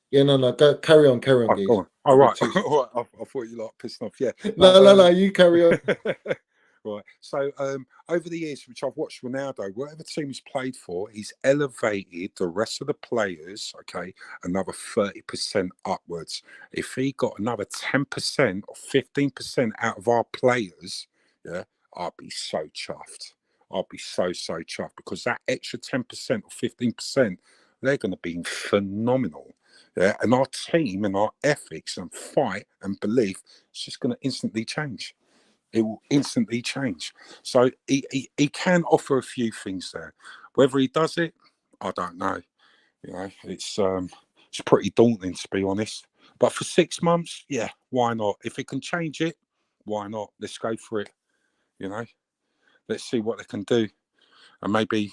Yeah, no. Carry on, Geese. Go on. All right. All right. I thought you like pissing off. Yeah. No. You carry on. Right. So over the years, which I've watched Ronaldo, whatever team he's played for, he's elevated the rest of the players, okay, another 30% upwards. If he got another 10% or 15% out of our players, yeah, I'd be so chuffed. I'd be so chuffed, because that extra 10% or 15%, they're going to be phenomenal. Yeah, and our team and our ethics and fight and belief is just going to instantly change. It will instantly change. So he can offer a few things there. Whether he does it, I don't know. You know, it's pretty daunting, to be honest. But for 6 months, yeah, why not? If it can change it, why not? Let's go for it. You know, let's see what they can do, and maybe,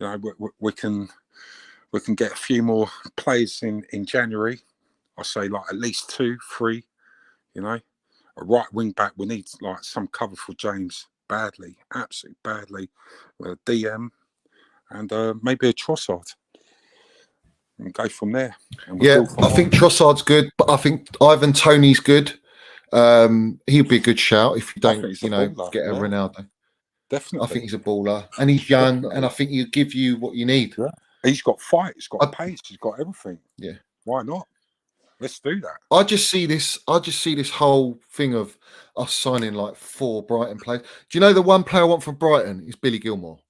you know, we can get a few more players in January. I say like at least 2, 3. You know. A right wing back, we need like some cover for James badly, absolutely badly. DM and maybe a Trossard, and go from there. And Yeah, I think Trossard's good, but I think Ivan Toney's good. He'd be a good shout if you don't, baller, get a Ronaldo. Definitely, I think he's a baller, and he's young, Definitely. and I think he'll give you what you need. Yeah, he's got fight, he's got pace, he's got everything. Yeah, why not? Let's do that. I just see this whole thing of us signing like 4 Brighton players. Do you know the one player I want from Brighton is Billy Gilmore?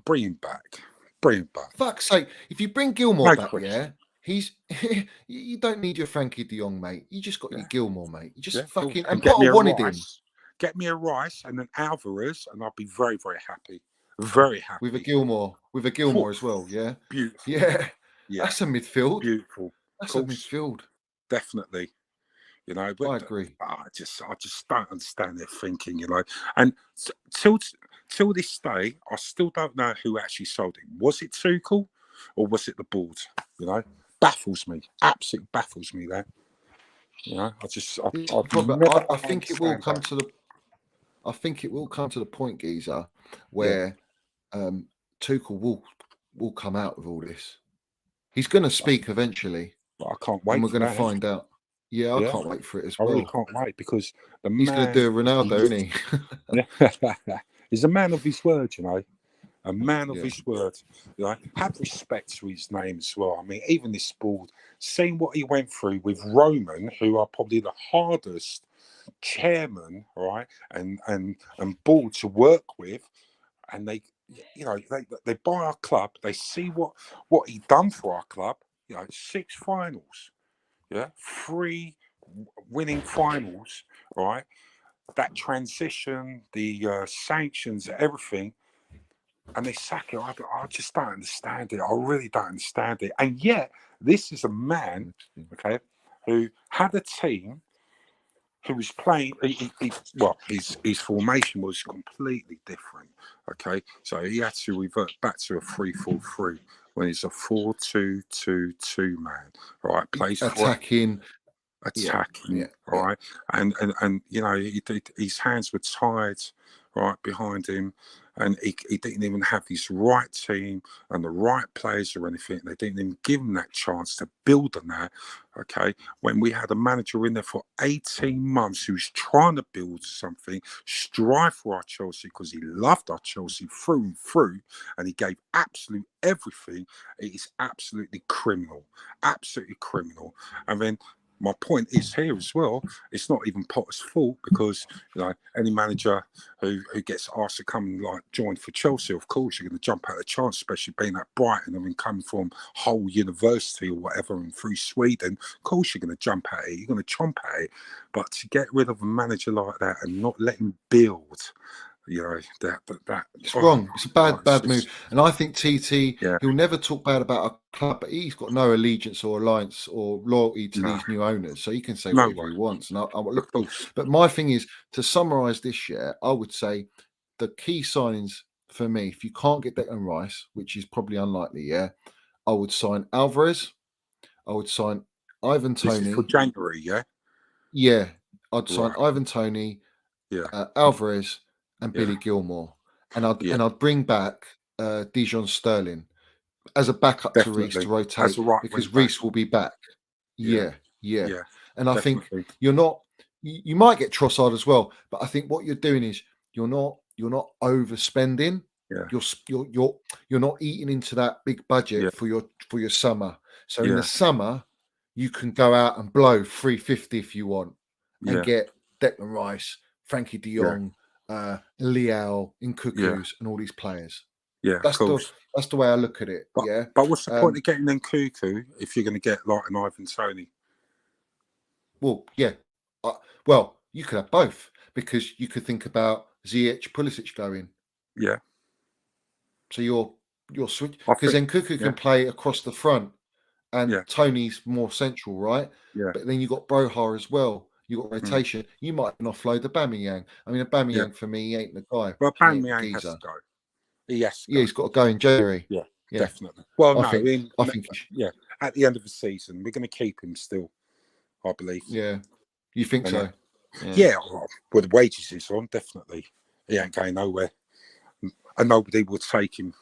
Bring him back. Bring him back. Fuck's sake! If you bring Gilmore back, yeah, he's you don't need your Frankie De Jong, mate. You just got your Gilmore, mate. You just fucking and Potter wanted him. Get me a Rice and an Alvarez, and I'll be very, very happy. Very happy. With a Gilmore as well, yeah. Beautiful. Yeah. That's a midfield. Beautiful. That's a midfield. Definitely. You know, but I agree. I just don't understand their thinking, you know. And till this day, I still don't know who actually sold him. Was it Tuchel or was it the board? You know, baffles me. Absolutely baffles me that. You know, I think it will come to the. I think it will come to the point, Geezer, where Tuchel will come out with all this. He's going to speak eventually. But I can't wait. And we're going to find out. Yeah, I can't wait for it as well. I really can't wait, because he's going to do a Ronaldo, isn't he? He's a man of his word, you know. A man of his word. You know, have respect to his name as well. I mean, even this board, seeing what he went through with Roman, who are probably the hardest chairman, right, and board to work with, and they, you know, they buy our club, they see what he done for our club. You know, 6 finals, 3 winning finals, right? That transition, the sanctions, everything, and they sack it. I just don't understand it. I really don't understand it. And yet, this is a man, okay, who had a team who was playing. His formation was completely different. Okay, so he had to revert back to a 3-4-3 when it's a 4-2-2-2 man. Right, plays attacking, right, and you know, his hands were tied right behind him, and he didn't even have his right team and the right players or anything. They didn't even give him that chance to build on that. Okay, when we had a manager in there for 18 months who was trying to build something, strive for our Chelsea, because he loved our Chelsea through and through, and he gave absolute everything. It is absolutely criminal, and then my point is here as well, it's not even Potter's fault, because any manager who gets asked to come and like join for Chelsea, of course you're going to jump at a chance, especially being at Brighton. I mean, coming from Hull University or whatever and through Sweden, of course you're going to jump at it, you're going to chomp at it. But to get rid of a manager like that and not let him build, that it's wrong. It's a bad move. just, And I think TT, yeah, he'll never talk bad about a club, but he's got no allegiance or alliance or loyalty to no, these new owners, so he can say no whatever way, he wants. And I of look. course, But my thing is, to summarise this year, I would say the key signings for me, if you can't get Declan Rice, which is probably unlikely, I would sign Alvarez. I would sign Ivan this is for Toney. January, yeah, Yeah, I'd sign right, Ivan Toney, yeah, Alvarez, and yeah, Billy Gilmore, and yeah, I'd bring back Dijon Sterling as a backup to Reece to definitely, as rotate, a right wing because back, Reece will be back. yeah, Yeah, yeah, and I think definitely, you're not. You might get Trossard as well, but I think what you're doing is you're not overspending. yeah, You're not eating into that big budget yeah, for your summer. So in the yeah, summer, you can go out and blow 350 if you want, and yeah, get Declan Rice, Frankie De yeah, Jong, Leao, yeah, Cuckoos, and all these players. yeah, of That's course. the way I look at it. But Yeah. but what's the point of getting them Cuckoo if you're going to get like an Ivan Toney? Well, yeah. Well, you could have both, because you could think about Ziyech, Pulisic going. Yeah, So you're switch, I because think, then Cuckoo yeah, can play across the front, and yeah, Tony's more central, right? yeah, But then you got Broha as well. You got mm, rotation. You might even offload the Aubameyang. I mean, yeah. Aubameyang for me, he ain't the guy. But He ain't the Aubameyang has geezer. to go. He has to Yeah, go. he's got to go in January. Yeah, Yeah, definitely. Well, I no, think. I think. yeah, at the end of the season, we're going to keep him still, I believe. Yeah, you think And so? Yeah. yeah, well, with the wages he's on, definitely, he ain't going nowhere, and nobody would take him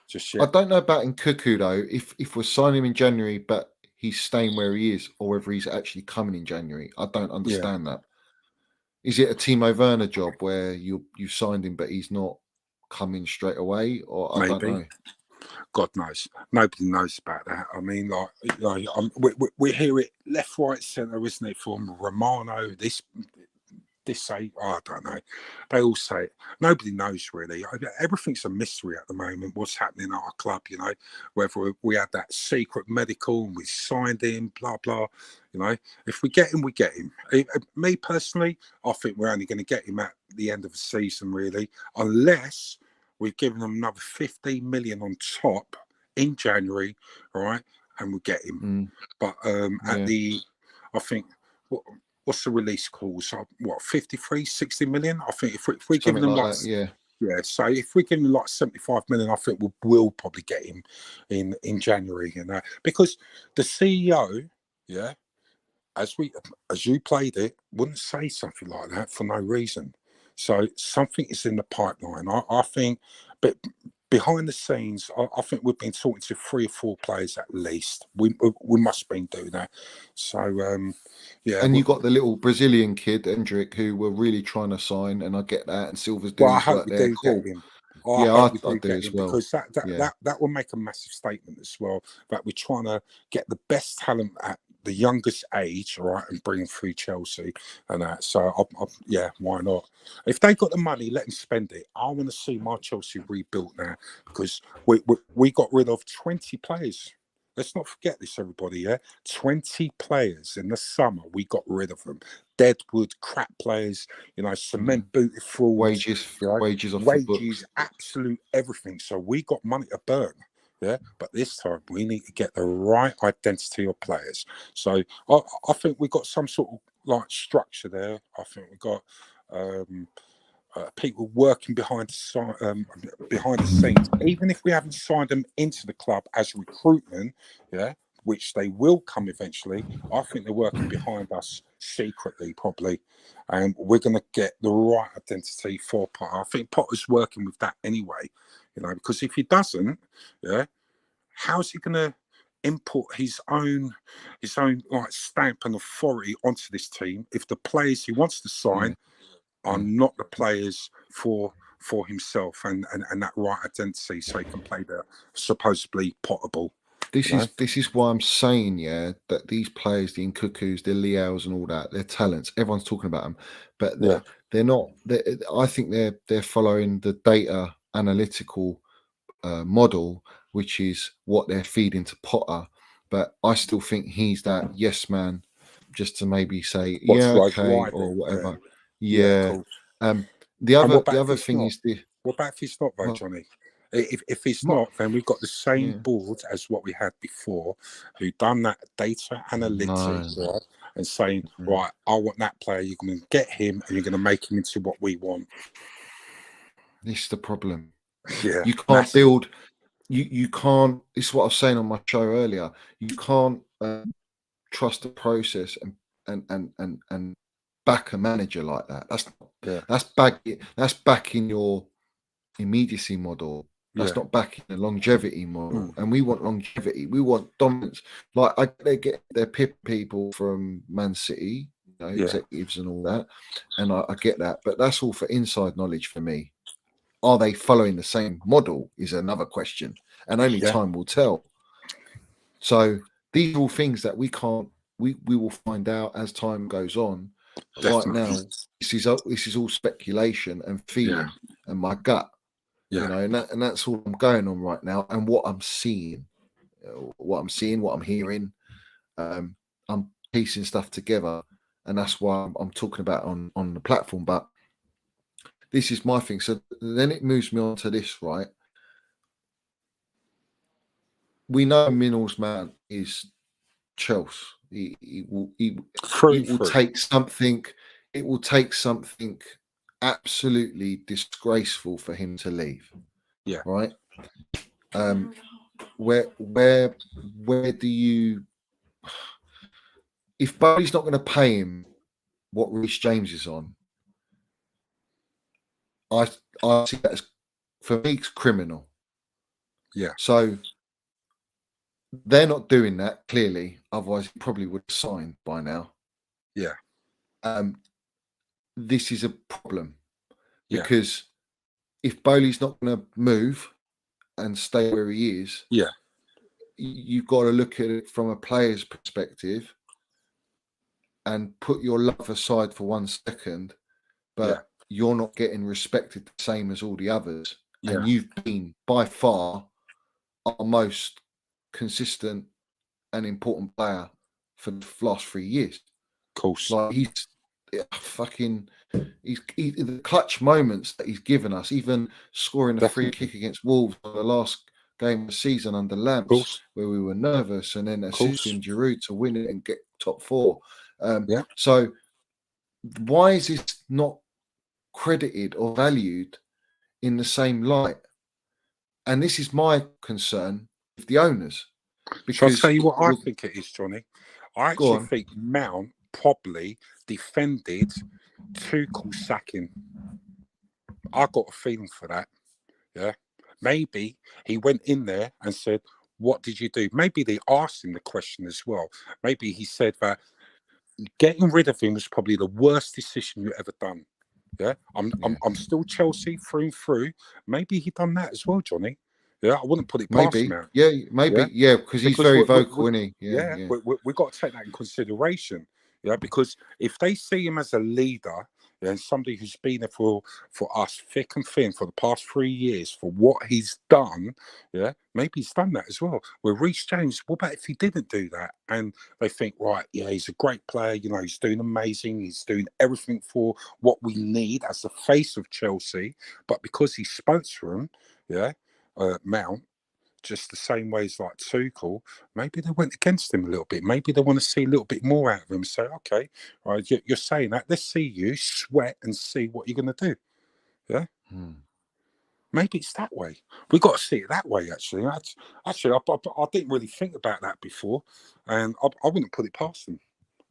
just I yet. don't know about in Cuckoo though. If we're signing him in January, but he's staying where he is, or whether he's actually coming in January, I don't Yeah, understand that. Is it a Timo Werner job where you signed him but he's not coming straight away, or I don't maybe. know. God knows. Nobody knows about that. I mean, like, we hear it left, right, centre, isn't it? From Romano, this say, I don't know. They all say it. Nobody knows really. Everything's a mystery at the moment. What's happening at our club? Whether we had that secret medical and we signed him, blah blah. If we get him, we get him. Me personally, I think we're only going to get him at the end of the season, really, unless we've given them another 15 million on top in January, all right, and we get him. But Yeah. I think, what's the release clause? What, 53, 60 million? I think if we're giving Something them like like, that, yeah. yeah, so if we're giving him like 75 million, I think we'll probably get him in January, because the CEO, yeah, as you played it, wouldn't say something like that for no reason. So something is in the pipeline. I think, but behind the scenes, I think we've been talking to 3 or 4 players at least. We must have been doing that. So yeah. And you got the little Brazilian kid, Hendrick, who we're really trying to sign, and I get that. And Silver's Well, doing I his hope work we there. do Cool. get him. I Yeah, hope we I do do get as him, well. because Yeah. that will make a massive statement as well, that we're trying to get the best talent at the youngest age, right, and bring them through Chelsea and that. So yeah, why not? If they got the money, let them spend it. I want to see my Chelsea rebuilt now, because we got rid of 20 players. Let's not forget this, everybody. Yeah, 20 players in the summer. We got rid of them. Deadwood, crap players. Cement booted forwards. Wages off the books. Wages, absolute everything. So we got money to burn. Yeah, but this time we need to get the right identity of players. So I think we got some sort of like structure there. I think we got people working behind the scenes, even if we haven't signed them into the club as recruitment. Yeah, which they will come eventually. I think they're working behind us secretly, probably, and we're going to get the right identity for Potter. I think Potter's working with that anyway, because if he doesn't, yeah, how's he going to input his own like stamp and authority onto this team if the players he wants to sign are not the players for himself and that right identity, so he can play the supposedly Potter ball? This you know? this is why I'm saying, yeah, that these players, the Nkukus, the Leos, and all that, they're talents. Everyone's talking about them, but Yeah, they're not. I think they're following the data analytical model, which is what they're feeding to Potter. But I still think he's that yes man, just to maybe say what's yeah, like okay, ride or it? Yeah, whatever. yeah, Yeah. cool. The And what other about if it's thing not? is the What about if it's not, though, well, Johnny? If it's not not, then we've got the same yeah. board as what we had before, who done that data No. analytics, right? And saying, Mm. right, I want that player. You're going to get him, and you're going to make him into what we want. This is the problem. Yeah, You can't massive. build. You can't. This is what I was saying on my show earlier. You can't trust the process and back a manager like that. Yeah, That's backing your immediacy model. yeah, That's not backing the longevity model. mm, And we want longevity. We want dominance. Like they get their people from Man City, yeah, executives and all that. And I get that, but that's all for inside knowledge for me. Are they following the same model is another question, and only yeah, time will tell. So these are all things that we can't. We will find out as time goes on. But right definitely. now, this is all speculation and feeling and my gut, Yeah, and that's all I'm going on right now, and what I'm seeing, what I'm hearing. I'm piecing stuff together, and that's why I'm talking about on the platform. But this is my thing. So then it moves me on to this, right? We know Minnell's man is Chelsea. through and It will through. take something. It will take something absolutely disgraceful for him to leave. Yeah, Right. Where do you? If Bowley's not going to pay him what Reece James is on, I see that as, for me, it's criminal. yeah, So they're not doing that clearly. Otherwise, he probably would have signed by now. yeah, This is a problem yeah, because if Bowley's not going to move and stay where he is, yeah, you've got to look at it from a player's perspective and put your love aside for 1 second, yeah, but you're not getting respected the same as all the others. yeah. And you've been by far our most consistent and important player for the last 3 years. Of course. Like he's the clutch moments that he's given us, even scoring a free kick against Wolves on the last game of the season under Lamps, where we were nervous, and then assisting Giroud to win it and get top 4. So why is this not credited or valued in the same light? And this is my concern with the owners. Shall I Because tell you what I think it is, Johnny? I actually on. think Mount probably defended Tuchel sacking. I got a feeling for that. Yeah. Maybe he went in there and said, "What did you do?" Maybe they asked him the question as well. Maybe he said that getting rid of him was probably the worst decision you ever done. Yeah. I'm still Chelsea through and through. Maybe he done that as well, Johnny. Yeah, I wouldn't put it past him. Maybe, because he's very vocal, isn't he? We got to take that in consideration. Yeah, because if they see him as a leader, and somebody who's been there for us thick and thin for the past 3 years for what he's done, yeah, maybe he's done that as well. With Reece James, what about if he didn't do that? And they think, right, yeah, he's a great player. You know, he's doing amazing. He's doing everything for what we need as the face of Chelsea. But because he spoke to him, yeah. Mount, just the same ways like Tuchel, maybe they went against him a little bit. Maybe they want to see a little bit more out of him. Say, okay, right, you're saying that. Let's see you sweat and see what you're going to do. Yeah. Maybe it's that way. We got to see it that way. Actually, I didn't really think about that before, and I wouldn't put it past them.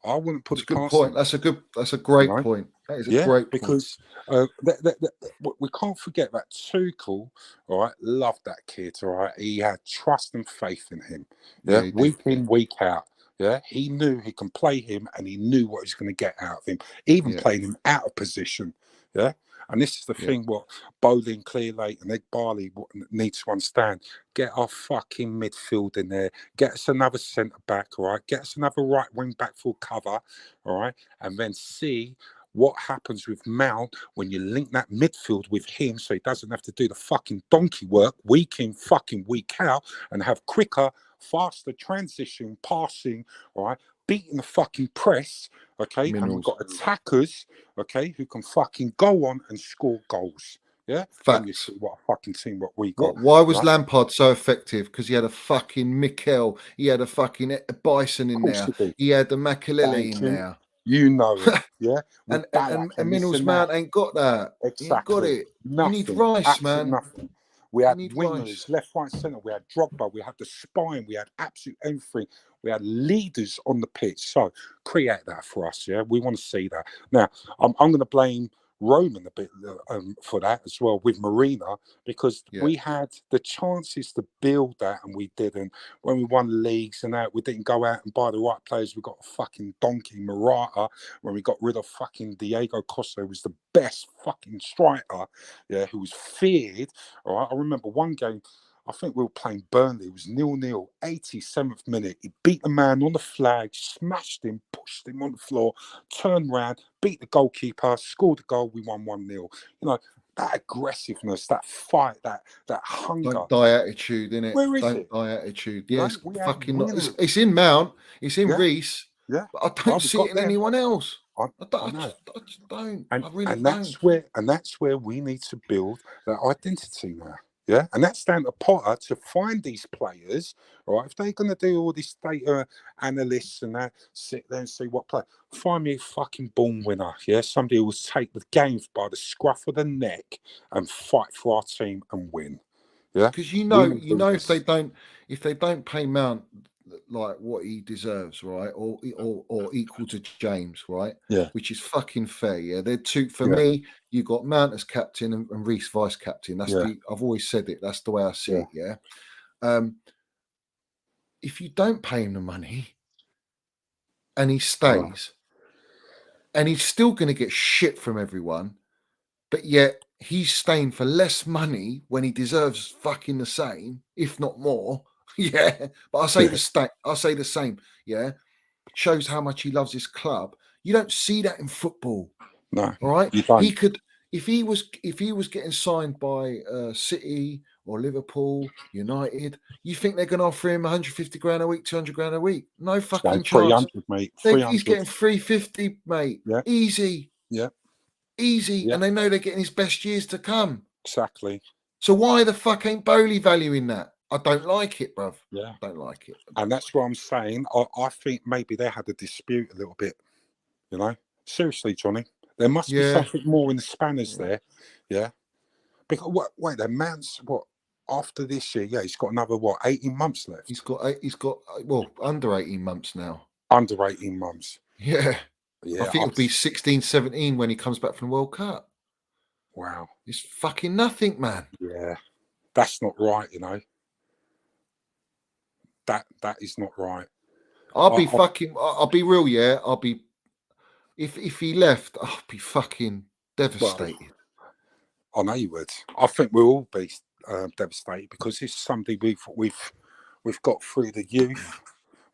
I wouldn't put it past point. them. That's a great point. That is a great point. Because we can't forget that Tuchel, all right, loved that kid, all right. He had trust and faith in him. Yeah, week in, week out. Yeah, he knew he can play him, and he knew what he was going to get out of him, even playing him out of position. Yeah, And this is the thing what Bowling, Clearlake and Egg Barley needs to understand. Get our fucking midfield in there. Get us another centre-back, all right? Get us another right wing-back full cover, all right? And then see what happens with Mount when you link that midfield with him so he doesn't have to do the fucking donkey work week in, fucking week out, and have quicker, faster transition, passing, all right? Beating the fucking press, okay? Minerals. And we've got attackers, okay, who can fucking go on and score goals. Yeah? Then you Facts. see what a fucking team what we got. Why was right? Lampard so effective? Because he had a fucking Mikel, he had a fucking Bison in there, he had the Makalele in there. You know it, yeah? and Ballack Minerals this Mount ain't got that. He ain't got Exactly. it. Nothing. You need Rice, Absolutely man. nothing. We You had need wingers, Rice. left, right, centre. We had Drogba. We had the spine. We had absolute everything. We had leaders on the pitch. So create that for us, yeah? We want to see that. Now, I'm going to blame Roman a bit for that as well with Marina, because we had the chances to build that and we didn't. When we won leagues and that, we didn't go out and buy the right players. We got a fucking donkey Morata. When we got rid of fucking Diego Costa, who was the best fucking striker, yeah, who was feared. All right, I remember one game, I think we were playing Burnley. It was 0-0, 87th minute. He beat the man on the flag, smashed him, pushed him on the floor, turned round, beat the goalkeeper, scored the goal. We won 1-0. You know, that aggressiveness, that fight, that hunger. Don't die attitude, innit? Where is Don't it? die attitude. You Yeah, know, it's we had fucking not. winners. It's in Mount. It's in Yeah. Reece. Yeah, But I don't we see got it in there. anyone else. I I know. just don't. And I really that's don't. where we need to build that identity now. Yeah, and that's down to Potter to find these players. All right, if they're going to do all this data analysts and that, sit there and see what play. Find me a fucking born winner. Yeah, somebody who will take the game by the scruff of the neck and fight for our team and win. Yeah, Because you We know, will do if this. they don't pay Mount like what he deserves, right, or equal to James, right, Yeah, which is fucking fair. Yeah, they're two for yeah, me. You got Mount as captain and Reece vice captain. That's yeah, I've always said it. That's the way I see yeah. it. Yeah. If you don't pay him the money and he stays, and he's still going to get shit from everyone, but yet he's staying for less money when he deserves fucking the same, if not more. Yeah, but I say the same. Yeah, shows how much he loves his club. You don't see that in football. No, All right, you don't. he could if he was getting signed by City or Liverpool, United. You think they're going to offer him 150 grand a week, 200 grand a week? No fucking chance. 300, mate. He's 300. getting 350, mate. Yeah, Easy, yeah, easy, yeah. and they know they're getting his best years to come. Exactly. So why the fuck ain't Bowley valuing that? I don't like it, bruv. Yeah. I don't like it. And that's what I'm saying. I think maybe they had a dispute a little bit, you know? Seriously, Johnny. There must be something more in the spanners there. Yeah. Because wait, the man's after this year, he's got another 18 months left. He's got under 18 months now. Under 18 months. Yeah. Yeah. I think it'll be 16, 17 when he comes back from the World Cup. Wow. It's fucking nothing, man. Yeah. That's not right, you know. That is not right. I'll be real, yeah. If he left, I'll be fucking devastated. Well, I know you would. I think we'll all be devastated because it's somebody we've got through the youth.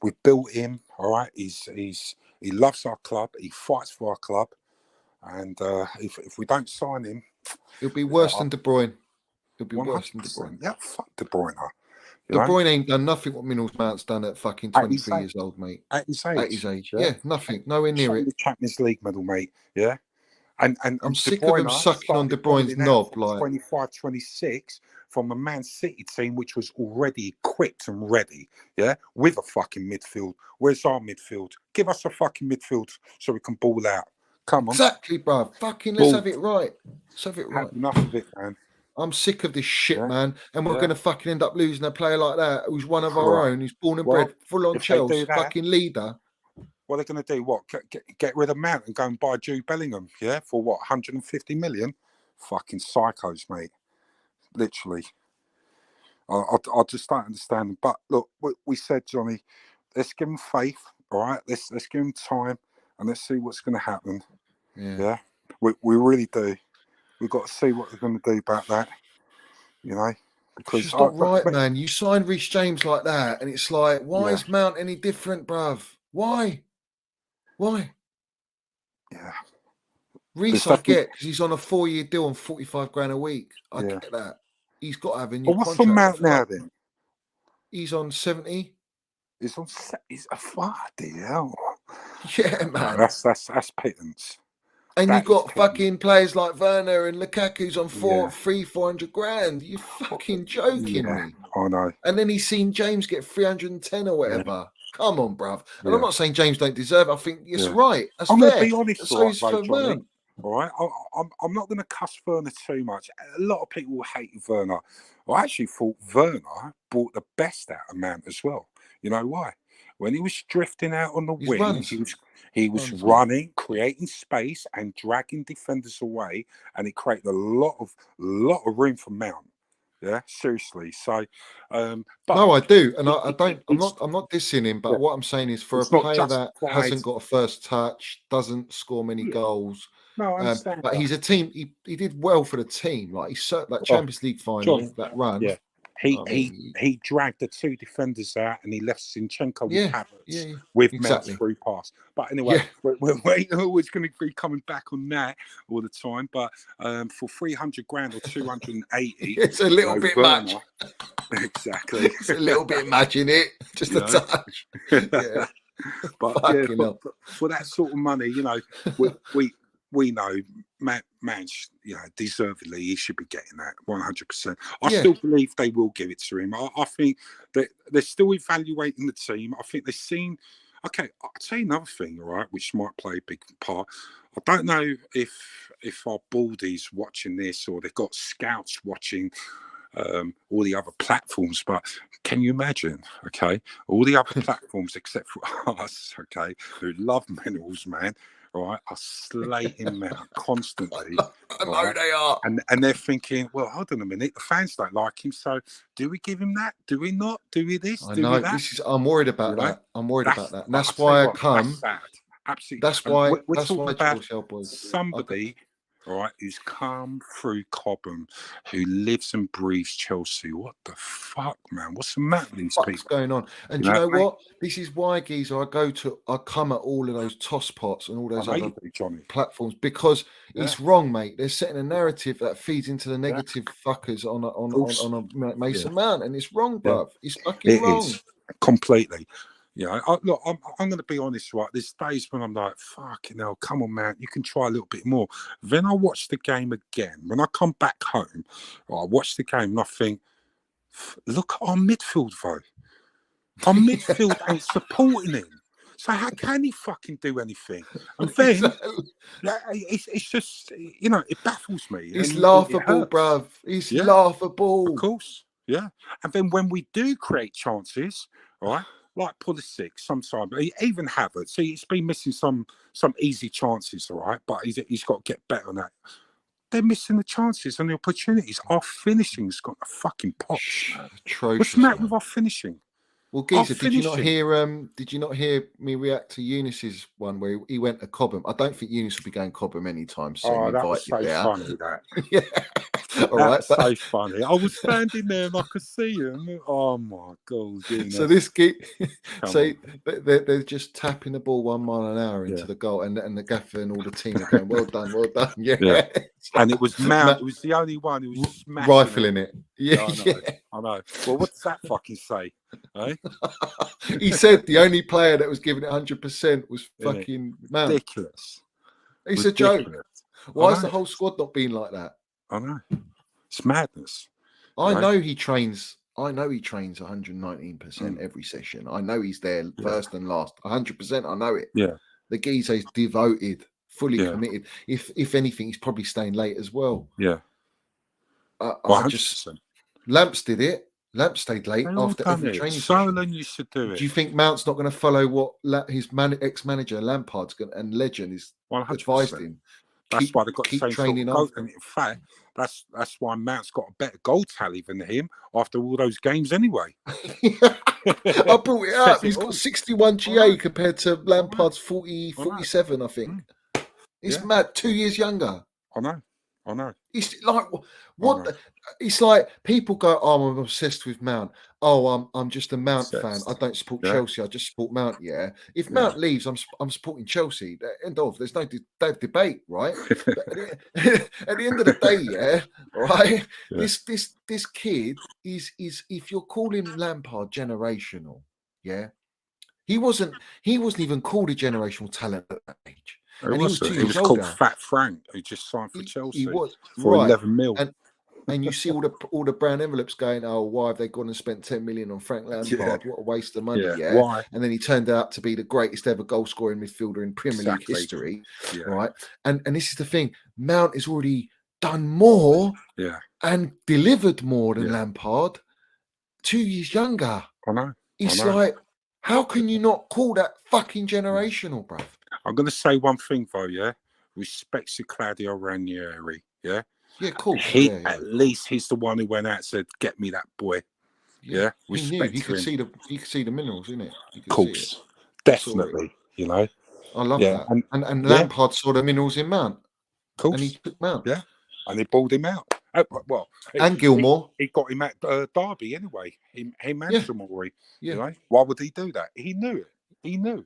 We've built him. All right. He loves our club. He fights for our club. And if we don't sign him, It'll be worse than De Bruyne. It'll be 100%. worse than De Bruyne. Yeah, fuck De Bruyne. De Bruyne ain't done nothing what Minerals Mount's done at fucking 23 years old, mate. At his age. Yeah, nothing. Nowhere near it. The Champions League medal, mate. Yeah. And I'm De sick of him Bruyne sucking on De started Bruyne's building out knob. from Like 25, 26 from a Man City team which was already equipped and ready, yeah, with a fucking midfield. Where's our midfield? Give us a fucking midfield so we can ball out. Come on. Exactly, bruv. Fucking let's have it right. Let's have it right. Have enough of it, man. I'm sick of this shit, Yeah. man. And we're going to fucking end up losing a player like that who's one of Right. our own, who's born and bred, full on if they do Chelsea, that- fucking leader. What are they going to do? What? Get rid of Mount and go and buy Jude Bellingham? Yeah, for what? 150 million? Fucking psychos, mate. Literally. I just don't understand. But look, we said, Johnny, let's give him faith. All right, let's give him time, and let's see what's going to happen. Yeah, we really do. we've got to see what they're going to do about that. You know, It's because just not right, man. You signed Reece James like that, and it's like, why is Mount any different, bruv? Why? Yeah. Reece, I get, because he's on a 4-year deal on 45 grand a week. I get that. He's got to have a new what's contract. on Mount now then? He's on 70. He's a bloody hell. Yeah, man. That's pittance. And you've got fucking players like Werner and Lukaku's on 400 grand. You fucking joking me? I know. And then he's seen James get 310 or whatever. Come on, bruv. And I'm not saying James don't deserve it. I think it's right. That's I'm fair. going to be honest, so is for Johnny. All right, I'm not going to cuss Werner too much. A lot of people hate Werner. I actually thought Werner brought the best out of Mount as well. You know why? When he was drifting out on the wing, he was running, creating space, and dragging defenders away, and it created a lot of room for Mount. Yeah, seriously. So, but no, I do, and I don't. I'm not dissing him, but what I'm saying is, for a player that hasn't got a first touch, doesn't score many goals. No, I understand. But he's a team. He did well for the team. Like that Champions League final, that run. Yeah, he dragged the two defenders out, and he left Zinchenko with Havertz with Mount through pass. But anyway, we're always going to be coming back on that all the time. But for 300 grand or 280, it's a little bit much. Exactly, it's a little bit much in it, just a touch. Yeah. But for that sort of money, you know, we know Manch, you know, deservedly he should be getting that 100%. I still believe they will give it to him. I think that they're still evaluating the team. I think they've seen. Okay, I'll tell you another thing, all right, which might play a big part. I don't know if our baldies watching this or they've got scouts watching all the other platforms, but can you imagine, okay, all the other platforms except for us, okay, who love minerals, man, right, are slating Mount constantly. I know they are. And they're thinking, well, hold on a minute, the fans don't like him, so do we give him that? Do we not? Do we this? I do know. we that? I'm worried about that. I'm worried about that. And that's why I come. That's sad. Absolutely. That's why we're that's talking why about somebody, all right, who's come through Cobham, who lives and breathes Chelsea. What the fuck, man? What's the matter with these people? What's going on? And do you know what? This is why, Geezer, I come at all of those toss pots and all those other platforms, because it's wrong, mate. They're setting a narrative that feeds into the negative fuckers on a Mason Mount, and it's wrong, bruv. It's fucking wrong. Is completely. Yeah, look, I'm going to be honest, right? There's days when I'm like, fucking hell, come on, man, you can try a little bit more. Then I watch the game again. When I come back home, I watch the game and I think, look at our midfield, though. Our midfield ain't supporting him. So how can he fucking do anything? And then, it's just, you know, it baffles me. It's laughable, bruv. It's laughable. Of course, yeah. And then when we do create chances, right, like Pulisic, sometimes even Havertz. See, he's been missing some easy chances, all right, but he's got to get better on that. They're missing the chances and the opportunities. Our finishing's got a fucking pop. What's the matter with our finishing? Well, Geezer, did you not hear me react to Eunice's one where he went to Cobham? I don't think Eunice will be going Cobham anytime soon. Oh, that was so funny, that. Yeah. That's so funny. I was standing there and I could see him. Oh my God. Eunice. So this they're just tapping the ball 1 mile an hour into the goal, and the gaffer and all the team are going, well done. Yeah. And it was Mount. It was the only one who was smashing rifling it. Yeah, I know. Well, what's that fucking say? Eh? He said the only player that was giving it 100% was fucking Mount. Ridiculous. It's a joke. Why has the whole squad not been like that? I know. It's madness. I know he trains 119% every session. I know he's there first and last. 100%. I know it. Yeah. The geezer's devoted, fully committed. If anything, he's probably staying late as well. Yeah. Lamps did it. Lamps stayed late after every training session. Then you should do it. Do you think Mount's not going to follow what his ex-manager Lampard's and legend is 100%. Advised him? That's why they've got the same training sort of goal. In fact, that's why Mount's got a better goal tally than him after all those games anyway. I brought it up. He's got 61 GA compared to Lampard's 47, I think. It's mad. 2 years younger. I know. I know. It's like I what? know. It's like people go, "Oh, I'm obsessed with Mount. Oh, I'm just a Mount fan. Obsessed. I don't support Yeah. Chelsea. I just support Mount." Yeah. If Yeah. Mount leaves, I'm supporting Chelsea. End of. There's no debate, right? But at the end of the day, yeah, right. Yeah. This kid is if you're calling Lampard generational, yeah. He wasn't even called a generational talent at that age, It and he was was. 2 It years was called older. Fat Frank, who just signed for He Chelsea was for right, 11 mil. and you see all the brown envelopes going, oh, why have they gone and spent 10 million on Frank Lampard? What a waste of money, yeah. Why? And then he turned out to be the greatest ever goal scoring midfielder in Premier League history, right? And this is the thing: Mount has already done more, and delivered more than Lampard. 2 years younger. I know. It's like, how can you not call that fucking generational, bruv? I'm going to say one thing though, yeah. Respects to Claudio Ranieri, yeah. Yeah, of course. He at least he's the one who went out and said, "Get me that boy." Yeah, he knew. He could see the minerals, innit? Of course, definitely. You know, I love that. And Lampard saw the minerals in Mount. Of course, and he took Mount. Yeah, and he balled him out. Well, and Gilmore, he got him at Derby anyway. He and Tomori. Yeah. You know, why would he do that? He knew it. He knew.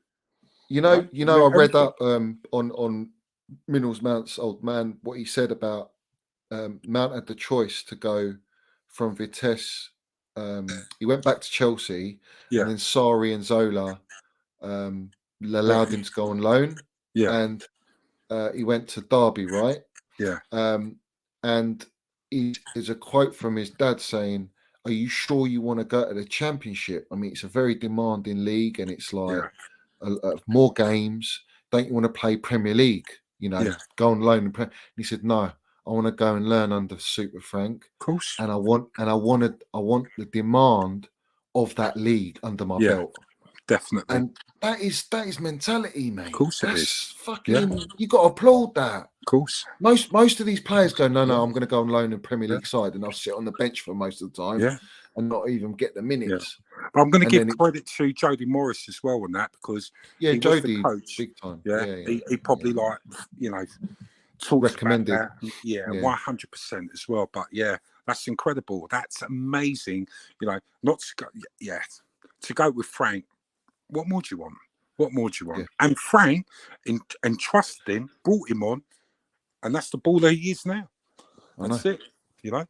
You know. I read up on Minerals Mount's old man what he said about Mount had the choice to go from Vitesse. He went back to Chelsea, and then Sarri and Zola allowed him to go on loan. And he went to Derby, right? And there's a quote from his dad saying, "Are you sure you want to go to the Championship? I mean, it's a very demanding league, and it's like more games. Don't you want to play Premier League? You know, go on loan." And he said, "No, I want to go and learn under Super Frank. Of course. And I want the demand of that league under my belt. Definitely. And that is mentality, mate. Of course That's it is. fucking. You got to applaud that. Of course. Most of these players go, no, I'm going to go on loan in Premier League side, and I'll sit on the bench for most of the time, and not even get the minutes. But I'm going to give credit to Jody Morris as well on that, because he Jody, was the coach. Big time. He probably talks recommended. About that. 100% as well. But that's incredible. That's amazing. You know, not to go, to go with Frank. What more do you want? What more do you want? And Frank entrusted him, brought him on, and that's the baller he is now. That's it. You know.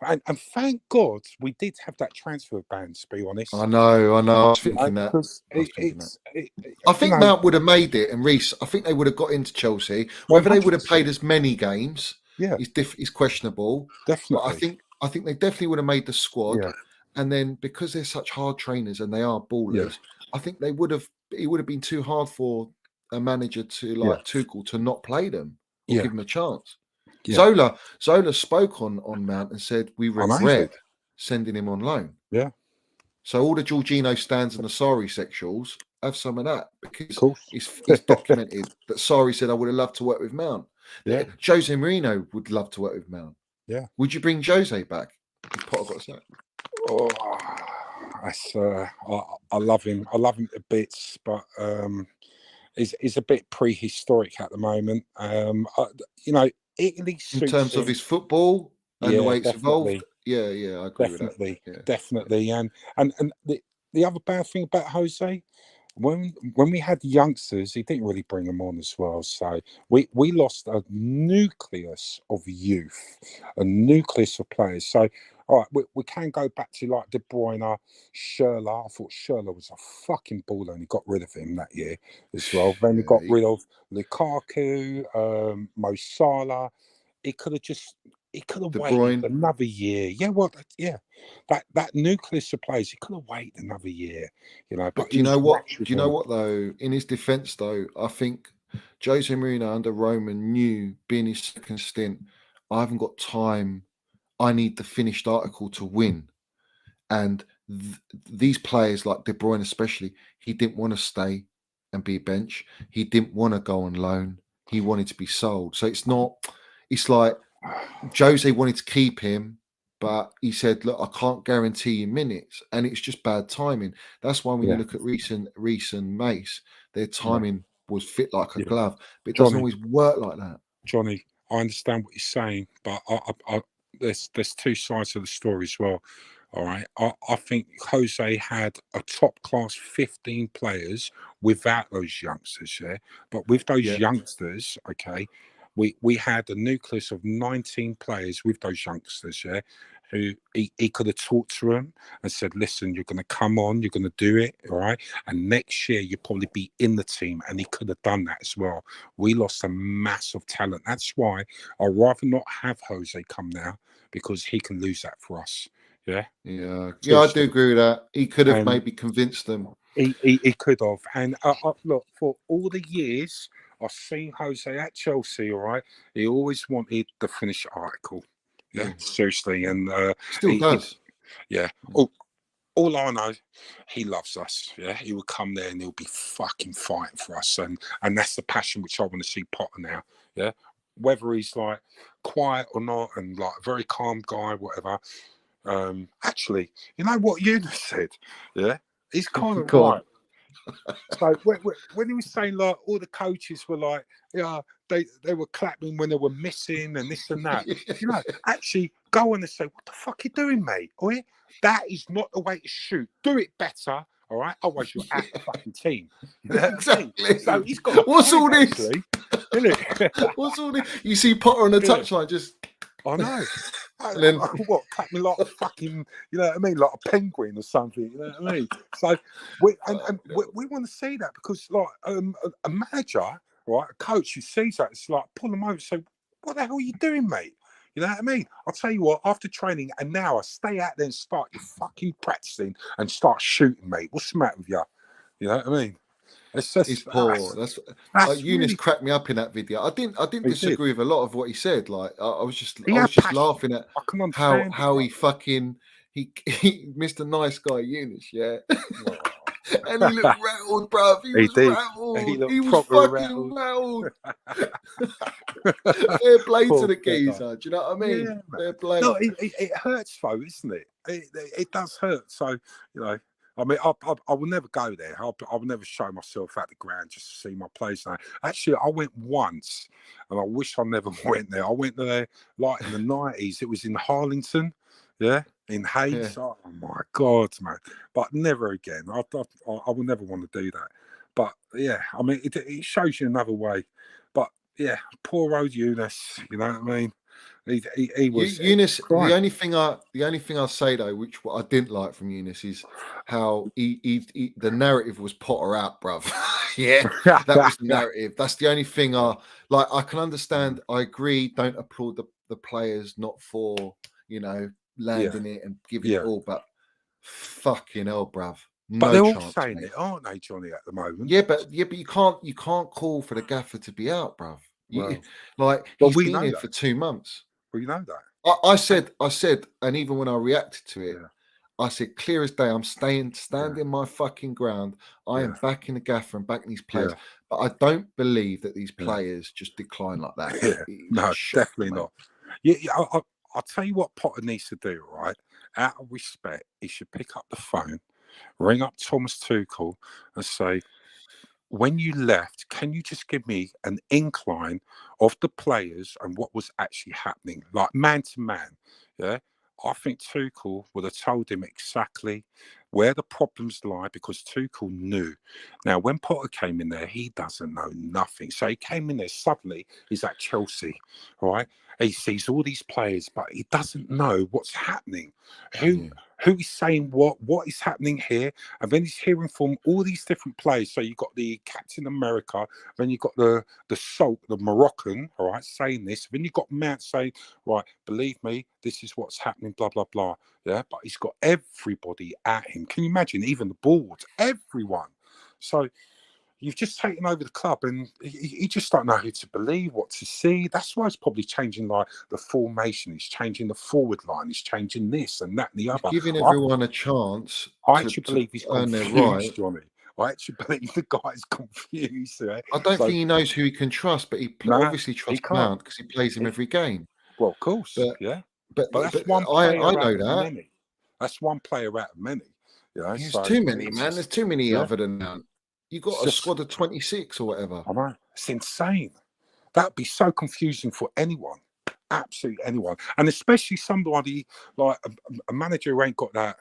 And thank God we did have that transfer ban, to be honest. I know. I was thinking that. I think Mount would have made it, and Reece, I think they would have got into Chelsea. Whether 100%. They would have played as many games is questionable. Definitely. But I think they definitely would have made the squad. And then because they're such hard trainers and they are ballers, I think it would have been too hard for a manager to Tuchel to not play them or give them a chance. Zola spoke on Mount and said, "We regret sending him on loan." So all the Jorginho stands and the Sarri sexuals have some of that, because it's documented that Sarri said, "I would have loved to work with Mount." Jose Mourinho would love to work with Mount. Would you bring Jose back if Potter got sacked? Oh, that's I love him. I love him to bits, but he's a bit prehistoric at the moment. You know, Italy in terms of his football and the way it's evolved. I agree with that. Definitely. And the other bad thing about Jose, when we had youngsters, he didn't really bring them on as well. So we lost a nucleus of youth, a nucleus of players. So all right, we can go back to like De Bruyne, Schürrle. I thought Schürrle was a fucking baller, and he got rid of him that year as well. Then he got rid of Lukaku, Mo Salah. He could have waited another year. That nucleus of players, he could have waited another year. You know, but do you know what? Do you know what though? In his defence, though, I think Jose Mourinho under Roman knew, being his second stint, I haven't got time. I need the finished article to win. And these players like De Bruyne especially, he didn't want to stay and be a bench. He didn't want to go on loan. He wanted to be sold. So it's like Jose wanted to keep him, but he said, "Look, I can't guarantee you minutes." And it's just bad timing. That's why when you look at Reece and Mace, their timing was fit like a glove. But it doesn't always work like that. Johnny, I understand what you're saying, but there's two sides of the story as well. All right, I think Jose had a top class 15 players without those youngsters, yeah. But with those youngsters, okay, we had a nucleus of 19 players with those youngsters, yeah, who he could have talked to them and said, listen, you're going to come on, you're going to do it, all right, and next year you'll probably be in the team, and he could have done that as well. We lost a mass of talent. That's why I'd rather not have Jose come now, because he can lose that for us. Yeah, I do agree with that. He could have maybe convinced them. He could have. And look, for all the years I've seen Jose at Chelsea, all right, he always wanted the finished article. Yeah, seriously, and still does. All I know, he loves us. Yeah, he will come there and he'll be fucking fighting for us, and that's the passion which I want to see Potter now. Yeah, whether he's like quiet or not, and like a very calm guy, whatever. Actually, you know what Eunice said? Yeah, he's kind of right. So when he was saying like all the coaches were like, yeah, they were clapping when they were missing and this and that. You know, actually go on and say, what the fuck are you doing, mate? Oh, yeah? That is not the way to shoot. Do it better, all right? Otherwise you're at the fucking team. You know Exactly. So he's got. What's all this? Actually, isn't it? What's all this? You see Potter on the touchline, just. I know. And then what, clap me like a fucking, you know what I mean, like a penguin or something, you know what I mean? So we want to see that, because like a manager, right, a coach who sees that, it's like pull them over and say, what the hell are you doing, mate? You know what I mean? I'll tell you what, after training an hour, stay out there and start your fucking practicing and start shooting, mate. What's the matter with you? You know what I mean? It's just, he's poor. That's Eunice cracked me up in that video. I didn't disagree with a lot of what he said. Like I was just laughing at how he fucking he Mr. Nice Guy Eunice, yeah. And he looked rattled, bruv. He was rattled. He was fucking rattled. Fair play to the geezer. Do you know what I mean? Yeah, fair play. No, it hurts though, isn't it? It does hurt. So you know. I mean, I will never go there. I will never show myself at the ground just to see my place now. Actually, I went once, and I wish I never went there. I went there like in the 90s. It was in Harlington, yeah, in Hayes. Yeah. Oh my God, man! But never again. I will never want to do that. But yeah, I mean, it shows you another way. But yeah, poor old Eunice. You know what I mean? He was Eunice. The only thing I'll say though, which what I didn't like from Eunice, is how the narrative was Potter out, bruv. Yeah, that was the narrative. That's the only thing I like. I can understand. I agree. Don't applaud the players not for landing it and giving it all, but fucking hell, bruv. But they're all saying it, aren't they, Johnny? At the moment. Yeah, but you can't call for the gaffer to be out, bruv. He's been here for 2 months. Well, you know that. I said, and even when I reacted to it, I said, clear as day, I'm standing my fucking ground. I am backing the gaffer and backing these players. But I don't believe that these players just decline like that. Yeah. No, definitely not. I'll tell you what Potter needs to do, right? Out of respect, he should pick up the phone, ring up Thomas Tuchel and say, when you left, can you just give me an incline of the players and what was actually happening, like man to man? Yeah, I think Tuchel would have told him exactly where the problems lie, because Tuchel knew. Now, when Potter came in there, he doesn't know nothing. So he came in there, suddenly he's at Chelsea, right? He sees all these players, but he doesn't know what's happening. Who is saying what is happening here? And then he's hearing from all these different players. So you've got the Captain America, then you've got the Salt, the Moroccan, all right, saying this. Then you've got Mount saying, right, believe me, this is what's happening, blah, blah, blah. Yeah, but he's got everybody at him. Can you imagine? Even the board, everyone. So you've just taken over the club, and you just don't know who to believe, what to see. That's why it's probably changing, like the formation. It's changing the forward line. It's changing this and that and the other. Giving everyone a chance. I actually believe he's confused, Johnny. I actually believe the guy's confused. Right? I don't think he knows who he can trust, but he obviously trusts Mount because he plays him every game. Well, of course, But that's one player out of many. That's one player out of many. You know, there's too many, man. There's too many other than that. You got a squad of 26 or whatever. I know. It's insane. That'd be so confusing for anyone, absolutely anyone, and especially somebody like a manager who ain't got that,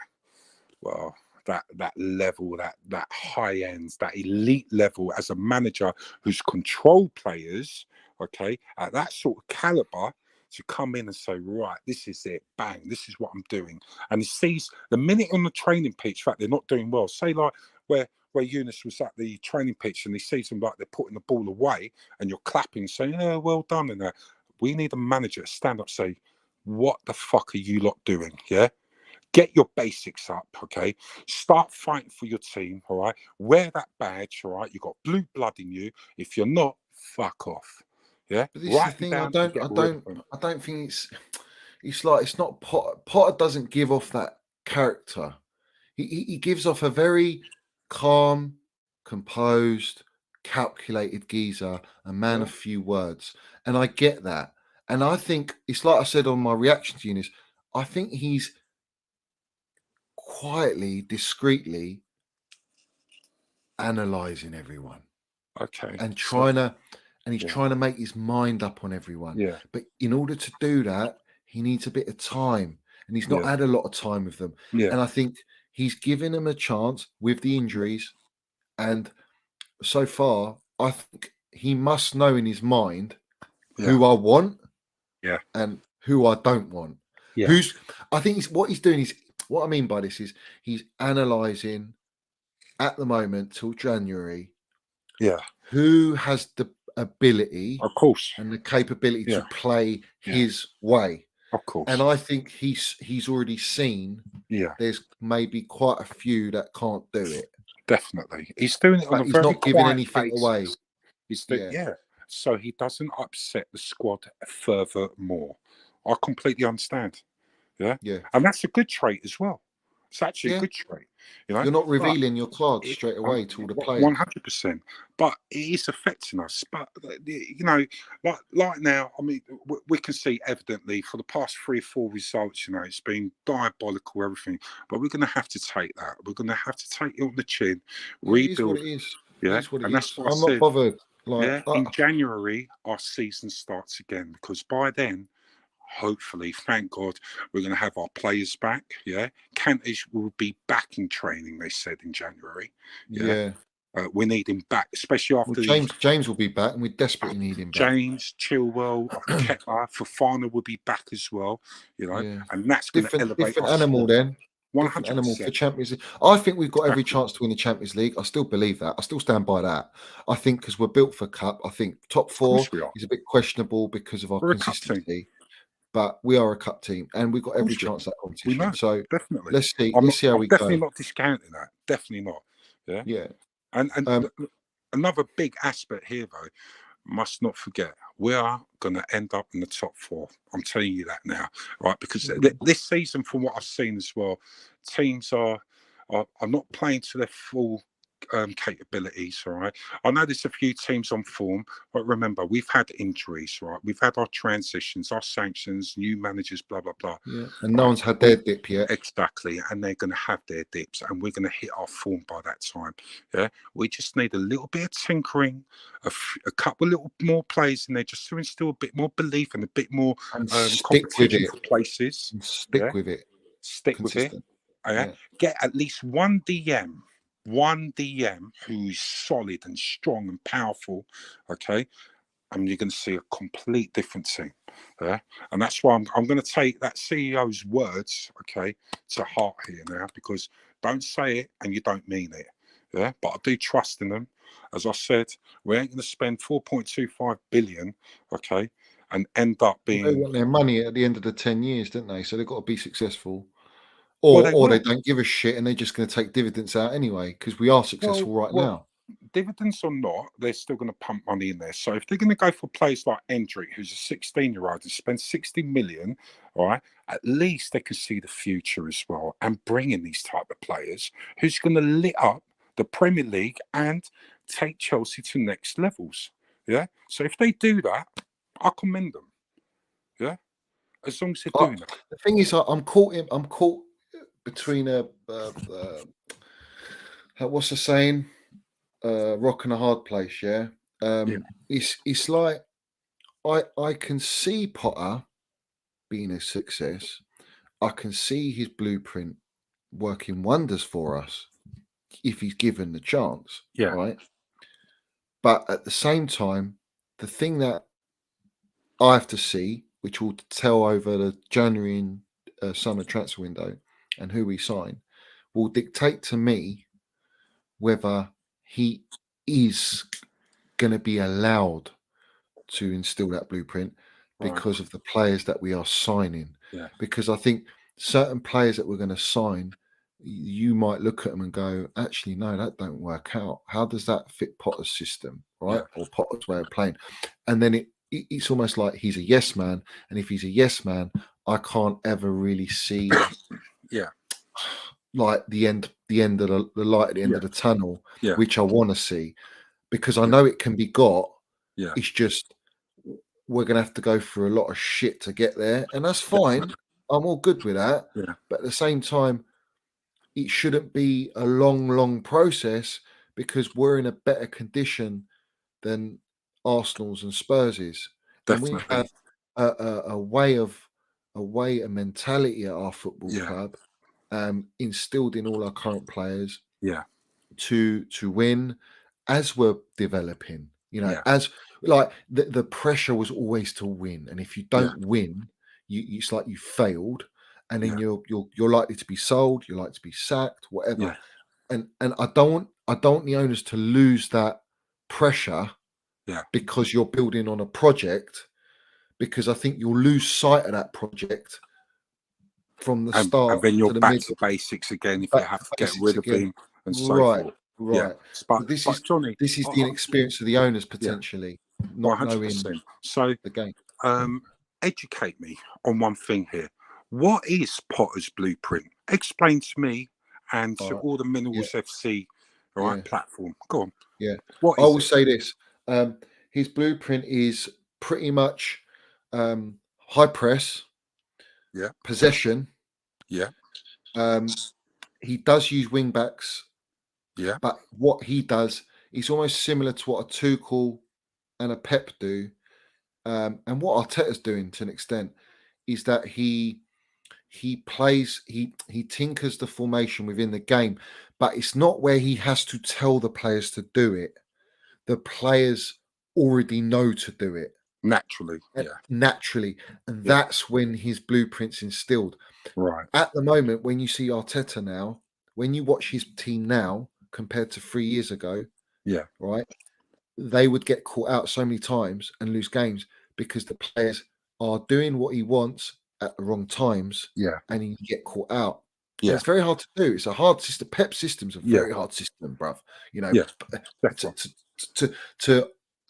well, that level, that high ends, that elite level as a manager who's controlled players, okay, at that sort of caliber, to come in and say, right, this is it, bang, this is what I'm doing. And he sees the minute on the training pitch, in fact, they're not doing well. Say like where Eunice was at the training pitch and he sees them like they're putting the ball away and you're clapping, saying, yeah, well done. And that. We need a manager to stand up, say, what the fuck are you lot doing? Yeah. Get your basics up, okay? Start fighting for your team, all right? Wear that badge, all right? You've got blue blood in you. If you're not, fuck off. Yeah? But this is the Write them thing. I down and don't. get I rid of don't. them. I don't think it's. It's like it's not Potter. Potter doesn't give off that character. He gives off a very calm, composed, calculated geezer, a man of few words, and I get that. And I think it's like I said on my reaction to Eunice. I think he's quietly, discreetly analyzing everyone Okay. and he's Yeah. trying to make his mind up on everyone. Yeah. But in order to do that, he needs a bit of time, and he's not Yeah. had a lot of time with them. Yeah. And I think he's given them a chance with the injuries. And so far, I think he must know in his mind who I want, Yeah. and who I don't want. Yeah. I think what he's doing is, what I mean by this is he's analysing at the moment till January. Yeah. Who has the ability, Of course, and the capability Yeah. to play his way? Of course. And I think he's already seen there's maybe quite a few that can't do it. Definitely. He's doing it on But a he's very not giving quiet anything basis. away. Yeah. So he doesn't upset the squad furthermore. I completely understand. Yeah. Yeah. And that's a good trait as well. It's actually a Yeah. good trait. You know, You're not But revealing your cards straight away to all the players. 100%. But it is affecting us. But you know, like now, I mean, we can see evidently for the past 3 or 4 results, you know, it's been diabolical, everything. But we're going to have to take that. We're going to have to take it on the chin, It is what rebuild. it is. Yeah, It is what it and is. that's what I I'm not said. bothered. Yeah, in January our season starts again, because by then, hopefully, thank God, we're going to have our players back. Yeah, Kentish will be back in training. They said in January. Yeah. We need him back, especially after James will be back, and we desperately need him back. James, Chilwell, Kepa, Fofana will be back as well. You know, and that's going to elevate different our animal squad. then. 100%. Different animal for Champions League. I think we've got every chance to win the Champions League. I still believe that. I still stand by that. I think because we're built for cup. I think top 4 is a bit questionable because of our consistency. But we are a cup team, and we've got every chance at that competition. We know, so definitely. let's see how we go. Definitely not discounting that. Definitely not. Yeah. Yeah. And another big aspect here, though, must not forget, we are going to end up in the top 4. I'm telling you that now, right? Because this season, from what I've seen as well, teams are not playing to their full capabilities. All right, I know there's a few teams on form, but remember, we've had injuries, right? We've had our transitions, our sanctions, new managers, blah blah blah. Yeah, and no one's had their dip yet. Exactly, and they're going to have their dips, and we're going to hit our form by that time. Yeah, we just need a little bit of tinkering, a couple of little more players in there, just to instill a bit more belief and a bit more competition for places. Stick with it. Stick with it. Yeah. Get at least one DM who's solid and strong and powerful, okay, and you're going to see a complete different team. Yeah, and that's why I'm going to take that CEO's words, okay, to heart here now, because don't say it and you don't mean it. Yeah, but I do trust in them. As I said, we ain't going to spend 4.25 billion, okay, and end up being. They want their money at the end of the 10 years, don't they? So they've got to be successful. Or they don't give a shit and they're just going to take dividends out anyway, because we are successful now. Dividends or not, they're still going to pump money in there. So if they're going to go for players like Endrick, who's a 16-year-old, and spend 60 million, all right, at least they can see the future as well, and bring in these type of players who's going to lit up the Premier League and take Chelsea to next levels. Yeah. So if they do that, I commend them. Yeah. As long as they're doing that. The thing is, I'm caught between what's the saying? Rock and a hard place. Yeah. It's like I can see Potter being a success. I can see his blueprint working wonders for us if he's given the chance, Yeah. right? But at the same time, the thing that I have to see, which will tell over the January and summer transfer window and who we sign, will dictate to me whether he is going to be allowed to instill that blueprint because of the players that we are signing. Yeah. Because I think certain players that we're going to sign, you might look at them and go, actually, no, that don't work out. How does that fit Potter's system, right? Yeah. Or Potter's way of playing? And then it's almost like he's a yes man. And if he's a yes man, I can't ever really see Yeah. like the end of the light at the end of the tunnel, Yeah. which I want to see, because I know it can be got. Yeah. It's just we're gonna have to go through a lot of shit to get there, and that's fine. I'm all good with that. Yeah. But at the same time, it shouldn't be a long process because we're in a better condition than Arsenal's and Spurs'. And we Definitely. have a mentality at our football club, instilled in all our current players. Yeah. To win as we're developing, Yeah. as like the pressure was always to win, and if you don't win, it's like you failed, and then you're likely to be sold, you're likely to be sacked, whatever. And I don't want the owners to lose that pressure, because you're building on a project, because I think you'll lose sight of that project from the start, and then you're to the back middle, to basics again if you have to get rid of him and so forth. Right. But This Johnny, is the inexperience of the owners potentially not knowing 100%. So the game. educate me on one thing here. What is Potter's blueprint? Explain to me and to all the Minerals FC platform. Go on. Yeah. What I is will it? say this. His blueprint is pretty much high press, possession. Yeah. He does use wing backs. Yeah. But what he does is almost similar to what a Tuchel and a Pep do. And what Arteta's doing to an extent is that he tinkers the formation within the game, but it's not where he has to tell the players to do it. The players already know to do it Naturally. And that's when his blueprint's instilled. Right. At the moment, when you see Arteta now, when you watch his team now compared to 3 years ago, right, they would get caught out so many times and lose games because the players are doing what he wants at the wrong times, and he get caught out. And it's very hard to do. It's a hard system. Pep system's a very hard system, bruv.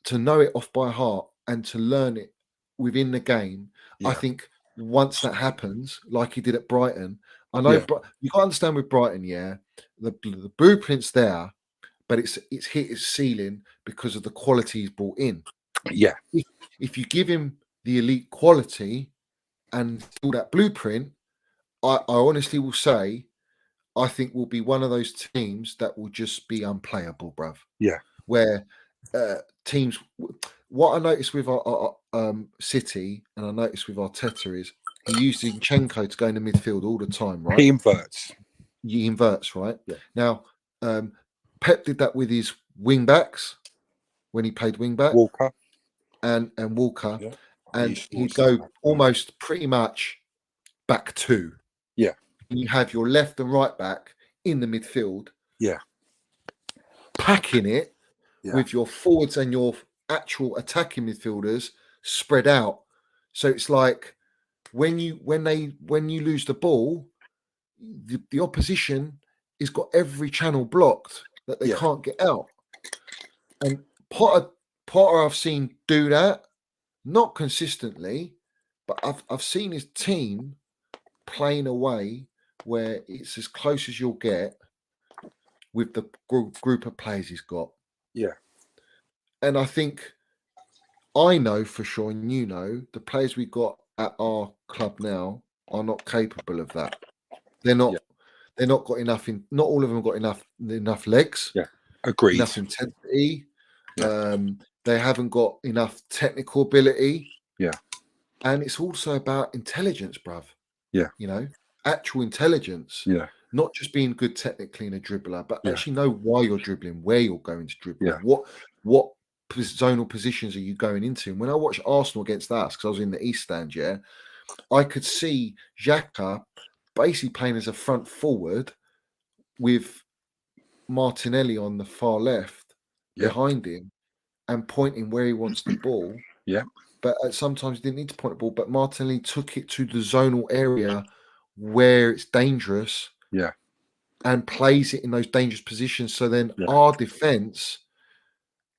To know it off by heart and to learn it within the game. I think once that happens, like he did at Brighton, I know you can't understand with Brighton, the blueprint's there, but it's hit its ceiling because of the quality he's brought in. If you give him the elite quality and all that blueprint, I honestly will say, I think we'll be one of those teams that will just be unplayable, bruv. Where teams, what I noticed with our City, and I noticed with Arteta is he used Zinchenko to go in the midfield all the time, right? He inverts. Right? Now, Pep did that with his wing backs when he played wing back, Walker and Walker, and he'd go almost pretty much back two. And you have your left and right back in the midfield, packing it with your forwards and your actual attacking midfielders spread out. So it's like when you lose the ball, the opposition has got every channel blocked that they can't get out. And Potter I've seen do that, not consistently, but I've seen his team playing away where it's as close as you'll get with the group of players he's got. And I think I know for sure, and the players we got at our club now are not capable of that. They're not. They're not got enough. Not all of them got enough legs. Agreed. Enough intensity. they haven't got enough technical ability. Yeah. And it's also about intelligence, bruv. Yeah. You know, actual intelligence. Yeah. Not just being good technically in a dribbler, but Yeah. actually know why you're dribbling, where you're going to dribble, Yeah. what zonal positions are you going into. And when I watched Arsenal against us, because I was in the East Stand, yeah, I could see Xhaka basically playing as a front forward with Martinelli on the far left Yeah. behind him and pointing where he wants the ball. Yeah. But sometimes he didn't need to point the ball, but Martinelli took it to the zonal area where it's dangerous. Yeah. And plays it in those dangerous positions. So then Yeah. our defense,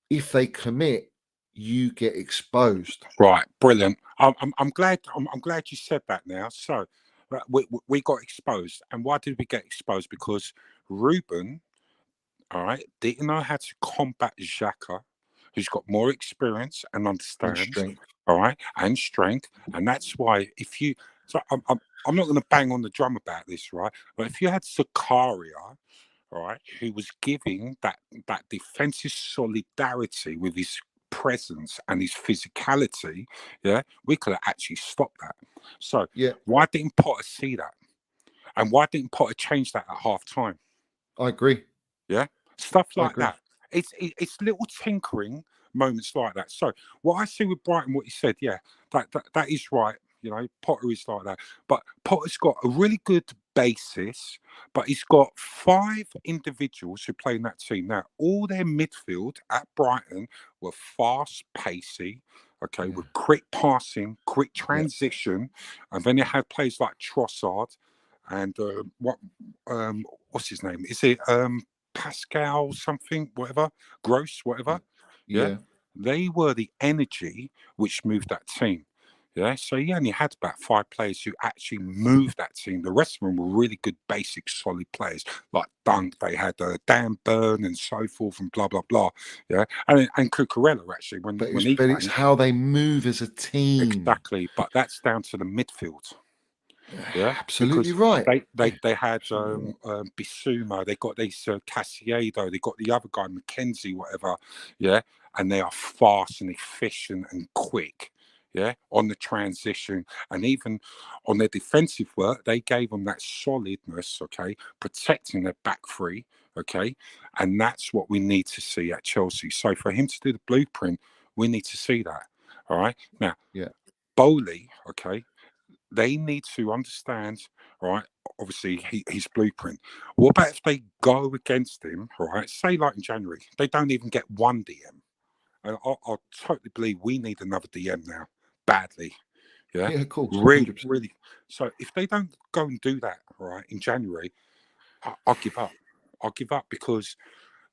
if they commit, you get exposed. Right, brilliant. I'm glad. I'm glad you said that now. So we got exposed, and why did we get exposed? Because Ruben, all right, didn't know how to combat Xhaka, who's got more experience and And understands, strength. all right, and strength, and that's why if you, so I'm not going to bang on the drum about this, right? But if you had Zakaria, all right, who was giving that defensive solidarity with his presence and his physicality, yeah, we could have actually stopped that. So Yeah, why didn't Potter see that? And why didn't Potter change that at half time? I agree. Yeah, stuff I like agree. that. It's little tinkering moments like that. So what I see with Brighton, what you said, yeah, that is right. You know, Potter is like that, but Potter's got a really good basis. But he's got 5 individuals who play in that team now. All their midfield at Brighton were fast, pacey. Okay, Yeah. with quick passing, quick Yeah. transition, and then you had players like Trossard and what's his name? Is it Pascal something, whatever, Gross, whatever. Yeah. Yeah. They were the energy which moved that team. Yeah. So he only had about 5 players who actually moved that team. The rest of them were really good, basic, solid players like Dunk. They had Dan Burn and so forth and blah, blah, blah. Yeah. And Cucurella, actually, when But he it's came. how they move as a team. Exactly. But that's down to the midfield. Yeah, Absolutely because right. they had Absolutely right. Bissouma, they got this Casiedo, they got the other guy McKenzie, whatever. Yeah, and they are fast and efficient and quick. Yeah, on the transition and even on their defensive work, they gave them that solidness. Okay, protecting their back three. Okay, and that's what we need to see at Chelsea. So for him to do the blueprint, we need to see that. All right, now, Yeah. Bowley. Okay, they need to understand, right? Obviously, his blueprint. What about if they go against him, right? Say, like in January, they don't even get one DM. And I totally believe we need another DM now, badly. Yeah, Yeah, of course. really, 100%. really. So if they don't go and do that, right, in January, I'll give up. I'll give up because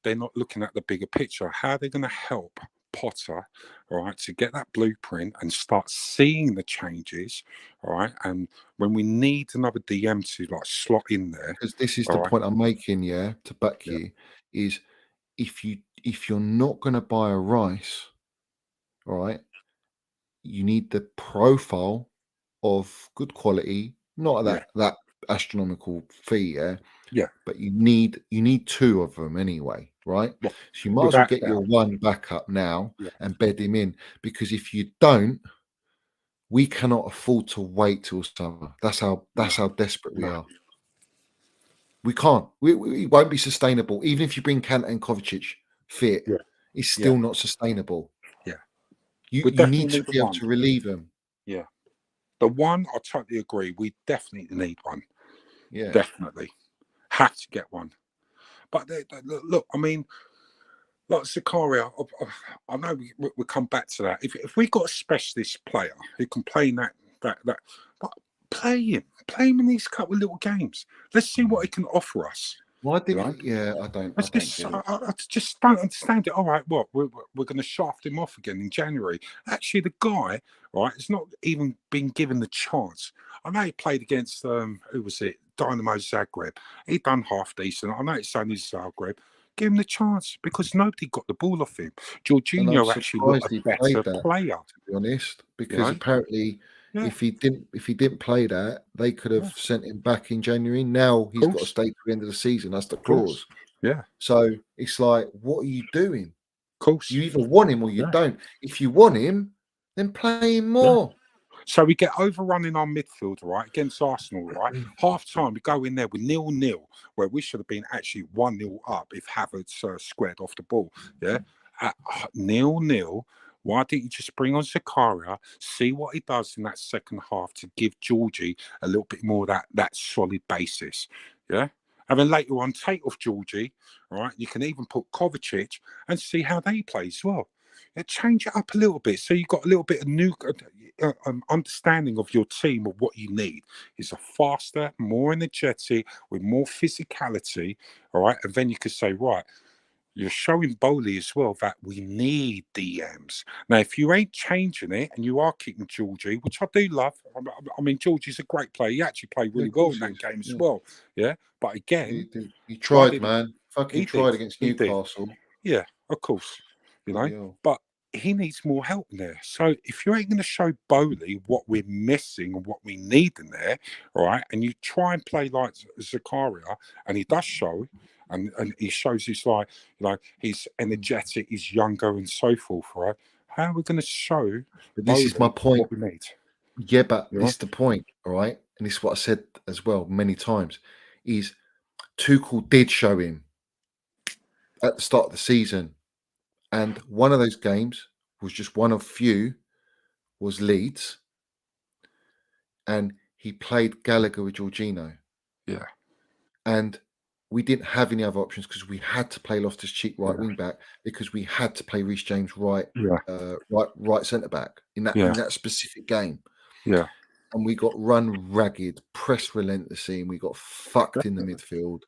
they're not looking at the bigger picture. How are they going to help Potter, all right, to get that blueprint and start seeing the changes, all right? And when we need another DM to like slot in there, Because this is all the right, point I'm making, yeah, to back yeah, you, is if you're not going to buy a Rice, all right, you need the profile of good quality, not yeah, that astronomical fee, yeah, yeah, but you need 2 of them anyway, right? well, So you might as well without a get your doubt, one backup now yeah, and bed him in, because if you don't, we cannot afford to wait till summer. That's how no, desperate we no, are. We can't. We won't be sustainable. Even if you bring Kant and Kovacic fit, yeah, it's yeah, still not sustainable. yeah. You We need definitely to need the be able one. to relieve them. Yeah, the one. I totally agree. We definitely need one. Yeah. Definitely have to get one. But look, I mean, like Zakaria, I know we come back to that. If we got a specialist player who can play in that, but play him in these couple of little games. Let's see what he can offer us. Why You did? know, Yeah, I don't get it. I just don't understand it. All right, what we're going to shaft him off again in January? Actually, the guy, right, has not even been given the chance. I know he played against who was it? Dynamo Zagreb. He done half decent. I know it's only Zagreb. Give him the chance because nobody got the ball off him. And I'm Jorginho actually looked surprised a he played better that, player. to be honest, You because know? apparently Yeah, if he didn't play that, they could have yeah, sent him back in January. Now of he's got to course, stay to the end of the season. That's the of course. clause. Yeah, So it's like, what are you doing? of course. You either want him or you Yeah. don't. If you want him, then play him more. So we get overrun in our midfield, right, against Arsenal, right? Half time, we go in there with 0-0, where we should have been actually 1-0 up if Havertz squared off the ball. Yeah, at 0-0. Why didn't you just bring on Zakaria, see what he does in that second half to give Georgie a little bit more of that solid basis? Yeah. And then later on, take off Georgie, right? You can even put Kovacic and see how they play as well. Yeah, change it up a little bit so you've got a little bit of new understanding of your team, of what you need is a faster, more energetic, with more physicality. All right, and then you could say, right, you're showing Bowley as well that we need DMs. Now, if you ain't changing it and you are kicking Georgie, which I do love, I mean, Georgie's a great player. He actually played really well in that game as well. Yeah, but again, he tried, man. Fucking he tried did. against He did. Newcastle. Yeah, of course. You know, Yeah. but he needs more help in there. So if you ain't going to show Bowley what we're missing and what we need in there, all right, and you try and play like Zakaria, and he does show, and he shows he's like, you know, he's energetic, he's younger, and so forth, right? How are we going to show But this is my point. what we need? Yeah, but this is the point, all right? And this is what I said as well many times, is Tuchel did show him at the start of the season. And one of those games was just one of few, was Leeds. And he played Gallagher with Jorginho. Yeah. And we didn't have any other options because we had to play Loftus-Cheek right wing back because we had to play Reece James right centre back in that specific game. Yeah. And we got run ragged, pressed relentlessly, and we got fucked in the midfield.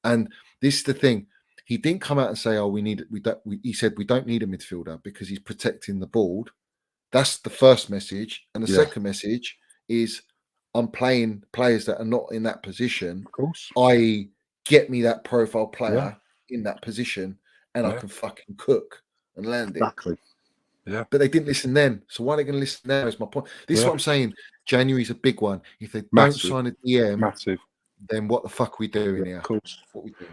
And this is the thing. He didn't come out and say, "Oh, he said we don't need a midfielder because he's protecting the ball." That's the first message. And the second message is I'm playing players that are not in that position. Of course. I.e., get me that profile player in that position and I can fucking cook and land it. Exactly. Yeah. But they didn't listen then. So why are they going to listen now is my point. This is what I'm saying. January's a big one. If they don't sign a DM, then what the fuck are we doing here? Of course. What we doing?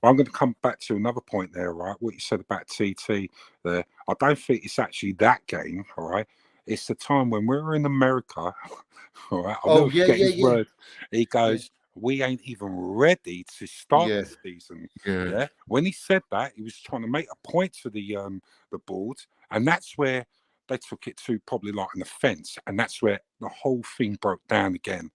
I'm going to come back to another point there, right? What you said about TT there. I don't think it's actually that game, all right? It's the time when we were in America, all right? I'll never forget his word. He goes, we ain't even ready to start the season. Yeah. When he said that, he was trying to make a point to the board, and that's where they took it to probably like an offence, and that's where the whole thing broke down again,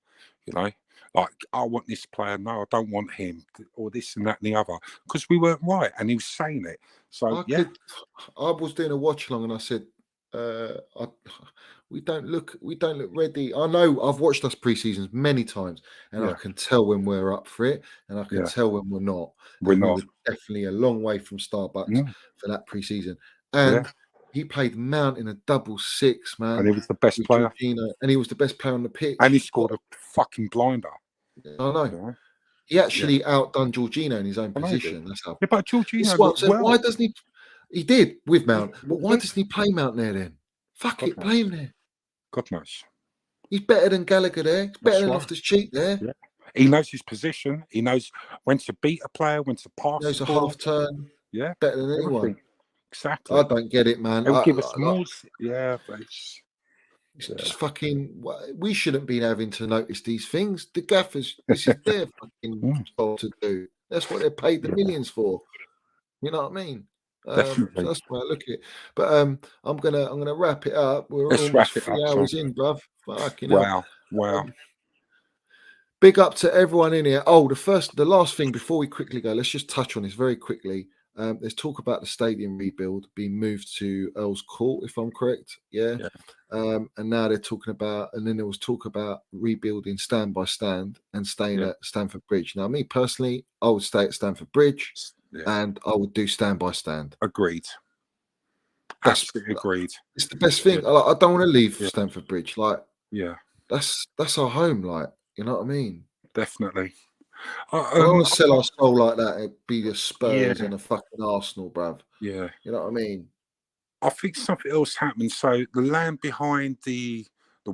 you know? Like, I want this player, no, I don't want him, or this and that and the other, because we weren't right, and he was saying it. So I was doing a watch along, and I said, we don't look ready. I know I've watched us pre-seasons many times, and I can tell when we're up for it, and I can tell when we're not. We were definitely a long way from Starbucks for that pre-season, and he played Mount in a double six, man, and he was the best player, and he was the best player on the pitch, and he scored a fucking blinder. I know. He actually outdone Jorginho in his own position. That's how. Yeah, but Jorginho, why doesn't he? He did with Mount, but why doesn't he play Mount there then? Fuck it, play him there. God knows. He's better than Gallagher there. He's better than Loftus-Cheek there. Yeah. He knows his position. He knows when to beat a player, when to pass. He knows a half turn. Yeah, better than anyone. Exactly. I don't get it, man. He'll give us more. Yeah, but it's just fucking. We shouldn't be having to notice these things. The gaffers, this is their fucking job to do. That's what they're paid the millions for. You know what I mean? So that's why I look at it. But I'm gonna wrap it up. We're almost 3 hours in, bruv. Fucking hell. Wow. Big up to everyone in here. Oh, the last thing before we quickly go, let's just touch on this very quickly. There's talk about the stadium rebuild being moved to Earl's Court, if I'm correct. Yeah. And now they're talking about, and then there was talk about rebuilding stand by stand and staying at Stamford Bridge. Now, me personally, I would stay at Stamford Bridge and I would do stand by stand. Agreed. Absolutely agreed. It's the best thing. I don't want to leave Stamford Bridge. Like, that's our home. Like, you know what I mean? Definitely. I don't want to sell our soul like that. It'd be the Spurs and the fucking Arsenal, bruv. Yeah. You know what I mean? I think something else happened. So the land behind the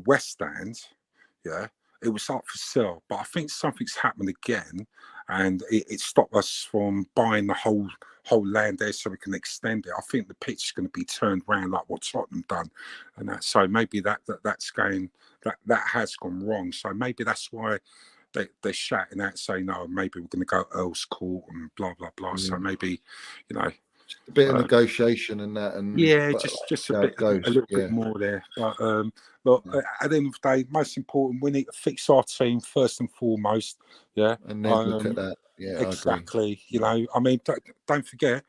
West Stand, it was up for sale. But I think something's happened again, and it stopped us from buying the whole land there so we can extend it. I think the pitch is going to be turned round like what Tottenham done, and that. So maybe that's going that has gone wrong. So maybe that's why they're shouting out saying, no, maybe we're going to go Earl's Court and blah blah blah. So maybe, you know, a bit of negotiation and that, and yeah, just a bit, a little bit more there. But look, at the end of the day, most important, we need to fix our team first and foremost. Yeah, and then look at that. Yeah, exactly. You know, I mean, don't forget,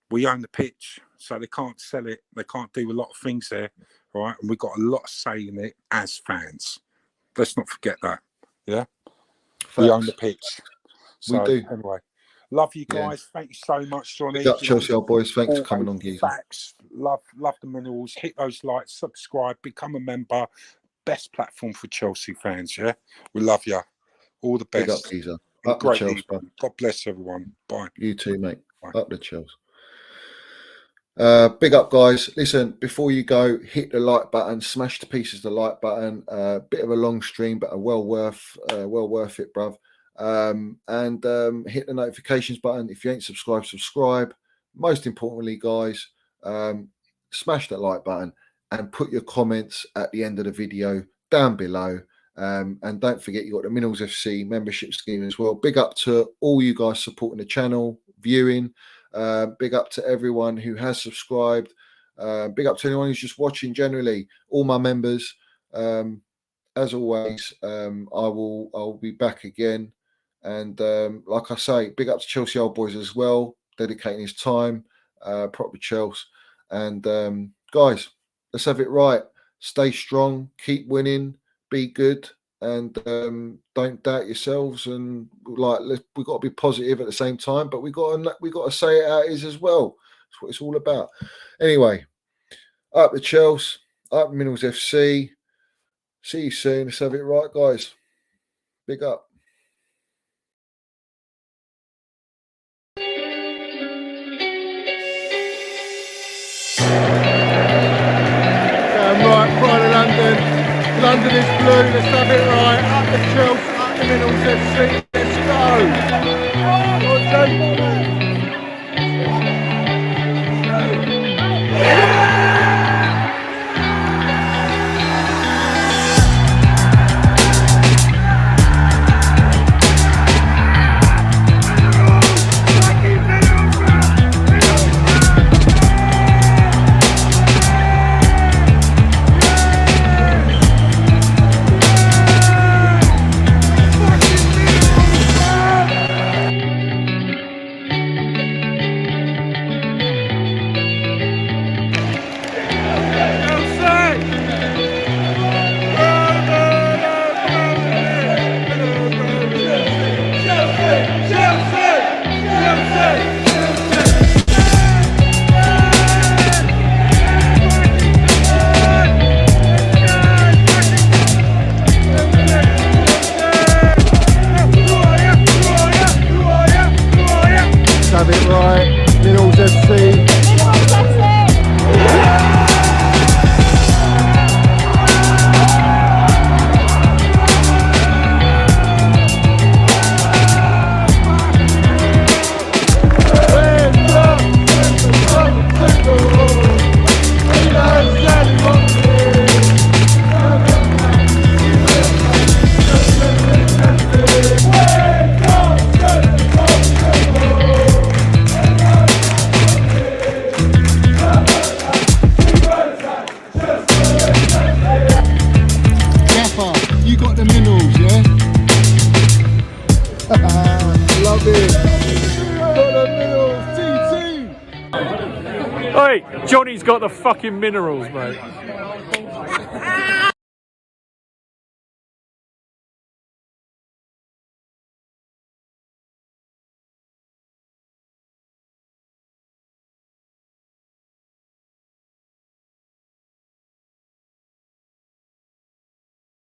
we own the pitch, so they can't sell it. They can't do a lot of things there, right? And we've got a lot of say in it as fans. Let's not forget that. Yeah, we own the pitch. So, we do. Anyway, love you guys. Thank you so much, Johnny. Good Chelsea old boys. Thanks for coming on, Geezer. Facts. Love the minerals. Hit those likes, subscribe, become a member. Best platform for Chelsea fans. Yeah, we love you. All the best. Big up, Geezer. Up the Chelsea. God bless everyone. Bye. You too, mate. Bye. Up the Chelsea. Big up, guys. Listen, before you go, hit the like button, smash to pieces the like button. Bit of a long stream, but well worth it, bruv. And hit the notifications button. If you ain't subscribed, subscribe. Most importantly, guys, smash that like button and put your comments at the end of the video down below. And don't forget, you got the Minerals FC membership scheme as well. Big up to all you guys supporting the channel, viewing. Big up to everyone who has subscribed. Big up to anyone who's just watching generally. All my members. As always, I'll be back again. And like I say, big up to Chelsea old boys as well, dedicating his time, proper Chelsea. And guys, let's have it right. Stay strong, keep winning, be good, and don't doubt yourselves. And like, we've got to be positive at the same time, but we got to say it how it is as well. That's what it's all about. Anyway, up the Chelsea, up Minerals FC. See you soon. Let's have it right, guys. Big up. Right, Pride of London. London is blue. Let's have it right. Up the Chelsea, up the Minerals FC. Let's go. Johnny's got the fucking minerals, mate.